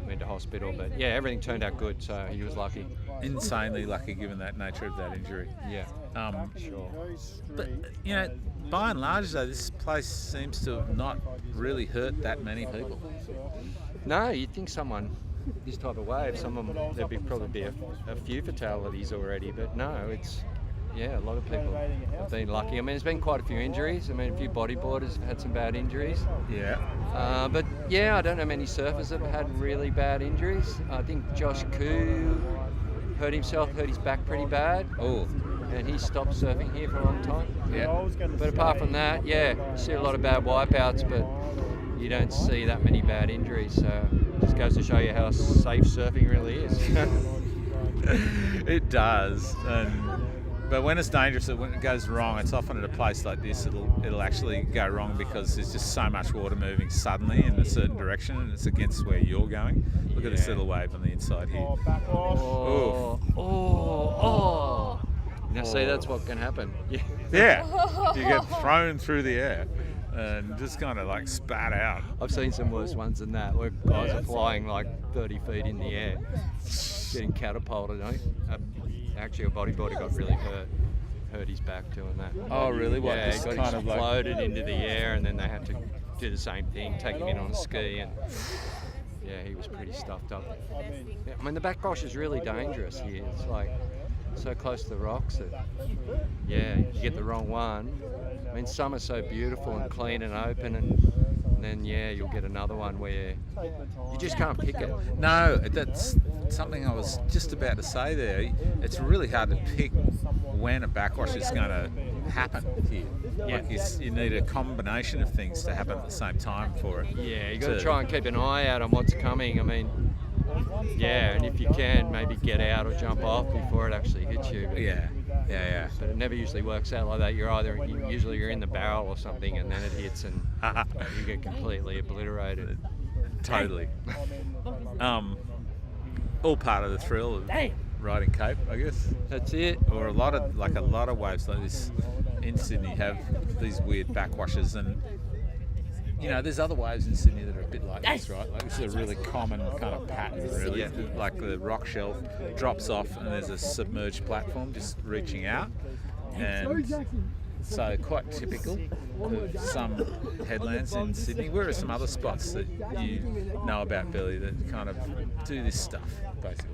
went to hospital. But yeah, everything turned out good, so he was lucky. Insanely lucky given that nature of that injury. Yeah, sure. But you know, by and large though, this place seems to have not really hurt that many people. No, you'd think someone this type of wave, there'd probably be a few fatalities already, but no, it's a lot of people have been lucky. I mean, there's been quite a few injuries. I mean, a few bodyboarders have had some bad injuries. Yeah. But yeah, I don't know many surfers have had really bad injuries. I think Josh Koo hurt his back pretty bad. Oh. And he stopped surfing here for a long time. Yeah. But apart from that, you see a lot of bad wipeouts, but you don't see that many bad injuries. So it just goes to show you how safe surfing really is. It does. But when it's dangerous, when it goes wrong, it's often at a place like this, it'll actually go wrong because there's just so much water moving suddenly in a certain direction, and it's against where you're going. Look at this little wave on the inside here. Now see, that's what can happen. Yeah, you get thrown through the air and just kind of like spat out. I've seen some worse ones than that, where guys are flying like 30 feet in the air, getting catapulted. Actually, a bodyboarder got really hurt his back doing that. Oh, really? What? Yeah, he got kind of exploded into the air, and then they had to do the same thing, take him in on a ski, and yeah, he was pretty stuffed up. Yeah, I mean, the backwash is really dangerous here. It's like so close to the rocks that, you get the wrong one. I mean, some are so beautiful and clean and open, and then, you'll get another one where you just can't pick it. No, that's something I was just about to say there. It's really hard to pick when a backwash is going to happen here. Yeah. Like you need a combination of things to happen at the same time for it. Yeah, you got to try and keep an eye out on what's coming. I mean, and if you can, maybe get out or jump off before it actually hits you. But Yeah. But it never usually works out like that. Usually you're in the barrel or something, and then it hits, and you get completely obliterated. Totally. All part of the thrill of riding Cape, I guess. That's it. Or a lot of waves like this in Sydney have these weird backwashes, and you know, there's other waves in Sydney that are a bit like this, right? Like this is a really common kind of pattern, really. Yeah. Like the rock shelf drops off and there's a submerged platform just reaching out. And so quite typical of some headlands in Sydney. Where are some other spots that you know about, Billy, that kind of do this stuff, basically?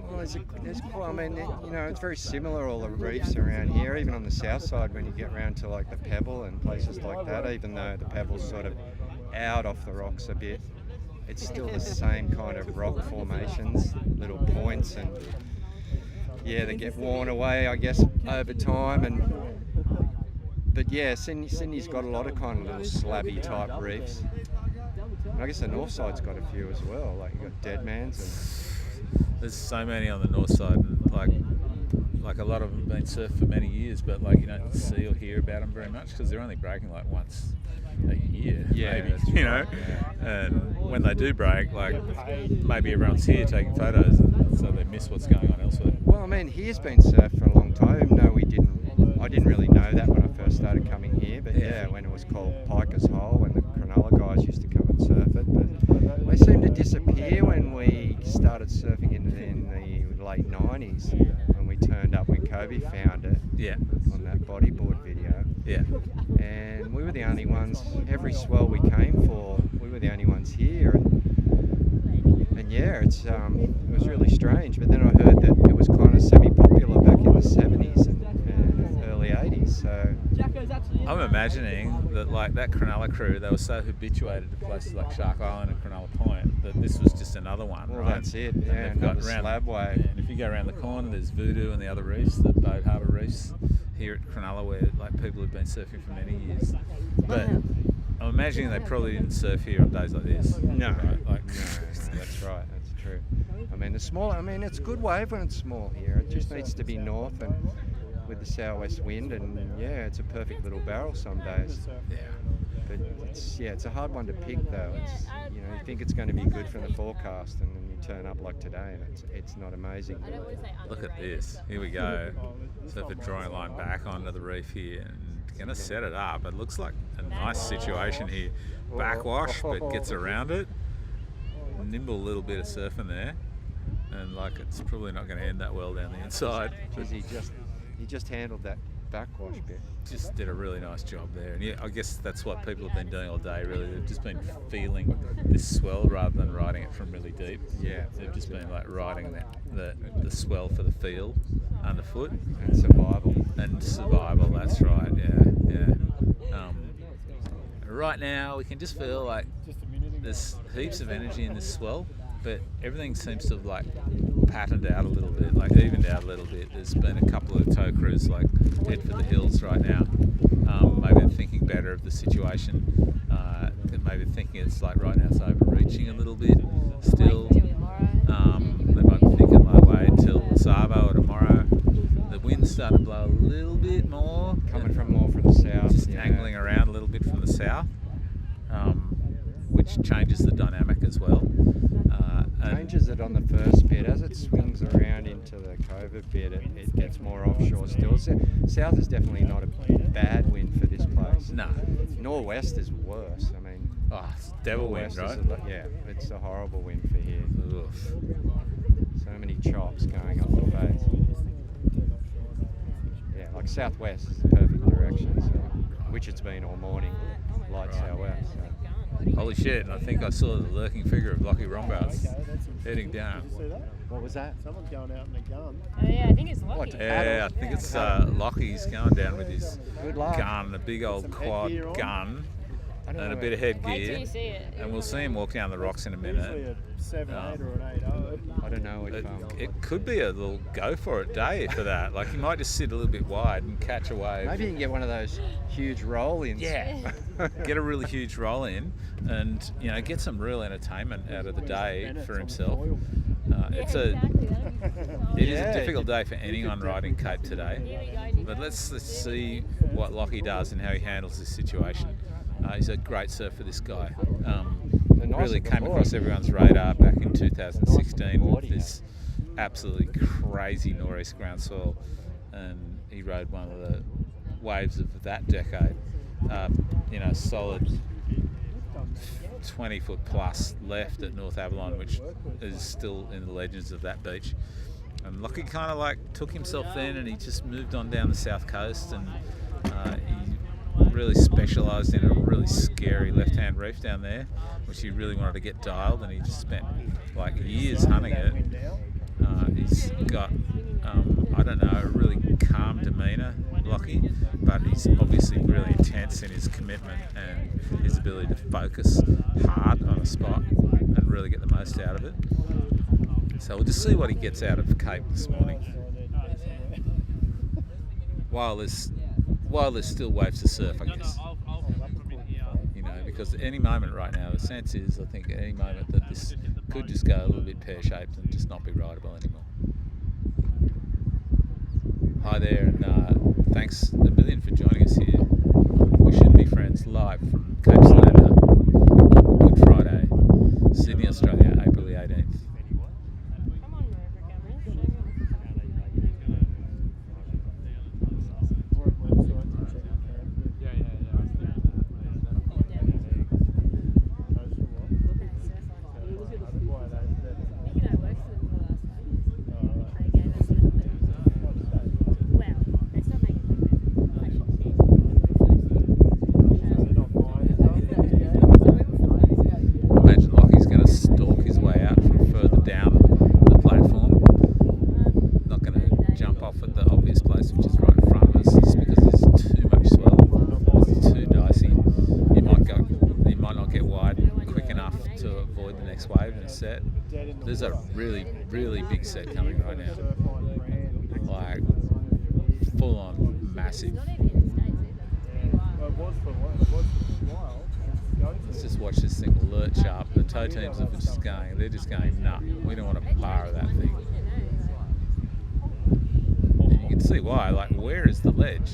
Well, it's very similar, all the reefs around here, even on the south side when you get around to like the Pebble and places like that, even though the Pebble's sort of out off the rocks a bit, it's still the same kind of rock formations, little points, and they get worn away, I guess, over time. But Sydney's got a lot of kind of little slabby type reefs. And I guess the north side's got a few as well, like you've got Deadman's and... There's so many on the north side, and like a lot of them have been surfed for many years, but like you don't see or hear about them very much because they're only breaking like once a year, maybe, you know. And when they do break, like maybe everyone's here taking photos, and so they miss what's going on elsewhere. Well, I mean, here's been surfed for a long time, even though I didn't really know that when I first started coming here, but when it was called Piker's Hole, when the Cronulla guys used to come and surf it, but they seemed to disappear when we started surfing in the late 90s, when we turned up when Kobe found it on that bodyboard video. Yeah. And we were the only ones, every swell we came for, we were the only ones here. And it was really strange, but then I heard that it was kind of semi-popular back in the 70s and early 80s, so... I'm imagining that like that Cronulla crew, they were so habituated to places like Shark Island and Cronulla Point that this was just another one, well, right? That's it, and got around slab wave. And if you go around the corner, there's Voodoo and the other reefs, the Boat Harbour reefs here at Cronulla, where like people have been surfing for many years. But I'm imagining they probably didn't surf here on days like this. No, right? no, that's right, that's true. I mean, it's a good wave when it's small here. It just needs to be north and with the southwest wind, and it's a perfect little barrel some days. Yeah. But it's a hard one to pick though. It's, you think it's going to be good from the forecast, and then you turn up like today, and it's not amazing. Look at this. Here we go. So for drawing a line back onto the reef here, and gonna set it up. It looks like a nice situation here. Backwash, but gets around it. Nimble little bit of surfing there, and like it's probably not going to end that well down the inside. Because he just handled that backwash bit. Just did a really nice job there, and yeah, I guess that's what people have been doing all day. Really, they've just been feeling this swell rather than riding it from really deep. Yeah, they've just been like riding the swell for the feel underfoot and survival. That's right. Yeah. Right now, we can just feel like there's heaps of energy in this swell, but everything seems to have like patterned out a little bit, like evened out a little bit. There's been a couple of tow crews like head for the hills right now, maybe thinking better of the situation, maybe thinking it's like right now it's overreaching a little bit still. They might be thinking like wait till Sabo or tomorrow. The wind's starting to blow a little bit more, coming from the south, just angling around a little bit from the south, which changes the dynamic as well. Changes it on the first bit. As it swings around into the covert bit, it gets more offshore still. South is definitely not a bad wind for this place. No. Northwest is worse. I mean, it's devil wind, right? It's a horrible wind for here. Oof. So many chops going up the face. Yeah, like southwest is the perfect direction, which it's been all morning. Light southwest. So. Holy shit, and I think I saw the lurking figure of Lockie Rombouts heading down. What was that? Someone's going out in a gun. Oh yeah, I think it's Lockie. Yeah, I think it's Lockie's going down with his gun, a big old quad gun, and a bit of headgear. Wait till you see it. And we'll see him walk down the rocks in a minute. Usually a 7.8 or an 8.0. I don't know if it could be a little go for it day for that. Like he might just sit a little bit wide and catch a wave. Maybe you can get one of those huge roll-ins. Yeah, get a really huge roll-in, and get some real entertainment out of the day for himself. It is a difficult day for anyone riding Cape today, but let's see what Lockie does and how he handles this situation. He's a great surfer, this guy. Really came across everyone's radar back in 2016 with this absolutely crazy nor'east groundswell, and he rode one of the waves of that decade. Solid 20 foot plus left at North Avalon, which is still in the legends of that beach. And Lockie kind of like took himself then, and he just moved on down the south coast, and he really specialised in a really scary left-hand reef down there, which he really wanted to get dialed, and he just spent like years hunting it. He's got, a really calm demeanour, Lockie, but he's obviously really intense in his commitment and his ability to focus hard on a spot and really get the most out of it. So we'll just see what he gets out of Cape this morning. While there's still waves to surf, I guess. Because at any moment right now, the sense is, I think at any moment that this could just go a little bit pear-shaped and just not be rideable anymore. Hi there, and thanks a million for joining us here. We should be friends live from Cape Solander on Good Friday, Sydney, Australia, April the 18th. There's a really, really big set coming right now. Like, full on massive. Let's just watch this thing lurch up. The tow teams are just going, they're just going, nah, we don't want to bar that thing. And you can see why, like, where is the ledge?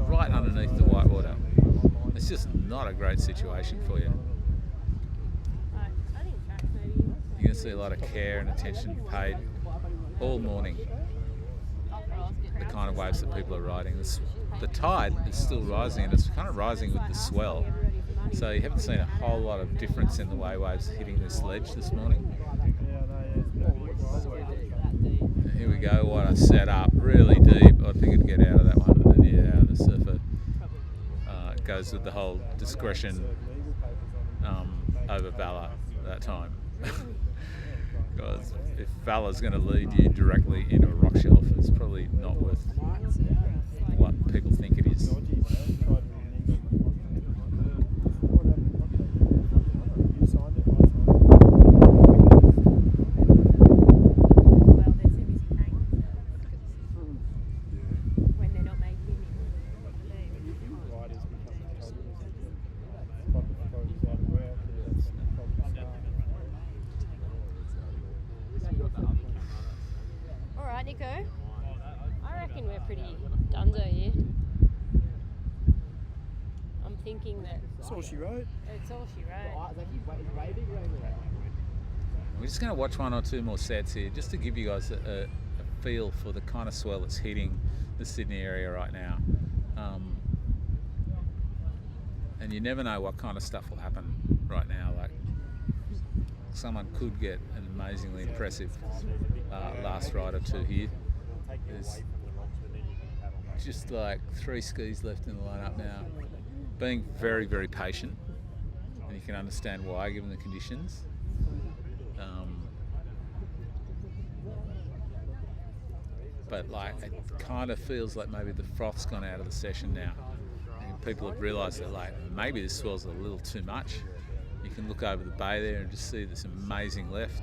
Right underneath the white water. It's just not a great situation for you. You're going to see a lot of care and attention paid all morning. The kind of waves that people are riding. The tide is still rising, and it's kind of rising with the swell. So you haven't seen a whole lot of difference in the way waves are hitting this ledge this morning. And here we go, what a setup, really deep. I think it'd get out of that one. And yeah, the surfer goes with the whole discretion over Valor that time. Because if Valor's going to lead you directly into a rock shelf, it's probably not worth what people think it is. Alright, Nico. I reckon we're pretty donezo here. I'm thinking that That's all she wrote. it's all she wrote. We're just going to watch one or two more sets here, just to give you guys a feel for the kind of swell that's hitting the Sydney area right now. And you never know what kind of stuff will happen right now. Like, someone could get an amazingly impressive last ride or two here. There's just like 3 skis left in the lineup now. Being very, very patient, and you can understand why given the conditions. But like, it kind of feels like maybe the froth's gone out of the session now. And people have realised that like maybe this swell's a little too much. You can look over the bay there and just see this amazing left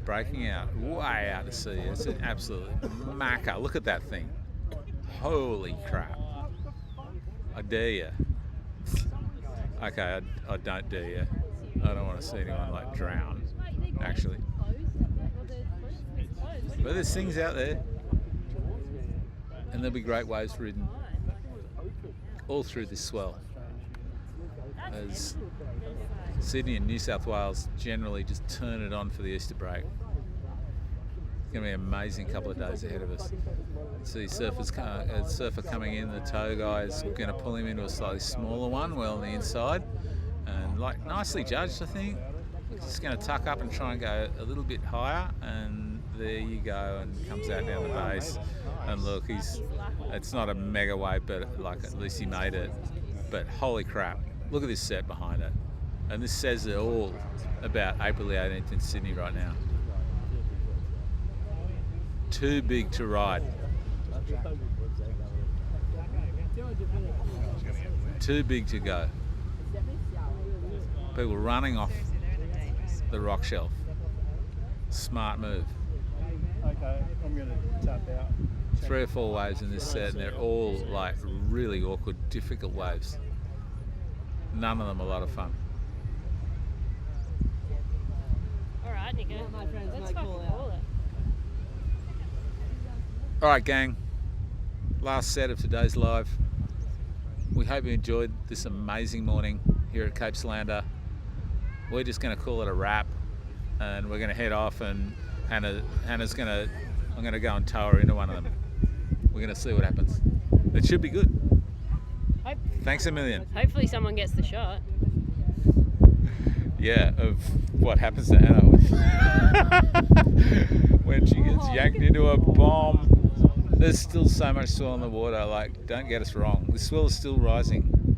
breaking out, way out to sea. It's an absolute macker. Look at that thing. Holy crap. I dare you. Okay, I don't dare you. I don't want to see anyone like drown, actually. But there's things out there. And there'll be great waves ridden all through this swell, as Sydney and New South Wales generally just turn it on for the Easter break. It's going to be an amazing couple of days ahead of us. See a surfer coming in, the tow guy is going to pull him into a slightly smaller one, well on the inside, and like nicely judged, I think. Just going to tuck up and try and go a little bit higher, and there you go, and comes out down the base. And look, it's not a mega wave, but like at least he made it. But holy crap, look at this set behind it. And this says it all about April the 18th in Sydney right now. Too big to ride. Too big to go. People running off the rock shelf. Smart move. Okay, I'm going to tap out. 3 or 4 waves in this set, and they're all like really awkward, difficult waves. None of them a lot of fun. Alright, Nico. Let's fucking call it. Alright, gang. Last set of today's live. We hope you enjoyed this amazing morning here at Cape Solander. We're just going to call it a wrap, and we're going to head off, and I'm going to go and tow her into one of them. We're going to see what happens. It should be good. Thanks a million. Hopefully someone gets the shot. Yeah, of what happens to Anna when she gets yanked into a bomb. There's still so much swell in the water. Like, don't get us wrong. The swell is still rising.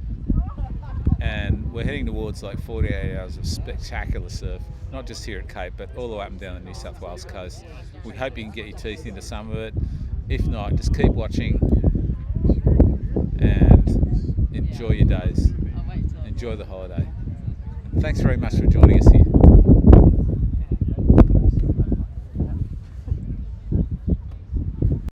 And we're heading towards like 48 hours of spectacular surf. Not just here at Cape, but all the way up and down the New South Wales coast. We hope you can get your teeth into some of it. If not, just keep watching and enjoy your days. Enjoy the holiday. Thanks very much for joining us here.